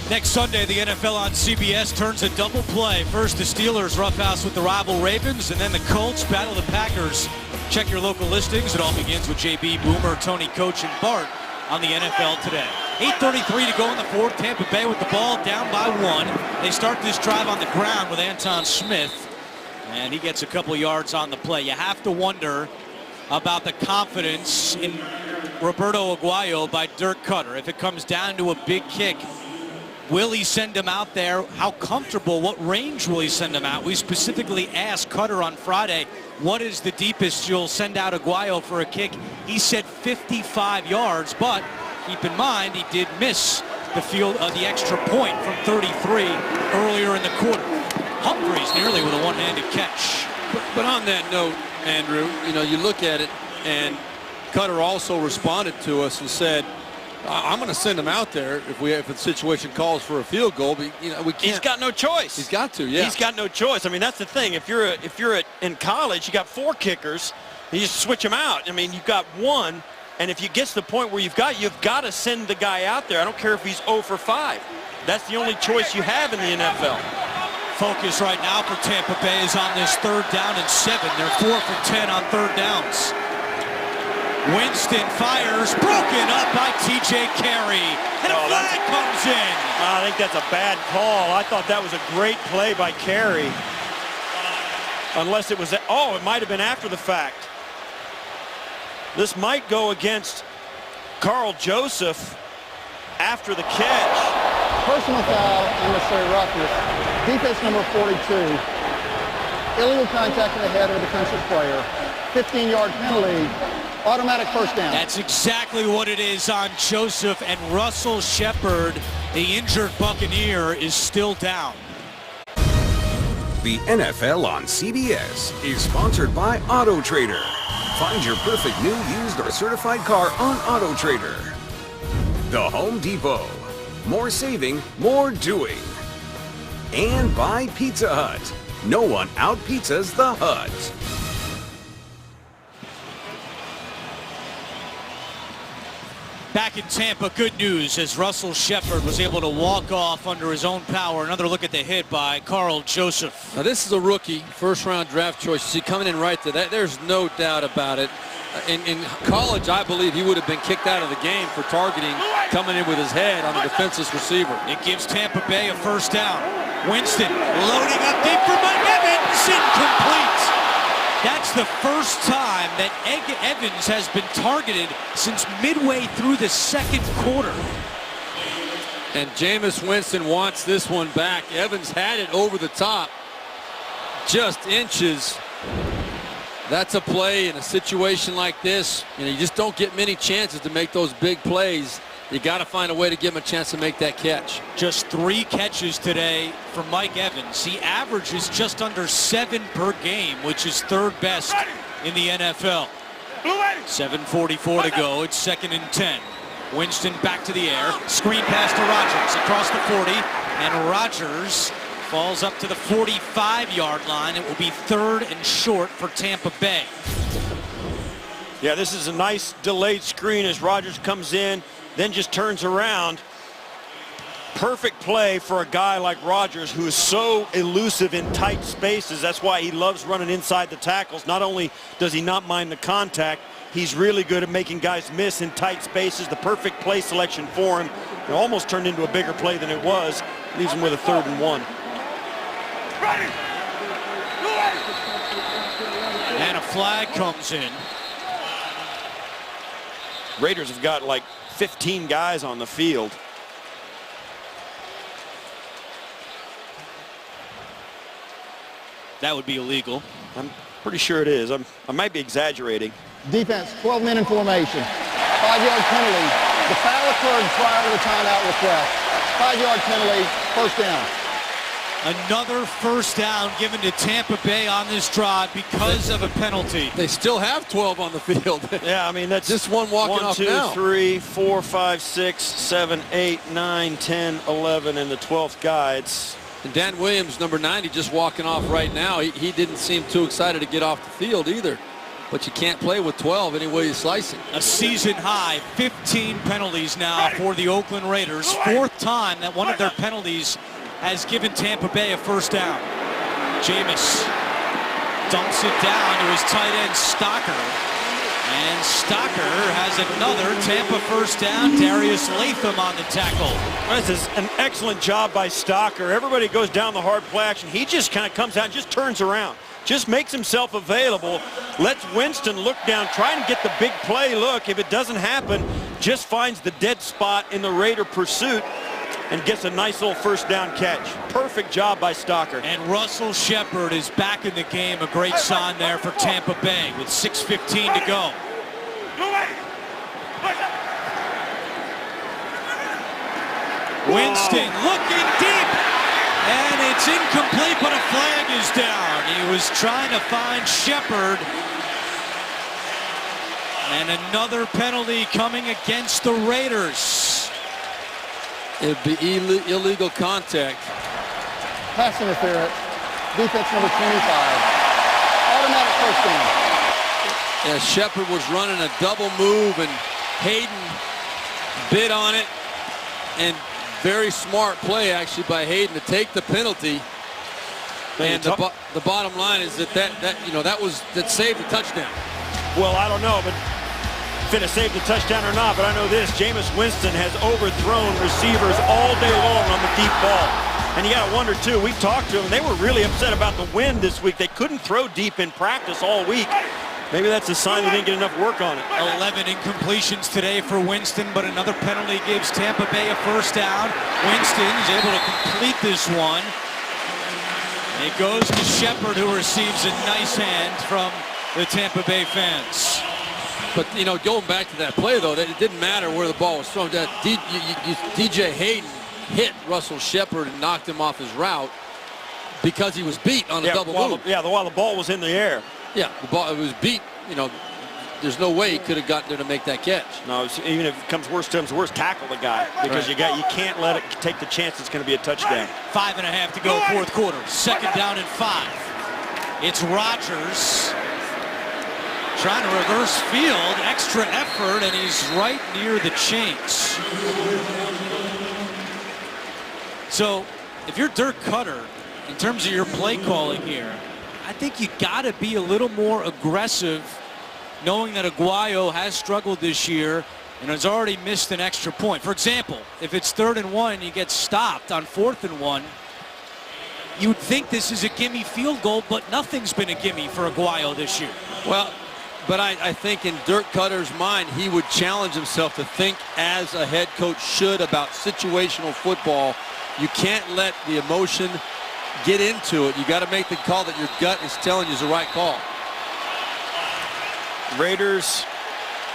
Next Sunday, the NFL on CBS turns a double play. First, the Steelers roughhouse with the rival Ravens, and then the Colts battle the Packers. Check your local listings. It all begins with JB, Boomer, Tony, Coach, and Bart on the NFL Today. 8:33 to go in the 4th. Tampa Bay with the ball down by 1. They start this drive on the ground with Anton Smith, and he gets a couple yards on the play. You have to wonder about the confidence in Roberto Aguayo by Dirk Cutter. If it comes down to a big kick, will he send him out there? How comfortable? What range will he send him out? We specifically asked Cutter on Friday, what is the deepest you'll send out Aguayo for a kick? He said 55 yards, but keep in mind he did miss the extra point from 33 earlier in the quarter. Humphreys nearly with a one-handed catch.
But on that note, Andrew, you know, you look at it, and Cutter also responded to us and said, I'm going to send him out there if the situation calls for a field goal. But, you know, we can't.
He's got no choice.
He's got to, yeah.
He's got no choice. I mean, that's the thing. If you're in college, you got 4 kickers. You just switch them out. I mean, you've got 1, and if you get to the point where you've got to send the guy out there. I don't care if he's 0 for 5. That's the only choice you have in the NFL.
Focus right now for Tampa Bay is on this 3rd down and 7. They're 4 for 10 on 3rd downs. Winston fires, broken up by T.J. Carey, and a flag comes in.
I think that's a bad call. I thought that was a great play by Carey. Unless it was, it might have been after the fact. This might go against Carl Joseph after the catch.
Personal foul, unnecessary roughness. Defense number 42. Illegal contact in the head of the defensive player. 15-yard penalty. Automatic first down.
That's exactly what it is on Joseph, and Russell Shepard, the injured Buccaneer, is still down.
The NFL on CBS is sponsored by Auto Trader. Find your perfect new, used, or certified car on Auto Trader. The Home Depot. More saving, more doing. And by Pizza Hut. No one out-pizzas the Hut.
Back in Tampa, good news as Russell Shepard was able to walk off under his own power. Another look at the hit by Carl Joseph.
Now this is a rookie, first-round draft choice. You see coming in right there. There's no doubt about it. In college, I believe he would have been kicked out of the game for targeting, coming in with his head on the defenseless receiver.
It gives Tampa Bay a first down. Winston loading up deep for Mike Evans, incomplete. That's the first time that Evans has been targeted since midway through the 2nd quarter.
And Jameis Winston wants this one back. Evans had it over the top, just inches. That's a play in a situation like this. You just don't get many chances to make those big plays. You got to find a way to give him a chance to make that catch.
Just 3 catches today for Mike Evans. He averages just under 7 per game, which is 3rd best in the NFL. 7:44 to go. It's 2nd and 10. Winston back to the air. Screen pass to Rodgers across the 40. And Rodgers falls up to the 45-yard line. It will be 3rd and short for Tampa Bay.
Yeah, this is a nice delayed screen as Rodgers comes in, then just turns around. Perfect play for a guy like Rodgers, who is so elusive in tight spaces. That's why he loves running inside the tackles. Not only does he not mind the contact, he's really good at making guys miss in tight spaces. The perfect play selection for him. It almost turned into a bigger play than it was. Leaves him with a 3rd and 1.
And a flag comes in.
Raiders have got like 15 guys on the field.
That would be illegal.
I'm pretty sure it is. I might be exaggerating.
Defense, 12 men in formation. 5-yard penalty. The foul occurred prior to the timeout request. 5-yard penalty, first down.
Another first down given to Tampa Bay on this drive because of a penalty.
They still have 12 on the field.
Yeah, I mean, that's
just one walking off now.
1, 2, 3, 4, 5, 6, 7, 8, 9, 10, 11, and the 12th guy.
And Dan Williams, number 90, just walking off right now. He didn't seem too excited to get off the field either. But you can't play with 12 any way you slice it.
A season high, 15 penalties now for the Oakland Raiders. 4th time that one of their penalties has given Tampa Bay a first down. Jameis dumps it down to his tight end Stocker. And Stocker has another Tampa first down. Darius Latham on the tackle.
This is an excellent job by Stocker. Everybody goes down the hard play action. He just kind of comes out and just turns around. Just makes himself available. Lets Winston look down, try and get the big play look. If it doesn't happen, just finds the dead spot in the Raider pursuit and gets a nice little first down catch. Perfect job by Stocker.
And Russell Shepard is back in the game. A great sign there for Tampa Bay with 6:15 to go. Winston looking deep, and it's incomplete, but a flag is down. He was trying to find Shepard. And another penalty coming against the Raiders.
It'd be illegal contact.
Pass interference. Defense number 25. Automatic first down.
Yeah, Shepard was running a double move, and Hayden bid on it. And very smart play, actually, by Hayden to take the penalty And the bottom line is that saved the touchdown.
Well, I don't know, but if it saved the touchdown or not, but I know this, Jameis Winston has overthrown receivers all day long on the deep ball. And you got to wonder, too, we've talked to them, they were really upset about the wind this week. They couldn't throw deep in practice all week. Maybe that's a sign they didn't get enough work on it.
11 incompletions today for Winston, but another penalty gives Tampa Bay a first down. Winston is able to complete this one. It goes to Shepard, who receives a nice hand from the Tampa Bay fans.
But, going back to that play, though, that it didn't matter where the ball was thrown. DJ Hayden hit Russell Shepard and knocked him off his route because he was beat on a double move.
While the ball was in the air.
Yeah, the ball was beat. There's no way he could have gotten there to make that catch.
No, even if it comes worse, tackle the guy because you can't let it take the chance it's going to be a touchdown.
5.5 to go, fourth quarter. Second down and 5. It's Rodgers trying to reverse field, extra effort, and he's right near the chains. So, if you're Dirk Cutter, in terms of your play calling here, I think you got to be a little more aggressive, knowing that Aguayo has struggled this year and has already missed an extra point. For example, if it's 3rd and 1 and you get stopped on 4th and 1, you would think this is a gimme field goal, but nothing's been a gimme for Aguayo this year.
Well, but I think in Dirk Cutter's mind, he would challenge himself to think as a head coach should about situational football. You can't let the emotion get into it. You got to make the call that your gut is telling you is the right call.
Raiders.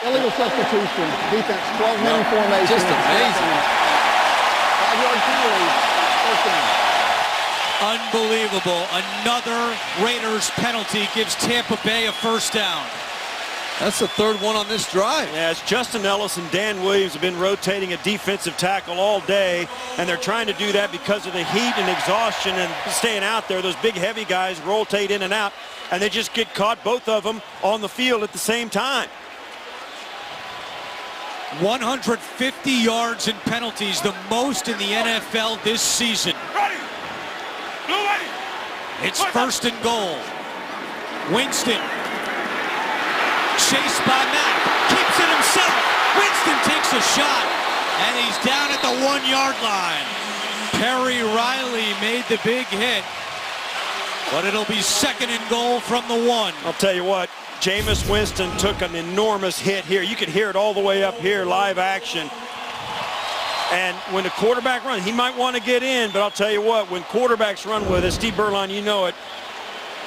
Illegal substitution. Defense 12-man formation.
Just amazing.
5-yard penalty. First down.
Unbelievable. Another Raiders penalty gives Tampa Bay a first down.
That's the 3rd one on this drive.
Yeah, it's Justin Ellis and Dan Williams have been rotating a defensive tackle all day, and they're trying to do that because of the heat and exhaustion and staying out there. Those big, heavy guys rotate in and out, and they just get caught, both of them, on the field at the same time.
150 yards and penalties, the most in the NFL this season. It's 1st and goal. Winston. Chased by Mack, keeps it himself. Winston takes a shot, and he's down at the 1-yard line. Perry Riley made the big hit, but it'll be 2nd and goal from the 1.
I'll tell you what, Jameis Winston took an enormous hit here. You could hear it all the way up here, live action. And when the quarterback runs, he might want to get in, but I'll tell you what, when quarterbacks run with it, Steve Berline, you know it,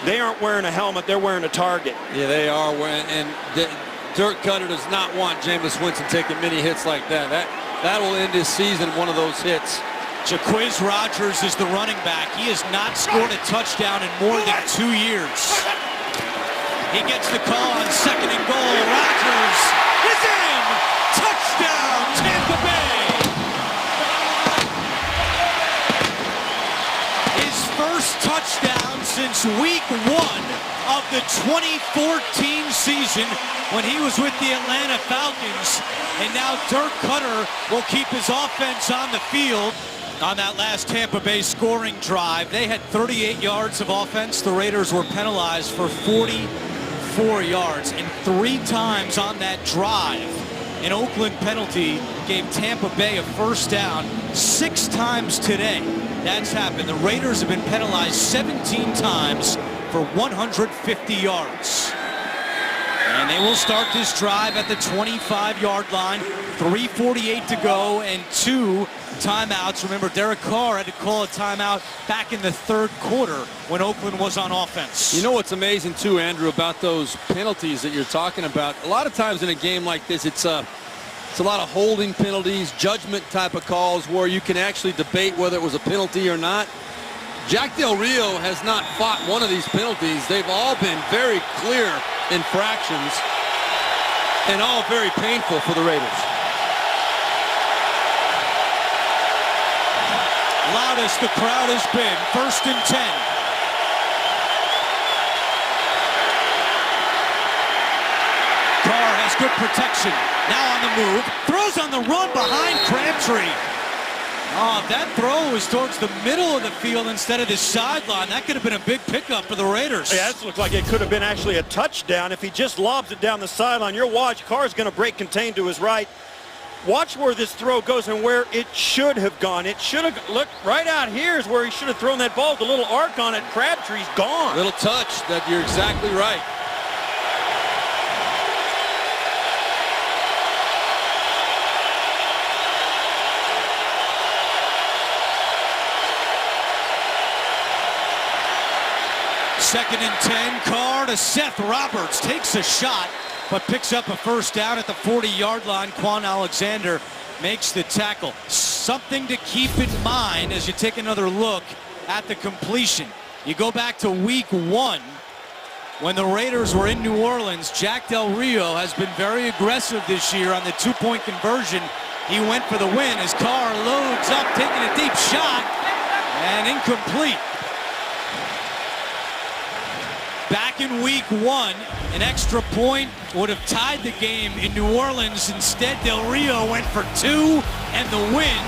they aren't wearing a helmet, they're wearing a target.
Yeah, they are wearing, and Dirk Cutter does not want Jameis Winston taking many hits like that. That will end his season, one of those hits.
Jaquiz Rodgers is the running back. He has not scored a touchdown in more than 2 years. He gets the call on 2nd and goal. Rodgers is in! Touchdown, Tampa Bay! His first touchdown since week 1 of the 2014 season when he was with the Atlanta Falcons. And now Dirk Cutter will keep his offense on the field. On that last Tampa Bay scoring drive, they had 38 yards of offense. The Raiders were penalized for 44 yards. And 3 times on that drive, an Oakland penalty gave Tampa Bay a first down. 6 times today that's happened. The Raiders have been penalized 17 times for 150 yards. And they will start this drive at the 25-yard line. 3:48 to go and 2 timeouts. Remember, Derek Carr had to call a timeout back in the 3rd quarter when Oakland was on offense.
You know what's amazing, too, Andrew, about those penalties that you're talking about? A lot of times in a game like this, it's a lot of holding penalties, judgment type of calls where you can actually debate whether it was a penalty or not. Jack Del Rio has not fought one of these penalties. They've all been very clear infractions and all very painful for the Raiders.
Loudest the crowd has been. 1st and 10. Carr has good protection. Now on the move. Throws on the run behind Crabtree. Oh, if that throw was towards the middle of the field instead of the sideline, that could have been a big pickup for the Raiders.
Yeah, this looked like it could have been actually a touchdown. If he just lobs it down the sideline, your watch, Carr's going to break contain to his right. Watch where this throw goes and where it should have gone. It should have, look, right out here is where he should have thrown that ball. The little arc on it, Crabtree's gone.
Little touch, that you're exactly right.
Second and 10, Carr to Seth Roberts, takes a shot, but picks up a first down at the 40-yard line. Quan Alexander makes the tackle. Something to keep in mind as you take another look at the completion. You go back to week 1 when the Raiders were in New Orleans. Jack Del Rio has been very aggressive this year on the two-point conversion. He went for the win as Carr loads up, taking a deep shot, and incomplete. Back in week 1, an extra point would have tied the game in New Orleans. Instead, Del Rio went for 2 and the win.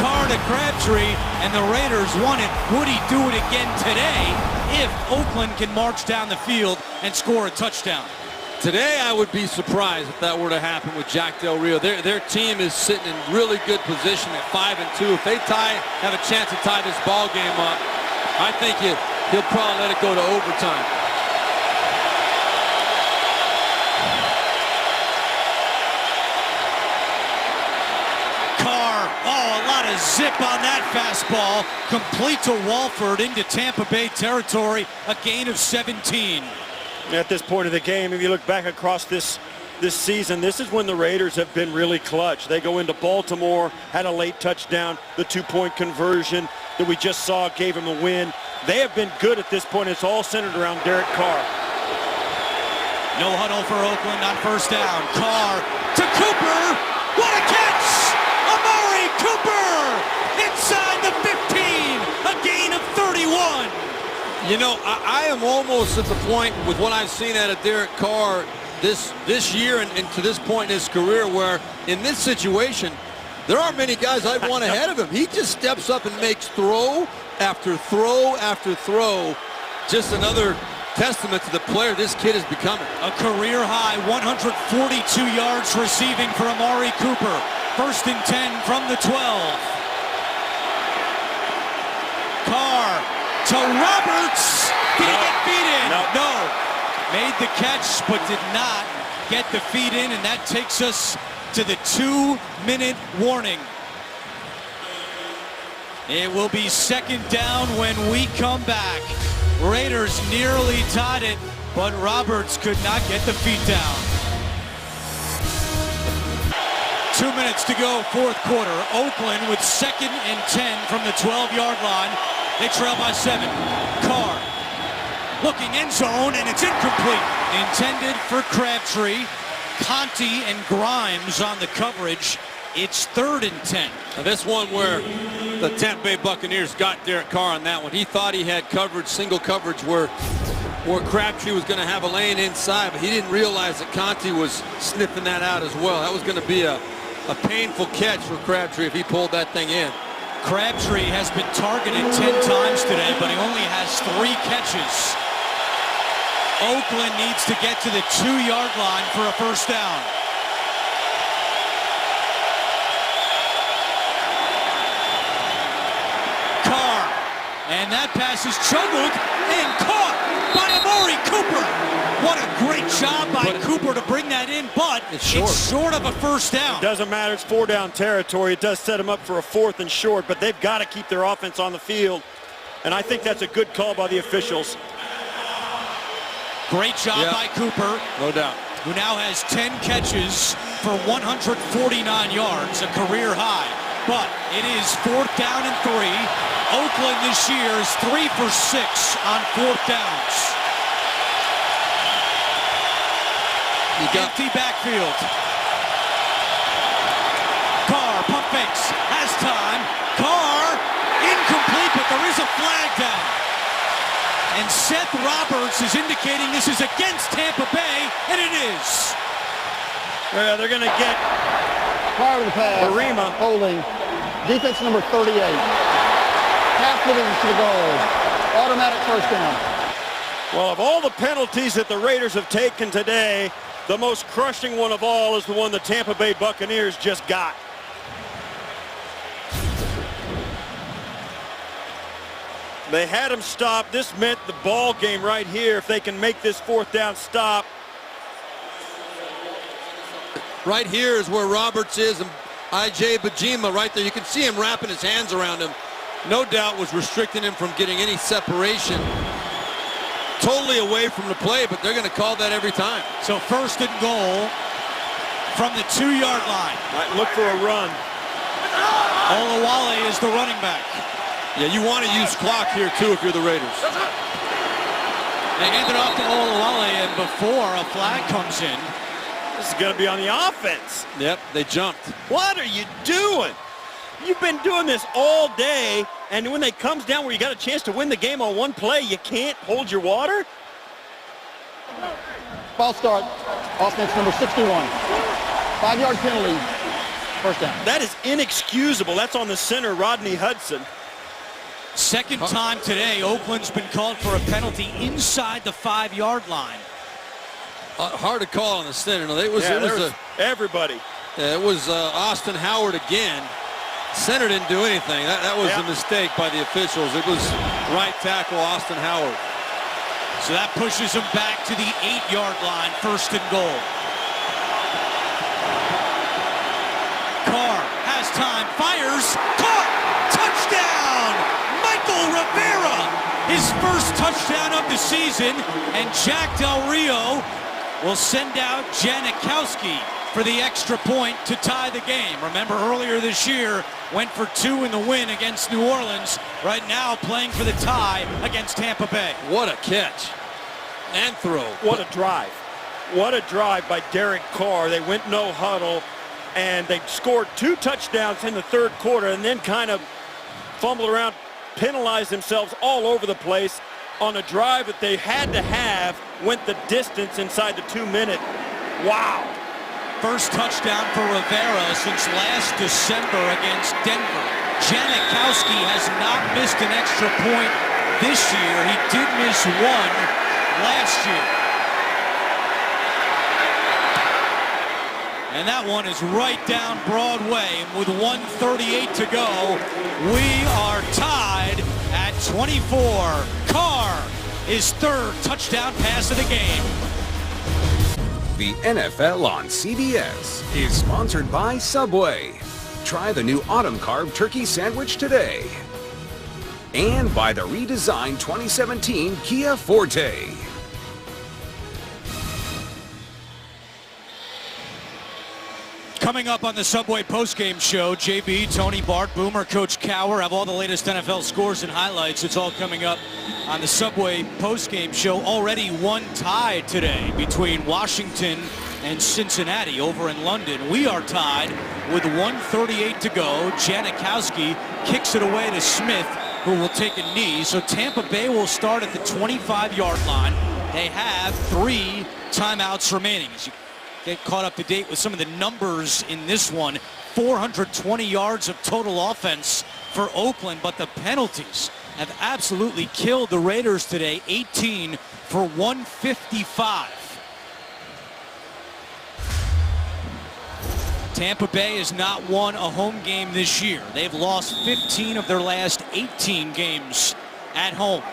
Carr to Crabtree, and the Raiders won it. Would he do it again today if Oakland can march down the field and score a touchdown?
Today, I would be surprised if that were to happen with Jack Del Rio. Their team is sitting in really good position at 5-2. If they have a chance to tie this ball game up, I think he'll probably let it go to overtime.
Zip on that fastball, complete to Walford into Tampa Bay territory, a gain of 17.
At this point of the game, if you look back across this season, this is when the Raiders have been really clutch. They go into Baltimore, had a late touchdown, the two-point conversion that we just saw gave them a win. They have been good at this point. It's all centered around Derek Carr.
No huddle for Oakland on first down. Carr to Cooper. What a catch! Amari Cooper inside the 15, a gain of 31.
You know, I am almost at the point with what I've seen out of Derek Carr this year and to this point in his career where in this situation, there aren't many guys I'd want ahead of him. He just steps up and makes throw after throw after throw. Just another testament to the player this kid is becoming.
A career high 142 yards receiving for Amari Cooper. First and 10 from the 12. Carr to Roberts. Did he get feet in? No. Made the catch, but did not get the feet in, and that takes us to the 2-minute warning. It will be second down when we come back. Raiders nearly tied it, but Roberts could not get the feet down. 2 minutes to go, fourth quarter. Oakland with second and 10 from the 12-yard line. They trail by 7. Carr looking end zone, and it's incomplete. Intended for Crabtree. Conti and Grimes on the coverage. It's third and 10.
Now this one where the Tampa Bay Buccaneers got Derek Carr on that one. He thought he had coverage, single coverage, where Crabtree was going to have a lane inside, but he didn't realize that Conti was sniffing that out as well. That was going to be a painful catch for Crabtree if he pulled that thing in.
Crabtree has been targeted 10 times today, but he only has 3 catches. Oakland needs to get to the 2-yard line for a first down. Carr, and that pass is juggled and caught by Amari Cooper. What a great job by Cooper to bring that in, but it's short of a first down.
It doesn't matter, it's 4-down territory. It does set them up for a 4th and short, but they've got to keep their offense on the field, and I think that's a good call by the officials.
Great job by Cooper.
No doubt.
Who now has 10 catches for 149 yards, a career high. But it is 4th down and 3. Oakland this year is 3 for 6 on 4th downs. Empty backfield. Carr, pump fakes, has time. Carr, incomplete, but there is a flag down. And Seth Roberts is indicating this is against Tampa Bay, and it is.
Yeah, they're going to get
prior to the pass,
Barima
holding Defense number 38. Half minutes to the goal. Automatic first down.
Well, of all the penalties that the Raiders have taken today, the most crushing one of all is the one the Tampa Bay Buccaneers just got. They had him stop. This meant the ball game right here. If they can make this fourth down stop.
Right here is where Roberts is, and I.J. Bajima right there. You can see him wrapping his hands around him. No doubt was restricting him from getting any separation. Totally away from the play, but they're going to call that every time.
So first and goal from the 2-yard line.
Might look for a run.
Olawale is the running back.
Yeah, you want to use clock here, too, if you're the Raiders.
They hand it off to Olawale, and before a flag comes in.
This is going to be on the offense.
Yep, they jumped.
What are you doing? You've been doing this all day, and when it comes down where you got a chance to win the game on one play, you can't hold your water?
Ball start. Offense number 61. 5-yard penalty. First down.
That is inexcusable. That's on the center, Rodney Hudson.
Second time today, Oakland's been called for a penalty inside the 5-yard line.
Hard to call on the center. No,
everybody.
It was Austin Howard again. Center didn't do anything. That was a mistake by the officials. It was right tackle Austin Howard.
So that pushes him back to the 8-yard line, first and goal. Carr has time, fires, caught, touchdown! Michael Rivera, his first touchdown of the season, and Jack Del Rio will send out Janikowski for the extra point to tie the game. Remember, earlier this year, went for 2 in the win against New Orleans. Right now, playing for the tie against Tampa Bay.
What a catch. And throw.
What a drive. What a drive by Derek Carr. They went no huddle, and they scored 2 touchdowns in the third quarter, and then kind of fumbled around, penalized themselves all over the place on a drive that they had to have, went the distance inside the 2-minute. Wow.
First touchdown for Rivera since last December against Denver. Janikowski has not missed an extra point this year. He did miss one last year. And that one is right down Broadway. And with 1:38 to go, we are tied at 24. Carr, his third touchdown pass of the game.
The NFL on CBS is sponsored by Subway. Try the new Autumn Carb Turkey Sandwich today. And by the redesigned 2017 Kia Forte.
Coming up on the Subway postgame show, JB, Tony, Bart, Boomer, Coach Cower have all the latest NFL scores and highlights. It's all coming up on the Subway postgame show. Already one tied today between Washington and Cincinnati over in London. We are tied with 1:38 to go. Janikowski kicks it away to Smith, who will take a knee. So Tampa Bay will start at the 25-yard line. They have 3 timeouts remaining. As you get caught up to date with some of the numbers in this one, 420 yards of total offense for Oakland, but the penalties have absolutely killed the Raiders today. 18 for 155. Tampa Bay has not won a home game this year. They've lost 15 of their last 18 games at home.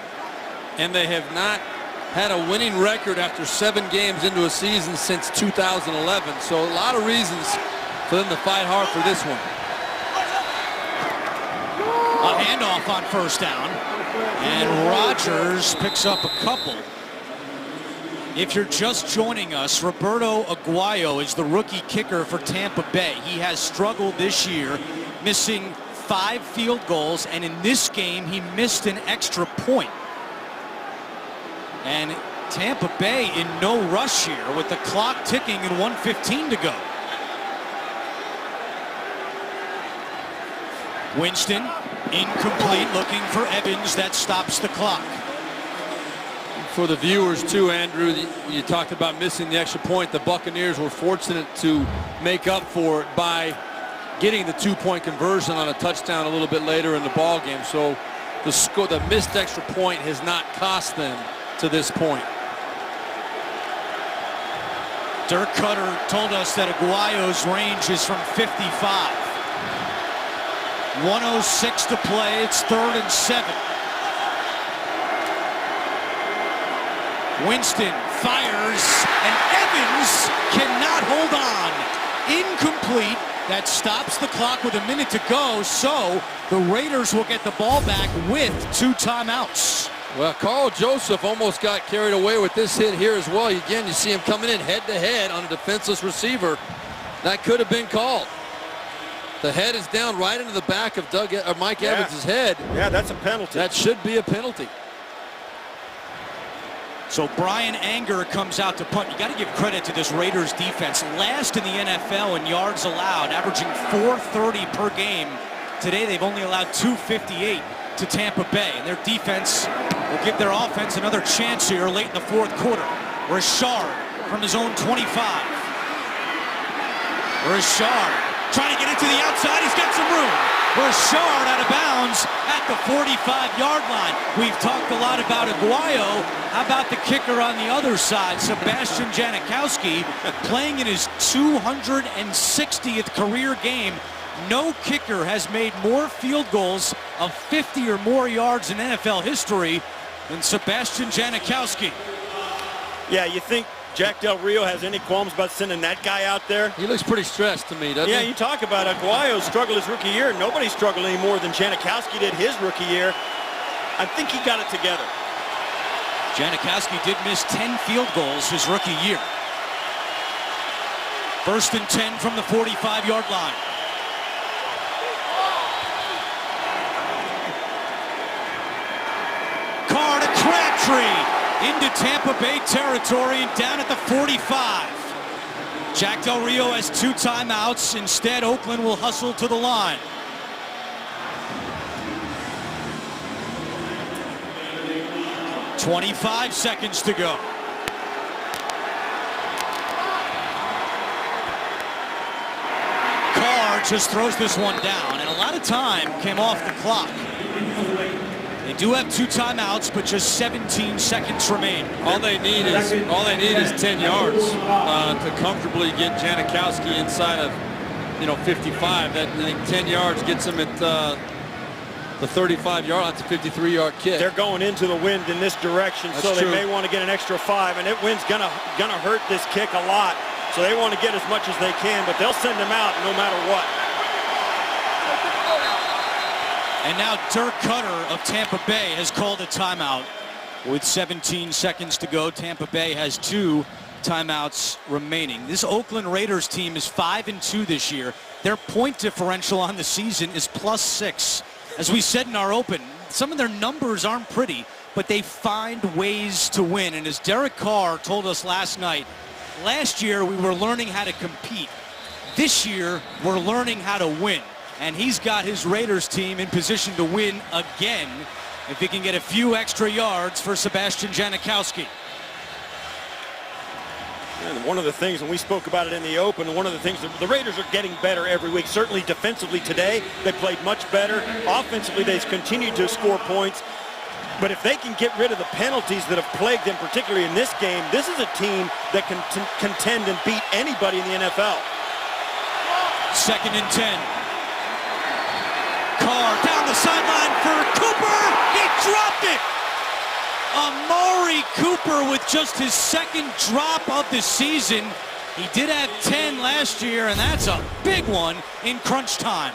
And they have not had a winning record after 7 games into a season since 2011. So a lot of reasons for them to fight hard for this one.
A handoff on first down. And Rodgers picks up a couple. If you're just joining us, Roberto Aguayo is the rookie kicker for Tampa Bay. He has struggled this year, missing 5 field goals, and in this game he missed an extra point. And Tampa Bay in no rush here with the clock ticking and 1:15 to go. Winston incomplete, looking for Evans. That stops the clock.
For the viewers too, Andrew, you talked about missing the extra point. The Buccaneers were fortunate to make up for it by getting the 2-point conversion on a touchdown a little bit later in the ball game. So the missed extra point has not cost them to this point.
Dirk Cutter told us that Aguayo's range is from 55. 1:06 to play. It's 3rd and 7. Winston fires, and Evans cannot hold on. Incomplete. That stops the clock with a minute to go, so the Raiders will get the ball back with 2 timeouts.
Well, Carl Joseph almost got carried away with this hit here as well. Again, you see him coming in head-to-head on a defenseless receiver. That could have been called. The head is down right into the back of Mike Evans' head.
Yeah, that's a penalty.
That should be a penalty.
So Brian Anger comes out to punt. You got to give credit to this Raiders defense. Last in the NFL in yards allowed, averaging 430 per game. Today they've only allowed 258 to Tampa Bay. And their defense will give their offense another chance here late in the 4th quarter. Richard from his own 25. Richard trying to get it to the outside. He's got some room. Richard out of bounds at the 45-yard line. We've talked a lot about Aguayo. How about the kicker on the other side? Sebastian Janikowski playing in his 260th career game. No kicker has made more field goals of 50 or more yards in NFL history than Sebastian Janikowski.
Yeah, you think Jack Del Rio has any qualms about sending that guy out there?
He looks pretty stressed to me, doesn't he?
Yeah, you talk about Aguayo struggled his rookie year. Nobody struggled any more than Janikowski did his rookie year. I think he got it together.
Janikowski did miss 10 field goals his rookie year. 1st and 10 from the 45-yard line. Carr to Crabtree into Tampa Bay territory and down at the 45. Jack Del Rio has 2 timeouts. Instead, Oakland will hustle to the line. .25 seconds to go. Carr just throws this one down, and a lot of time came off the clock. They do have 2 timeouts, but just 17 seconds remain.
All they need is 10 yards to comfortably get Janikowski inside of 55. That, I think 10 yards gets him at the 35-yard. That's a 53-yard kick.
They're going into the wind in this direction,
That's
so they
true.
may want to get an extra 5, and that wind's gonna hurt this kick a lot. So they want to get as much as they can, but they'll send him out no matter what.
And now Dirk Cutter of Tampa Bay has called a timeout. With 17 seconds to go, Tampa Bay has 2 timeouts remaining. This Oakland Raiders team is 5-2 this year. Their point differential on the season is +6. As we said in our open, some of their numbers aren't pretty, but they find ways to win. And as Derek Carr told us last night, last year we were learning how to compete. This year we're learning how to win. And he's got his Raiders team in position to win again if he can get a few extra yards for Sebastian Janikowski.
And one of the things, and we spoke about it in the open, one of the things, the Raiders are getting better every week. Certainly defensively today, they played much better. Offensively, they've continued to score points. But if they can get rid of the penalties that have plagued them, particularly in this game, this is a team that can contend and beat anybody in the NFL.
2nd and 10. Carr down the sideline for Cooper. He dropped it. Amari Cooper with just his 2nd drop of the season. He did have 10 last year, and that's a big one in crunch time.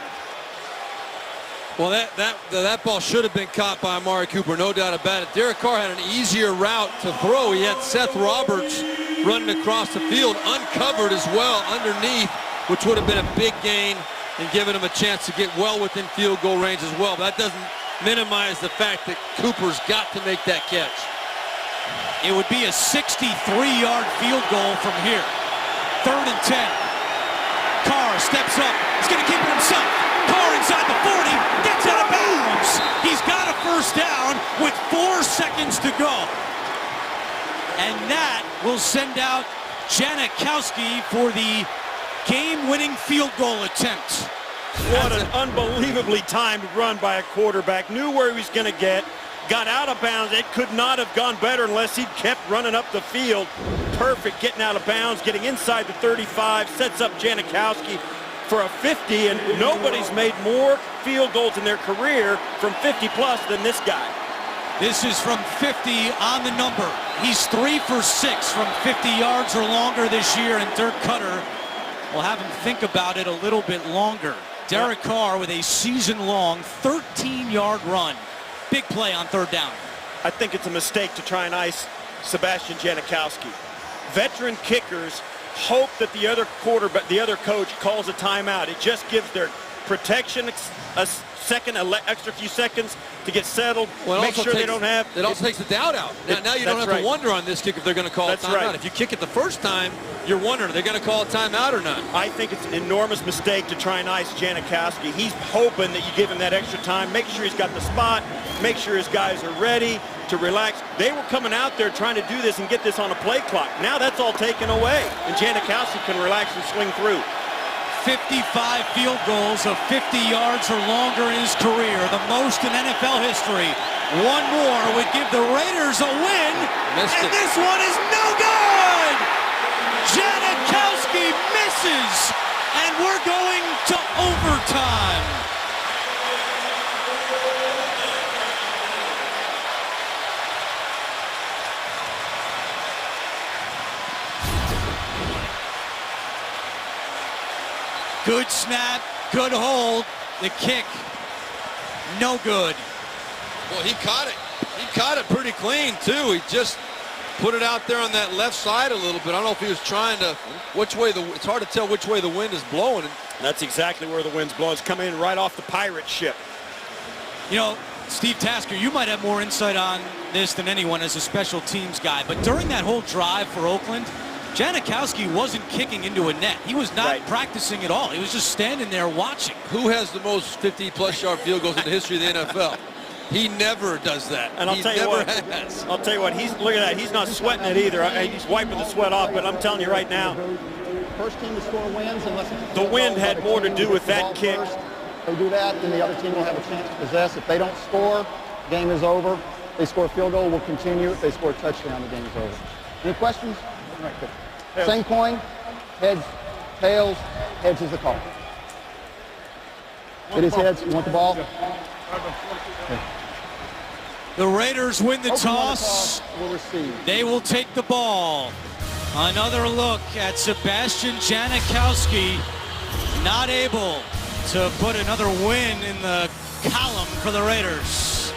Well, that ball should have been caught by Amari Cooper, no doubt about it. Derek Carr had an easier route to throw. He had Seth Roberts running across the field, uncovered as well underneath, which would have been a big gain and given him a chance to get well within field goal range as well. But that doesn't minimize the fact that Cooper's got to make that catch.
It would be a 63-yard field goal from here. 3rd and 10. Carr steps up. He's going to keep it himself. Carr inside the 40. Gets out of bounds. He's got a 1st down with 4 seconds to go. And that will send out Janikowski for the game-winning field goal attempt.
What an unbelievably timed run by a quarterback. Knew where he was going to get. Got out of bounds. It could not have gone better unless he kept running up the field. Perfect getting out of bounds, getting inside the 35, sets up Janikowski for a 50, and nobody's made more field goals in their career from 50-plus than this guy.
This is from 50 on the number. He's 3 for 6 from 50 yards or longer this year, and Dirk Cutter will have him think about it a little bit longer. Derek Carr with a season-long 13-yard run. Big play on third down.
I think it's a mistake to try and ice Sebastian Janikowski. Veteran kickers hope that the other quarterback, the other coach calls a timeout. It just gives their protection a second, extra few seconds to get settled.
Well,
make sure they don't have.
It also takes the doubt out. Now you don't have to wonder on this kick if they're going to call a timeout.
Right.
If you kick it the first time, you're wondering, are they going to call a timeout or not?
I think it's an enormous mistake to try and ice Janikowski. He's hoping that you give him that extra time, make sure he's got the spot, make sure his guys are ready to relax. They were coming out there trying to do this and get this on a play clock. Now that's all taken away, and Janikowski can relax and swing through.
55 field goals of 50 yards or longer in his career, the most in NFL history. One more would give the Raiders a win, and this one is no good! Janikowski misses, and we're going to overtime. Good snap, good hold. The kick, no good.
Well, he caught it. He caught it pretty clean, too. He just put it out there on that left side a little bit. I don't know if he was trying to, it's hard to tell which way the wind is blowing.
That's exactly where the wind's blowing. It's coming in right off the pirate ship.
You know, Steve Tasker, you might have more insight on this than anyone as a special teams guy, but during that whole drive for Oakland, Janikowski wasn't kicking into a net. He was not practicing at all. He was just standing there watching.
Who has the most 50-plus yard field goals in the history of the NFL? He never does that.
And I'll tell you what, he's look at that. He's not sweating it either. He's wiping the sweat off, but I'm telling you right now,
First team to score wins unless
the wind had more to do with that kick.
If they do that, then the other team will have a chance to possess. If they don't score, game is over. If they score a field goal, we'll continue. If they score a touchdown, the game is over. Any questions? All right, good.
Heads.
Same coin, heads, tails, heads is the call. It is heads. You want the ball? Okay.
The Raiders win the toss.
Will receive.
They will take the ball. Another look at Sebastian Janikowski, not able to put another win in the column for the Raiders.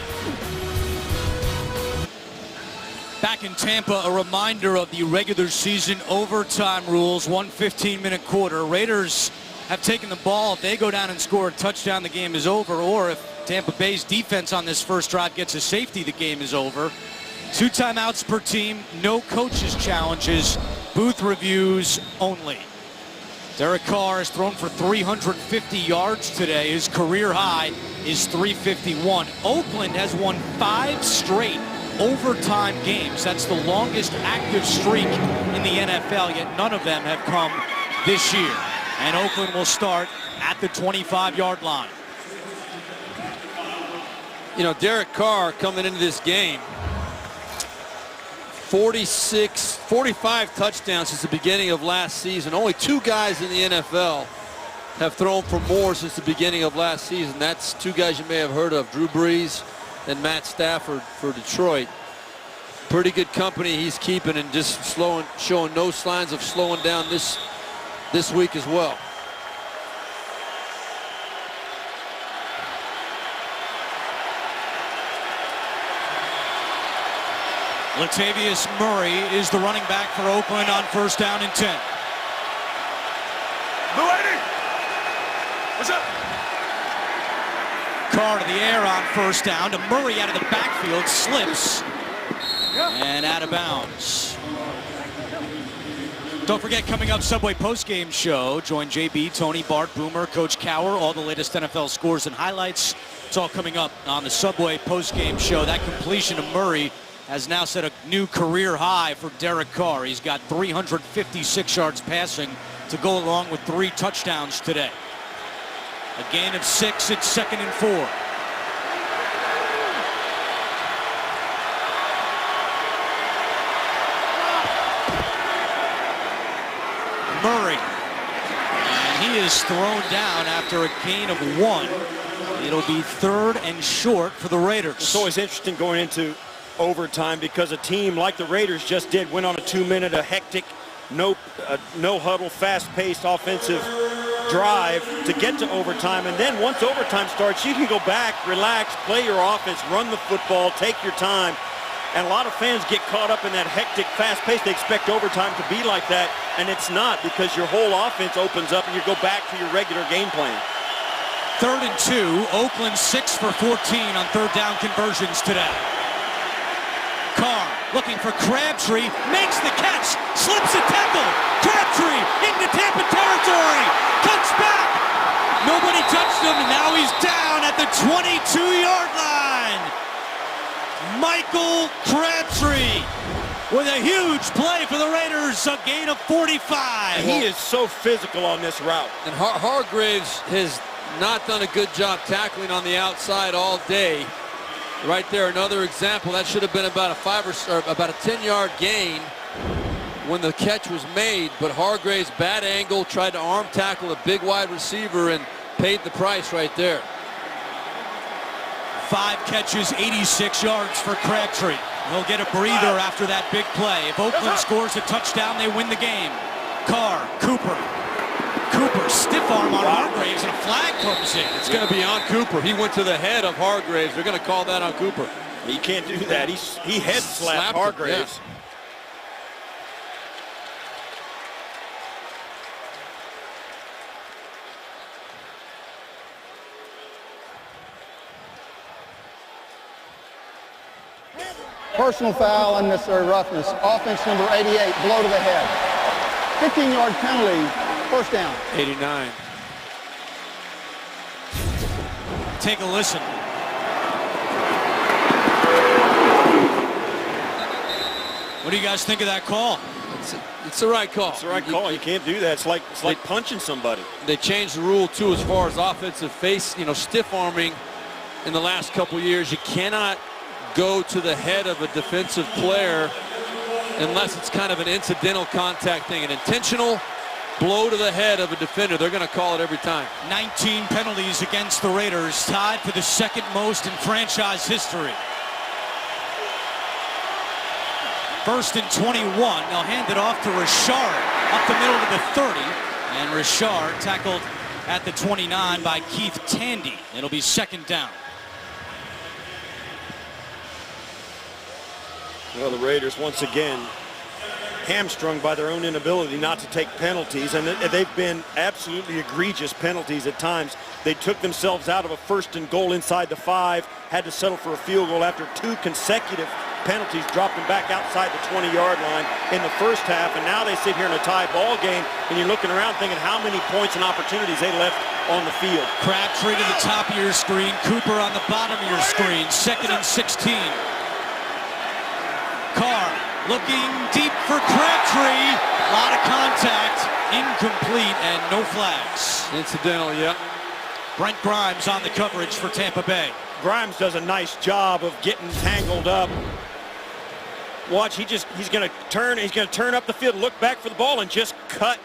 Back in Tampa, a reminder of the regular season overtime rules, 1 15-minute quarter. Raiders have taken the ball. If they go down and score a touchdown, the game is over. Or if Tampa Bay's defense on this first drive gets a safety, the game is over. 2 timeouts per team, no coaches' challenges, booth reviews only. Derek Carr has thrown for 350 yards today. His career high is 351. Oakland has won 5 straight overtime games. That's the longest active streak in the NFL, yet none of them have come this year. And Oakland will start at the 25-yard line.
You know, Derek Carr coming into this game, 45 touchdowns since the beginning of last season. Only 2 guys in the NFL have thrown for more since the beginning of last season. That's 2 guys you may have heard of, Drew Brees and Matt Stafford for Detroit. Pretty good company he's keeping, and just showing no signs of slowing down this week as well.
Latavius Murray is the running back for Oakland on first down and 10.
Blue 80. What's up?
Carr to the air on first down to Murray out of the backfield, slips and out of bounds. Don't forget, coming up, Subway postgame show. Join JB, Tony, Bart, Boomer, Coach Cower, all the latest NFL scores and highlights. It's all coming up on the Subway postgame show. That completion of Murray has now set a new career high for Derek Carr. He's got 356 yards passing to go along with 3 touchdowns today. A gain of 6. It's 2nd and 4. Murray. And he is thrown down after a gain of 1. It'll be 3rd and short for the Raiders.
It's always interesting going into overtime because a team like the Raiders just did went on a 2-minute, a hectic, no huddle, fast-paced offensive drive to get to overtime. And then once overtime starts, you can go back, relax, play your offense, run the football, take your time. And a lot of fans get caught up in that hectic, fast pace. They expect overtime to be like that, and it's not, because your whole offense opens up and you go back to your regular game plan.
3rd and 2. Oakland 6 for 14 on 3rd down conversions today. Carr looking for Crabtree, makes the catch, slips a tackle. Crabtree into Tampa territory, cuts back. Nobody touched him, and now he's down at the 22-yard line. Michael Crabtree with a huge play for the Raiders, a gain of 45.
And he is so physical on this route.
And Hargraves has not done a good job tackling on the outside all day. Right there, another example. That should have been about a 10-yard gain when the catch was made, but Hargraves, bad angle, tried to arm tackle a big wide receiver and paid the price right there.
5 catches, 86 yards for Crabtree. He'll get a breather after that big play. If Oakland scores a touchdown, they win the game. Carr, Cooper, stiff arm on Hargraves, and a flag comes in.
It's going to be on Cooper. He went to the head of Hargraves. They're going to call that on Cooper.
He can't do that. He head slapped Hargraves.
Yeah.
Personal foul, unnecessary roughness. Offense number 88, blow to the head. 15-yard penalty, 1st down.
89.
Take a listen. What do you guys think of that call?
It's the right call.
It's the right call. You can't do that. It's like punching somebody.
They changed the rule too as far as offensive face, stiff arming in the last couple years. You cannot go to the head of a defensive player unless it's kind of an incidental contact thing. An intentional blow to the head of a defender, they're going to call it every time.
19 penalties against the Raiders, tied for the 2nd most in franchise history. 1st and 21. They'll hand it off to Richard up the middle of the 30. And Richard tackled at the 29 by Keith Tandy. It'll be 2nd down.
Well, the Raiders once again hamstrung by their own inability not to take penalties, and they've been absolutely egregious penalties at times. They took themselves out of a 1st and goal inside the 5, had to settle for a field goal after 2 consecutive penalties, dropped them back outside the 20-yard line in the 1st half, and now they sit here in a tie ball game, and you're looking around thinking how many points and opportunities they left on the field.
Crabtree to the top of your screen, Cooper on the bottom of your screen. 2nd and 16. Carr looking deep for Crabtree. A lot of contact, incomplete, and no flags.
Incidental, yeah.
Brent Grimes on the coverage for Tampa Bay.
Grimes does a nice job of getting tangled up. Watch, he's going to turn up the field, look back for the ball, and just cut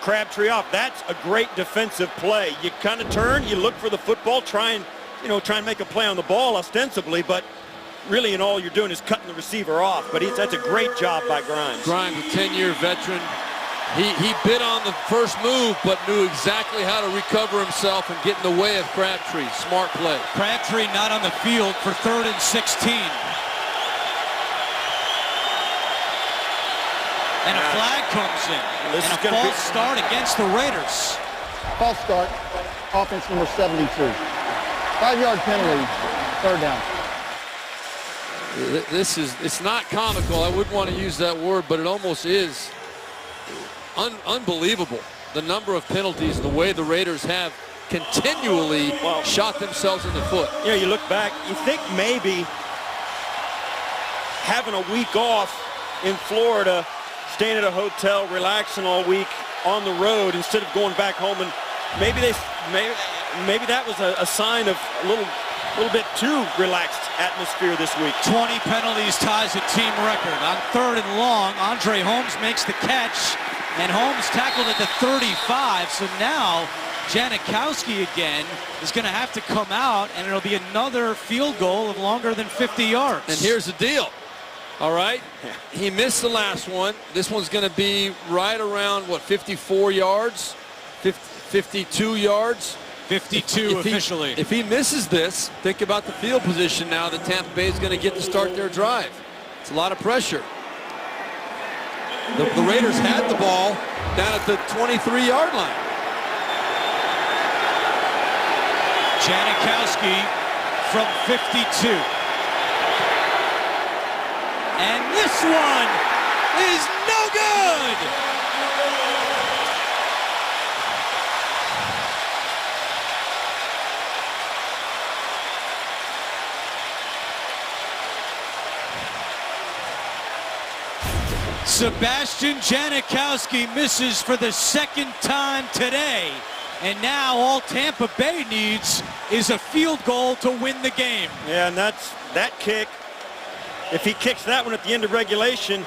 Crabtree off. That's a great defensive play. You kind of turn, you look for the football, try and make a play on the ball ostensibly, but really, in all you're doing is cutting the receiver off. But that's a great job by Grimes.
Grimes, a 10-year veteran. He bit on the first move, but knew exactly how to recover himself and get in the way of Crabtree. Smart play.
Crabtree not on the field for 3rd and 16. And a flag comes in.
This
and
is
a false start against the Raiders.
False start, offense number 72. 5-yard penalty, 3rd down.
It's not comical. I wouldn't want to use that word, but it almost is unbelievable. The number of penalties, the way the Raiders have continually shot themselves in the foot.
Yeah, you look back, you think maybe having a week off in Florida, staying at a hotel, relaxing all week on the road instead of going back home, and maybe maybe that was a sign of a little bit too relaxed atmosphere this week.
20 penalties ties a team record. On 3rd and long, Andre Holmes makes the catch, and Holmes tackled at the 35. So now Janikowski again is going to have to come out, and it'll be another field goal of longer than 50 yards.
And here's the deal. All right, he missed the last one. This one's going to be right around, what, 54 yards? 52 yards?
52 officially.
If he misses this, think about the field position now that Tampa Bay is going to get to start their drive. It's a lot of pressure. The Raiders had the ball down at the 23-yard line.
Janikowski from 52. And this one is no good. Sebastian Janikowski misses for the 2nd time today. And now all Tampa Bay needs is a field goal to win the game.
Yeah, and that kick, if he kicks that one at the end of regulation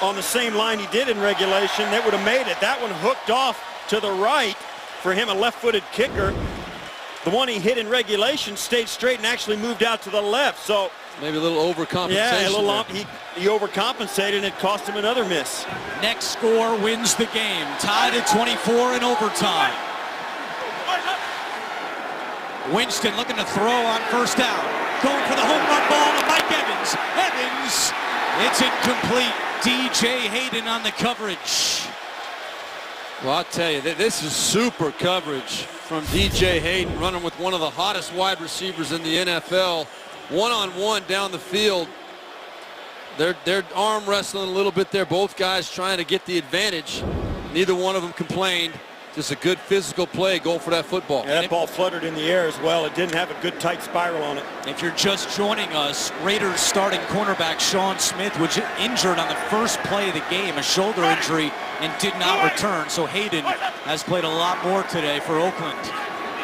on the same line he did in regulation, that would have made it. That one hooked off to the right for him, a left-footed kicker. The one he hit in regulation stayed straight and actually moved out to the left. So
maybe a little overcompensation.
Yeah, a little. He overcompensated, and it cost him another miss.
Next score wins the game. Tied at 24 in overtime. Winston looking to throw on 1st down. Going for the home run ball to Mike Evans. Evans, it's incomplete. DJ Hayden on the coverage.
Well, I'll tell you, this is super coverage from DJ Hayden, running with one of the hottest wide receivers in the NFL. One-on-one down the field. They're arm wrestling a little bit there. Both guys trying to get the advantage. Neither one of them complained. Just a good physical play, going for that football.
Yeah, that ball fluttered in the air as well. It didn't have a good tight spiral on it.
If you're just joining us, Raiders starting cornerback Sean Smith was injured on the first play of the game, a shoulder injury, and did not return. So Hayden has played a lot more today for Oakland.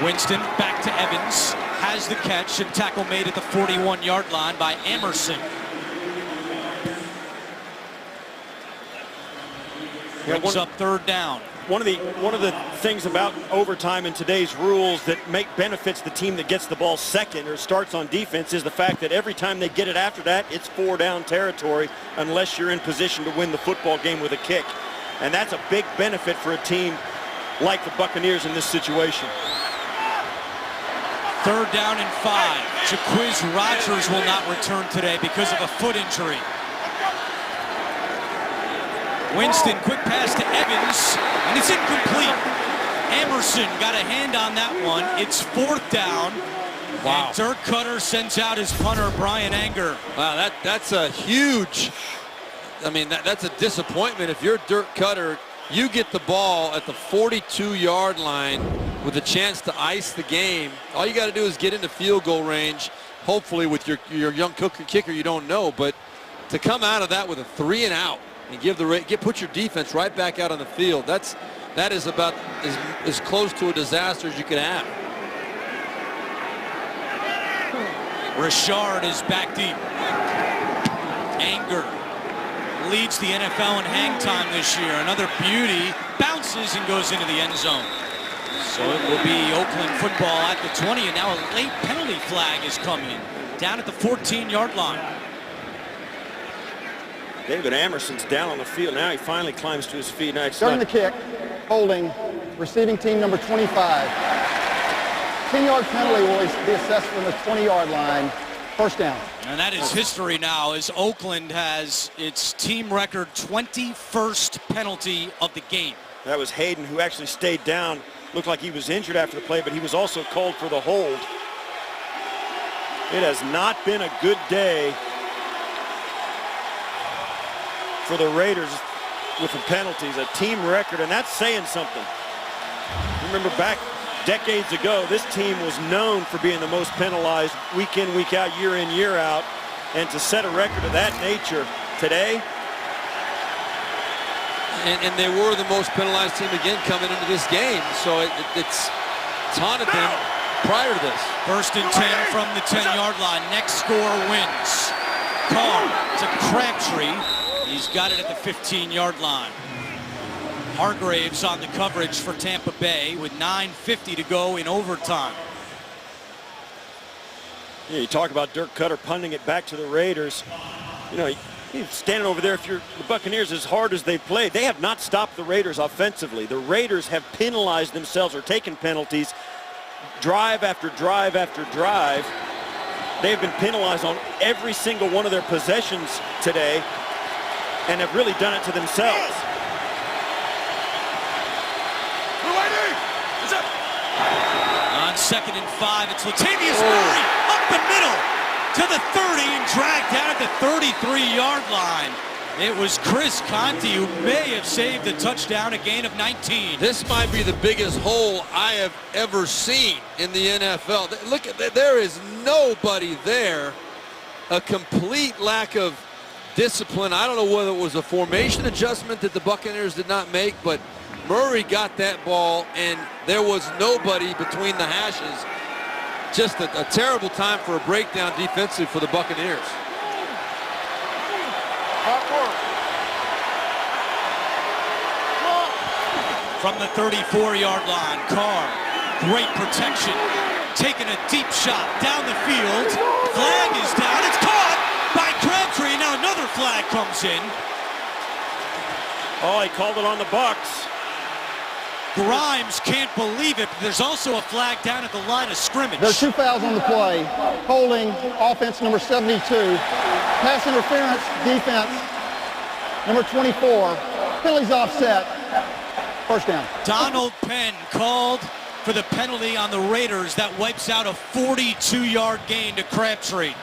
Winston back to Evans, has the catch, and tackle made at the 41-yard line by Emerson. Brings up 3rd down.
One of the things about overtime in today's rules that benefits the team that gets the ball second or starts on defense is the fact that every time they get it after that, it's 4-down territory unless you're in position to win the football game with a kick. And that's a big benefit for a team like the Buccaneers in this situation.
3rd down and 5. Jaquiz Rogers will not return today because of a foot injury. Winston, quick pass to Evans, and it's incomplete. Emerson got a hand on that one. It's 4th down. Wow. And Dirk Cutter sends out his punter, Brian Anger.
Wow, that's a huge, I mean, that's a disappointment. If you're Dirk Cutter, you get the ball at the 42-yard line with a chance to ice the game. All you got to do is get into field goal range, hopefully with your young kicker you don't know, but to come out of that with a 3-and-out and put your defense right back out on the field, that is about as close to a disaster as you could have.
Richard is back deep. Anger leads the NFL in hang time this year. Another beauty, bounces and goes into the end zone. So it will be Oakland football at the 20, and now a late penalty flag is coming down at the 14-yard line.
David Emerson's down on the field. Now he finally climbs to his feet. Now
starting the kick, holding, receiving team number 25. 10-yard penalty will be assessed from the 20-yard line. 1st down.
And that is history now, as Oakland has its team record 21st penalty of the game.
That was Hayden, who actually stayed down. Looked like he was injured after the play, but he was also called for the hold. It has not been a good day for the Raiders with the penalties, a team record, and that's saying something. Remember back decades ago, this team was known for being the most penalized week in, week out, year in, year out, and to set a record of that nature today.
And they were the most penalized team again coming into this game, so it's taunted them prior to this.
First and 10 from the 10-yard line. Next score wins. Carr to Crabtree. He's got it at the 15-yard line. Hargraves on the coverage for Tampa Bay with 9:50 to go in overtime.
Yeah, you talk about Dirk Cutter punting it back to the Raiders. You know, he's standing over there. If you're the Buccaneers, as hard as they've played, they have not stopped the Raiders offensively. The Raiders have penalized themselves or taken penalties drive after drive after drive. They've been penalized on every single one of their possessions today and have really done it to themselves.
On 2nd and 5, it's Latavius Murray up the middle to the 30 and dragged down at the 33-yard line. It was Chris Conte who may have saved the touchdown, a gain of 19.
This might be the biggest hole I have ever seen in the NFL. Look at that, there is nobody there. A complete lack of discipline. I don't know whether it was a formation adjustment that the Buccaneers did not make, but Murray got that ball and there was nobody between the hashes. Just a terrible time for a breakdown defensively for the Buccaneers.
From the 34-yard line, Carr, great protection, taking a deep shot down the field. Flag is down. It's caught by Crabtree. Now another flag comes in.
Oh, he called it on the Bucs.
Grimes can't believe it, but there's also a flag down at the line of scrimmage.
There are 2 fouls on the play. Holding, offense number 72. Pass interference, defense, number 24. Penalties offset. First down.
Donald Penn called for the penalty on the Raiders. That wipes out a 42-yard gain to Crabtree.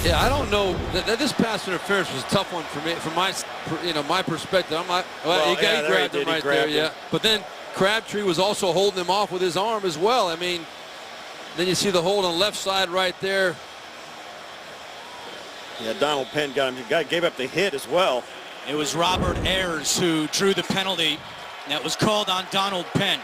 Yeah, I don't know. This pass interference was a tough one for me, from my perspective. I'm like, well, he grabbed him right there, yeah. But then Crabtree was also holding him off with his arm as well. I mean, then you see the hold on the left side right there.
Yeah, Donald Penn got him. He gave up the hit as well.
It was Robert Ayers who drew the penalty. That was called on Donald Penn.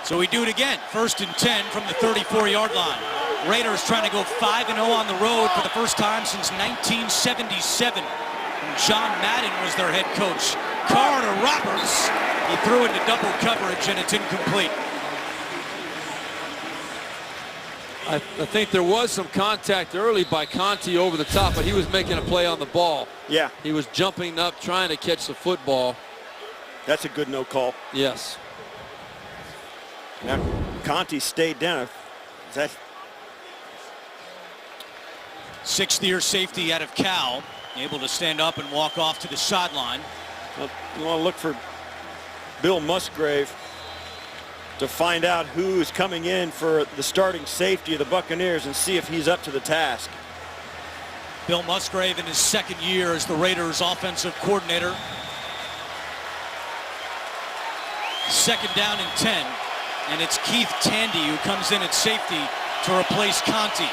So we do it again. 1st and 10 from the 34-yard line. Raiders trying to go 5-0 on the road for the first time since 1977. And John Madden was their head coach. Carr to Roberts. He threw into double coverage and it's incomplete.
I think there was some contact early by Conte over the top, but he was making a play on the ball.
Yeah.
He was jumping up, trying to catch the football.
That's a good no call.
Yes.
Now, Conte stayed down. Is that
6th-year safety out of Cal, able to stand up and walk off to the sideline.
Well, you want to look for Bill Musgrave to find out who's coming in for the starting safety of the Buccaneers and see if he's up to the task.
Bill Musgrave in his 2nd year as the Raiders offensive coordinator. 2nd down and 10, and it's Keith Tandy who comes in at safety to replace Conte.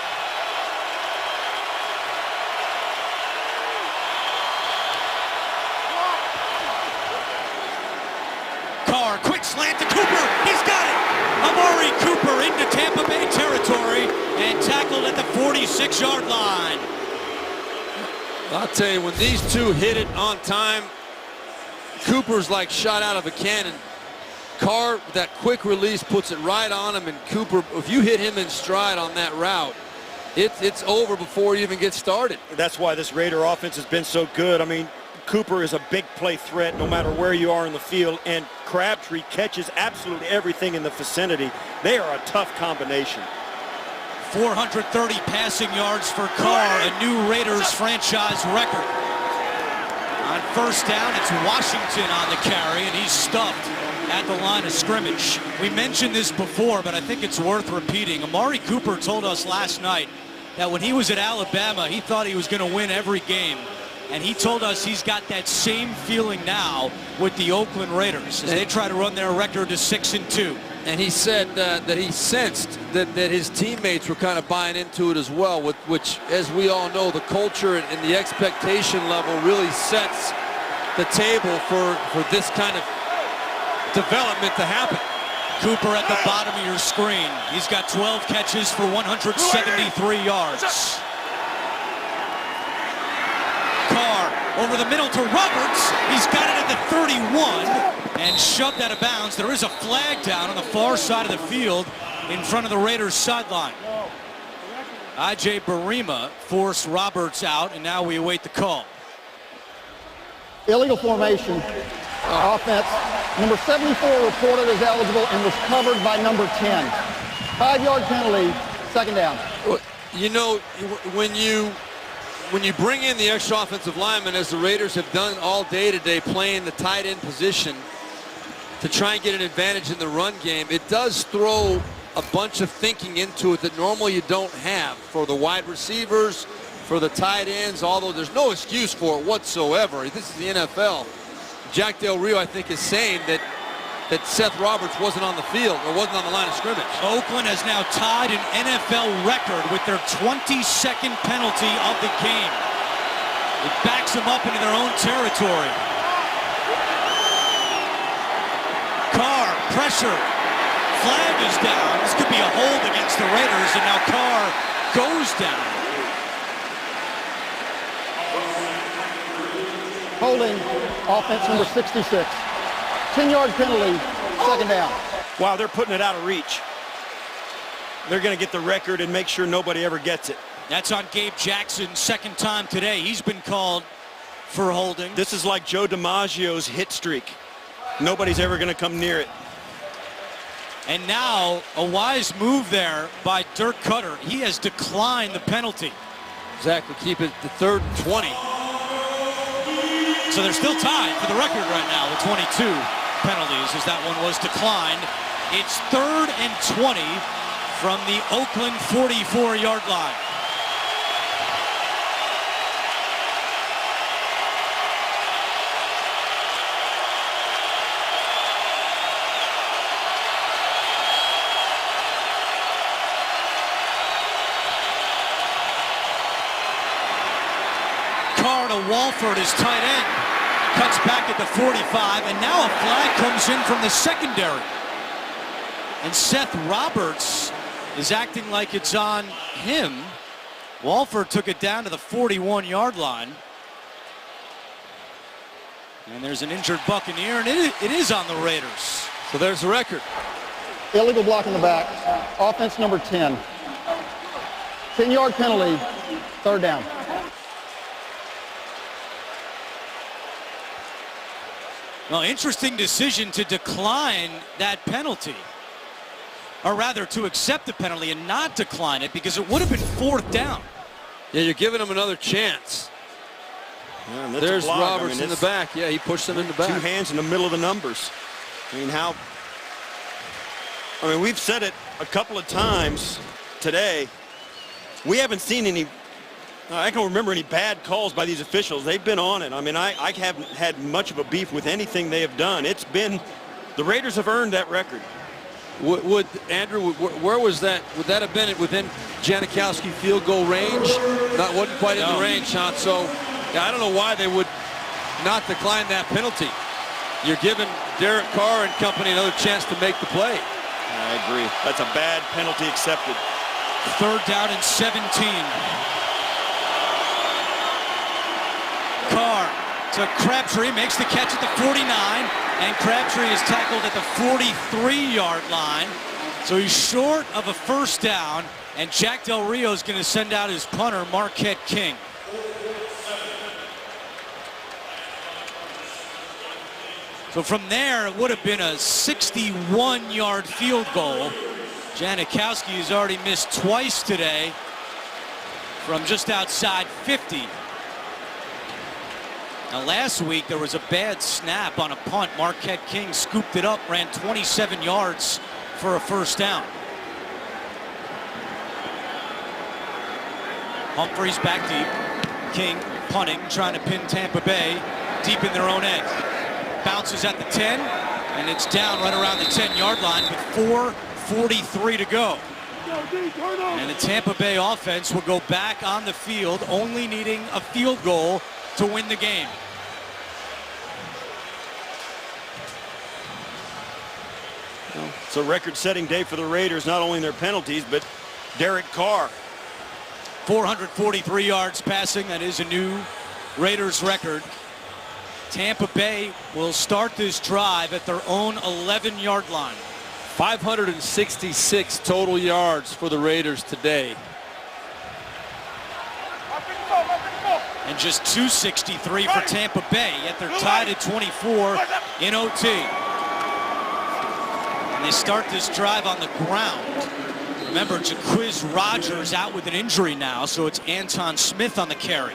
Carr, quick slant to Cooper. He's got it. Amari Cooper into Tampa Bay territory and tackled at the 46-yard line.
I'll tell you, when these two hit it on time, Cooper's like shot out of a cannon. Carr, that quick release, puts it right on him, and Cooper, if you hit him in stride on that route, it's over before you even get started.
That's why this Raider offense has been so good. I mean, Cooper is a big play threat no matter where you are in the field, and Crabtree catches absolutely everything in the vicinity. They are a tough combination.
430 passing yards for Carr, a new Raiders franchise record. On 1st down, it's Washington on the carry, and he's stuffed at the line of scrimmage. We mentioned this before, but I think it's worth repeating. Amari Cooper told us last night that when he was at Alabama, he thought he was going to win every game. And he told us he's got that same feeling now with the Oakland Raiders as they try to run their record to 6-2.
And he said that he sensed that his teammates were kind of buying into it as well, which, as we all know, the culture and the expectation level really sets the table for this kind of development to happen.
Cooper at the bottom of your screen. He's got 12 catches for 173 yards. Carr over the middle to Roberts. He's got it at the 31 and shoved out of bounds. There is a flag down on the far side of the field in front of the Raiders sideline. I.J. Barima forced Roberts out, and now we await the call.
Illegal formation. Offense. Number 74 reported as eligible and was covered by number 10. 5-yard penalty, second down.
You know, when you bring in the extra offensive lineman, as the Raiders have done all day today, playing the tight end position to try and get an advantage in the run game, it does throw a bunch of thinking into it that normally you don't have for the wide receivers, for the tight ends, although there's no excuse for it whatsoever. This is the NFL. Jack Del Rio, I think, is saying that Seth Roberts wasn't on the field or wasn't on the line of scrimmage.
Oakland has now tied an NFL record with their 22nd penalty of the game. It backs them up into their own territory. Carr, pressure. Flag is down. This could be a hold against the Raiders, and now Carr goes down.
Holding, offense number 66. 10-yard penalty, second down.
Wow, they're putting it out of reach. They're going to get the record and make sure nobody ever gets it.
That's on Gabe Jackson's second time today. He's been called for holding.
This is like Joe DiMaggio's hit streak. Nobody's ever going to come near it.
And now a wise move there by Dirk Cutter. He has declined the penalty.
Exactly. Keep it to 3rd and 20.
So they're still tied for the record right now with 22 penalties as that one was declined. It's 3rd and 20 from the Oakland 44-yard line. Carr to Walford, his tight end. Cuts back at the 45, and now a flag comes in from the secondary. And Seth Roberts is acting like it's on him. Walford took it down to the 41-yard line. And there's an injured Buccaneer, and it is on the Raiders.
So there's the record.
Illegal block in the back. Offense number 10. 10-yard penalty, third down.
Well, interesting decision to decline that penalty. Or rather, to accept the penalty and not decline it, because it would have been 4th down.
Yeah, you're giving him another chance.
Yeah,
there's Roberts in the back. Yeah, he pushed him in the back.
2 hands in the middle of the numbers. I mean, we've said it a couple of times today. We haven't seen any, I don't remember any bad calls by these officials. They've been on it. I mean, I haven't had much of a beef with anything they have done. It's been, the Raiders have earned that record.
Andrew, where was that? Would that have been within Janikowski field goal range? That wasn't quite in the range, Sean. So, yeah, I don't know why they would not decline that penalty. You're giving Derek Carr and company another chance to make the play.
I agree. That's a bad penalty accepted.
3rd down and 17. Carr to Crabtree, makes the catch at the 49, and Crabtree is tackled at the 43-yard line. So he's short of a 1st down, and Jack Del Rio is going to send out his punter, Marquette King. So from there, it would have been a 61-yard field goal. Janikowski has already missed twice today from just outside 50. Now last week there was a bad snap on a punt. Marquette King scooped it up, ran 27 yards for a 1st down. Humphreys back deep. King punting, trying to pin Tampa Bay deep in their own end. Bounces at the 10, and it's down right around the 10-yard line with 4:43 to go. And the Tampa Bay offense will go back on the field, only needing a field goal to win the game.
It's a record-setting day for the Raiders, not only in their penalties, but Derek Carr.
443 yards passing. That is a new Raiders record. Tampa Bay will start this drive at their own 11-yard line.
566 total yards for the Raiders today.
And just 263 for Tampa Bay, yet they're tied at 24 in OT. And they start this drive on the ground. Remember, Jacquizz Rodgers out with an injury now, so it's Anton Smith on the carry.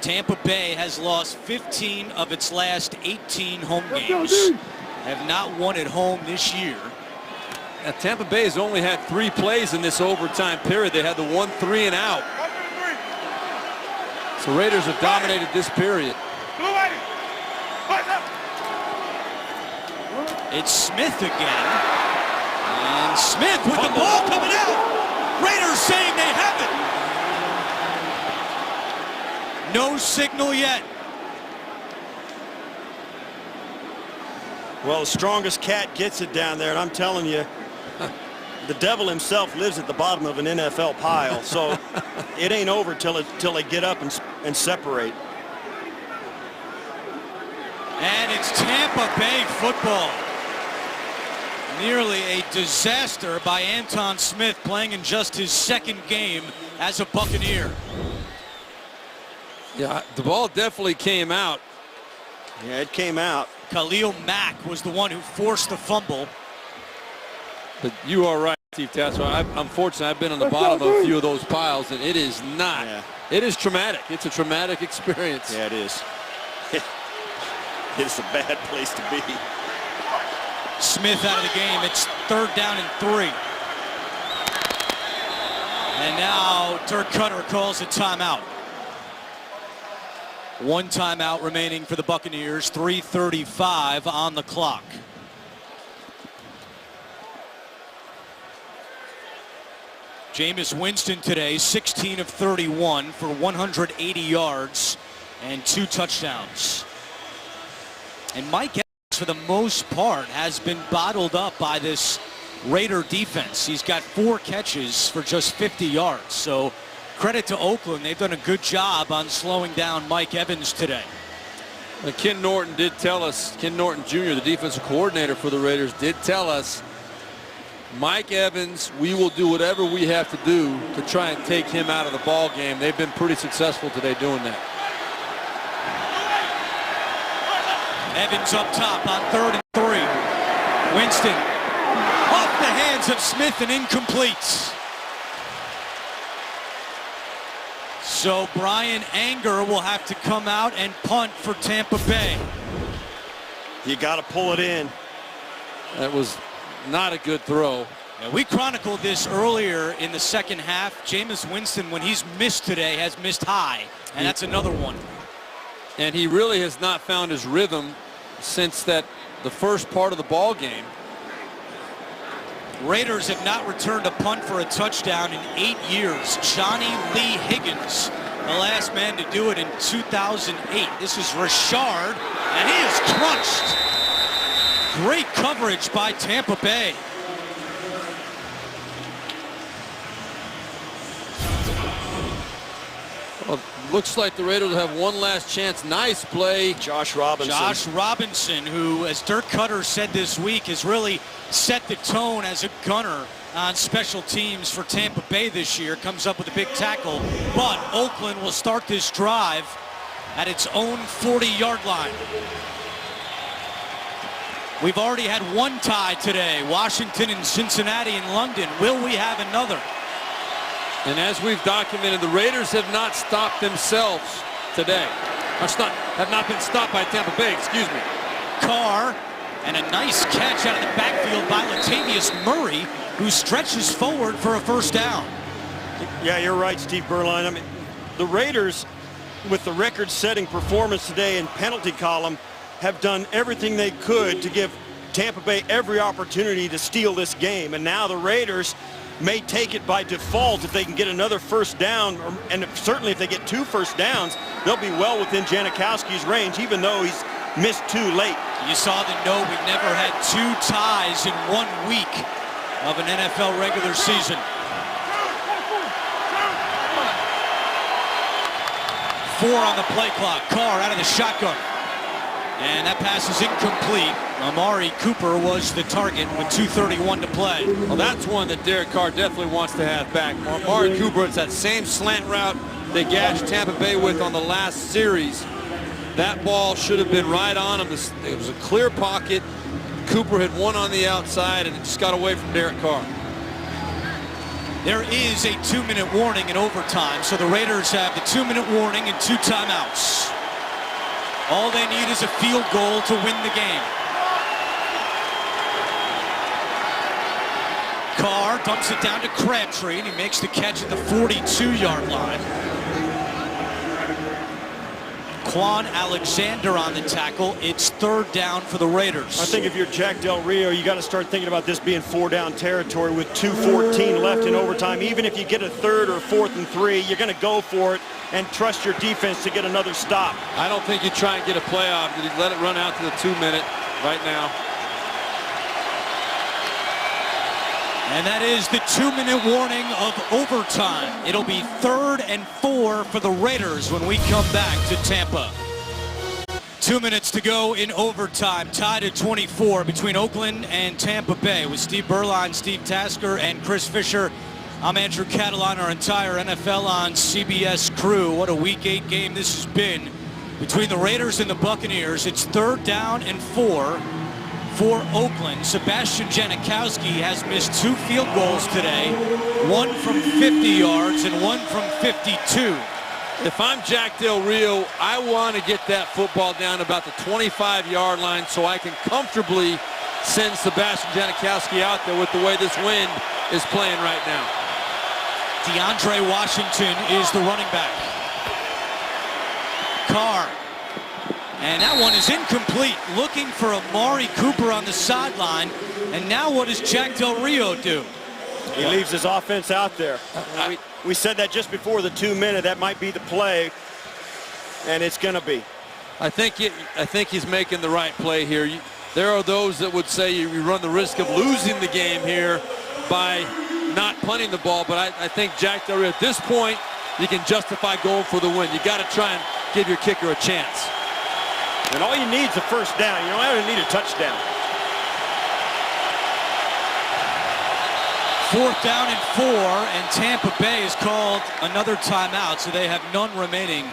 Tampa Bay has lost 15 of its last 18 home games. Have not won at home this year.
Now, Tampa Bay has only had 3 plays in this overtime period. They had the 1 3 and out. So Raiders have dominated this period.
It's Smith again. And Smith with the ball coming out. Raiders saying they have it. No signal yet.
Well, the strongest cat gets it down there, and I'm telling you, the devil himself lives at the bottom of an NFL pile, so it ain't over till they get up and separate.
And it's Tampa Bay football. Nearly a disaster by Anton Smith, playing in just his 2nd game as a Buccaneer.
Yeah, the ball definitely came out.
Yeah, it came out.
Khalil Mack was the one who forced the fumble.
But you are right, Steve Tasso. Unfortunately, I've been on the bottom of a few of those piles, and it is not. Yeah. It is traumatic. It's a traumatic experience.
Yeah, it is. It's a bad place to be.
Smith out of the game. It's 3rd down and 3. And now Dirk Cutter calls a timeout. 1 timeout remaining for the Buccaneers. 3:35 on the clock. Jameis Winston today, 16 of 31 for 180 yards and 2 touchdowns. And Mike Evans, for the most part, has been bottled up by this Raider defense. He's got 4 catches for just 50 yards. So credit to Oakland. They've done a good job on slowing down Mike Evans today.
Ken Norton did tell us, Ken Norton Jr., the defensive coordinator for the Raiders, did tell us, Mike Evans, we will do whatever we have to do to try and take him out of the ball game. They've been pretty successful today doing that.
Evans up top on 3rd and 3. Winston off the hands of Smith and incomplete. So Brian Anger will have to come out and punt for Tampa Bay.
You got to pull it in.
That was not a good throw.
Yeah, we chronicled this earlier in the 2nd half. Jameis Winston, when he's missed today, has missed high, and that's another one.
And he really has not found his rhythm since the first part of the ball game.
Raiders have not returned a punt for a touchdown in 8 years. Johnny Lee Higgins, the last man to do it in 2008. This is Richard, and he is crunched. Great coverage by Tampa Bay.
Well, looks like the Raiders have one last chance. Nice play.
Josh Robinson.
Josh Robinson, who, as Dirk Cutter said this week, has really set the tone as a gunner on special teams for Tampa Bay this year. Comes up with a big tackle, but Oakland will start this drive at its own 40-yard line. We've already had 1 tie today, Washington and Cincinnati and London. Will we have another?
And as we've documented, the Raiders have not stopped themselves today. Have not been stopped by Tampa Bay, excuse me.
Carr, and a nice catch out of the backfield by Latavius Murray, who stretches forward for a 1st down.
Yeah, you're right, Steve Berline. I mean, the Raiders, with the record-setting performance today in penalty column, have done everything they could to give Tampa Bay every opportunity to steal this game. And now the Raiders may take it by default if they can get another 1st down, certainly if they get 2 first downs, they'll be well within Janikowski's range, even though missed 2 late.
You saw the note. We've never had 2 ties in 1 week of an NFL regular season. 4 on the play clock. Carr out of the shotgun. And that pass is incomplete. Amari Cooper was the target with 2:31 to play.
Well, that's one that Derek Carr definitely wants to have back. Amari Cooper, it's that same slant route they gashed Tampa Bay with on the last series. That ball should have been right on him. It was a clear pocket. Cooper had one on the outside, and it just got away from Derek Carr.
There is a 2-minute warning in overtime, so the Raiders have the 2-minute warning and 2 timeouts. All they need is a field goal to win the game. Carr dumps it down to Crabtree, and he makes the catch at the 42-yard line. Quan Alexander on the tackle. It's 3rd down for the Raiders.
I think if you're Jack Del Rio, you got to start thinking about this being 4-down territory with 2:14 left in overtime. Even if you get a 3rd or 4th and 3, you're going to go for it and trust your defense to get another stop.
I don't think you try and get a playoff. You let it run out to the 2-minute right now.
And that is the 2-minute warning of overtime. It'll be 3rd and 4 for the Raiders when we come back to Tampa. 2 minutes to go in overtime, tied at 24 between Oakland and Tampa Bay with Steve Berline, Steve Tasker, and Chris Fisher. I'm Andrew Catalon, our entire NFL on CBS crew. What a Week 8 game this has been between the Raiders and the Buccaneers. It's 3rd down and 4 for Oakland. Sebastian Janikowski has missed 2 field goals today, 1 from 50 yards and 1 from 52.
If I'm Jack Del Rio, I want to get that football down about the 25-yard line so I can comfortably send Sebastian Janikowski out there with the way this wind is playing right now.
DeAndre Washington is the running back. Carr. And that one is incomplete. Looking for Amari Cooper on the sideline. And now what does Jack Del Rio do?
He leaves his offense out there. We said that just before the 2-minute. That might be the play. And it's going to be.
I think he's making the right play here. There are those that would say you run the risk of losing the game here by not punting the ball. But I think Jack Del Rio, at this point, you can justify going for the win. You got to try and give your kicker a chance.
And all you need is a 1st down. You don't even need a touchdown.
4th down and 4, and Tampa Bay has called another timeout, so they have none remaining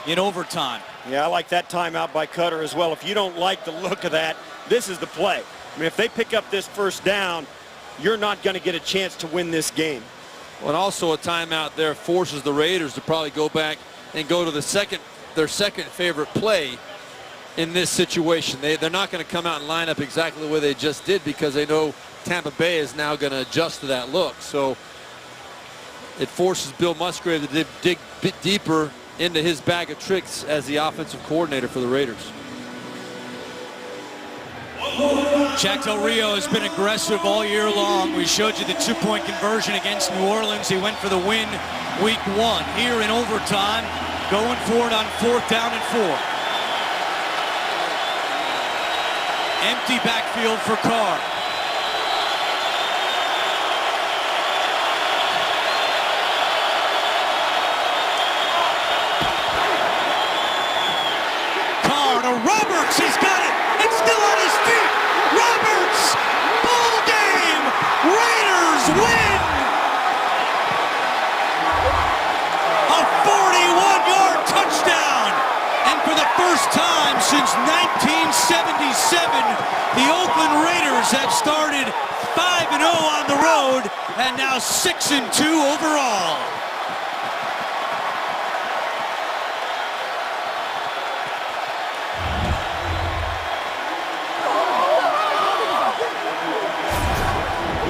in overtime.
Yeah, I like that timeout by Cutter as well. If you don't like the look of that, this is the play. I mean, if they pick up this 1st down, you're not going to get a chance to win this game.
Well, and also a timeout there forces the Raiders to probably go back and go to their second favorite play in this situation. They're not going to come out and line up exactly the way they just did because they know Tampa Bay is now going to adjust to that look. So it forces Bill Musgrave to dig a bit deeper into his bag of tricks as the offensive coordinator for the Raiders.
Jack Del Rio has been aggressive all year long. We showed you the 2-point conversion against New Orleans. He went for the win week 1. Here in overtime, going for it on 4th down and 4. Empty backfield for Carr. Carr to Roberts. He's got it. It's still on his feet. Roberts. Ball game. Raiders win. A 41-yard touchdown. And for the first time since 1977, the Oakland Raiders have started 5-0 on the road and now 6-2 overall.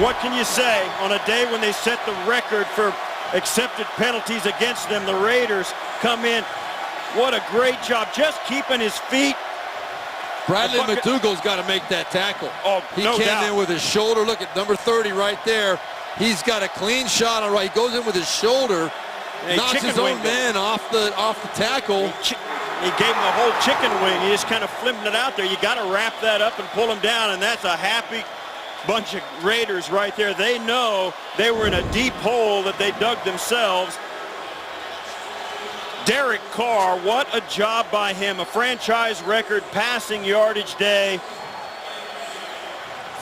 What can you say on a day when they set the record for accepted penalties against them? The Raiders come in. What a great job just keeping his feet.
Bradley McDougal's got to make that tackle.
Oh,
he
no
came
doubt.
in with his shoulder. Look at number 30 right there. He's got a clean shot on right. He goes in with his shoulder, knocks his own man off the tackle.
He gave him the whole chicken wing. He just kind of flipped it out there. You got to wrap that up and pull him down, and that's a happy bunch of Raiders right there. They know they were in a deep hole that they dug themselves. Derek Carr, what a job by him. A franchise record passing yardage day.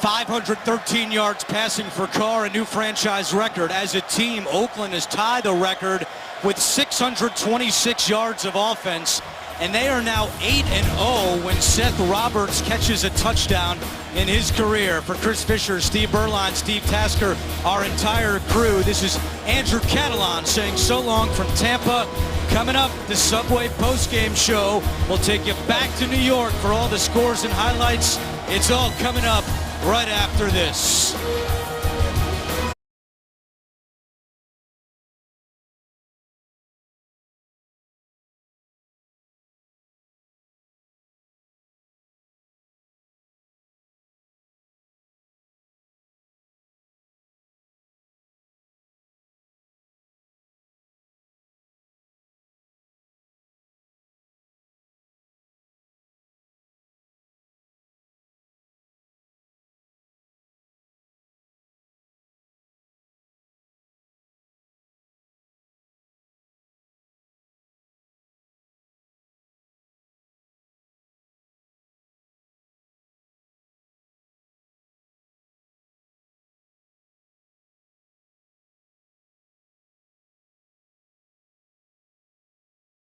513 yards passing for Carr, a new franchise record. As a team, Oakland has tied the record with 626 yards of offense, and they are now 8-0 when Seth Roberts catches a touchdown in his career. For Chris Fisher, Steve Berline, Steve Tasker, our entire crew, this is Andrew Catalan saying so long from Tampa. Coming up, the Subway postgame show will take you back to New York for all the scores and highlights. It's all coming up right after this.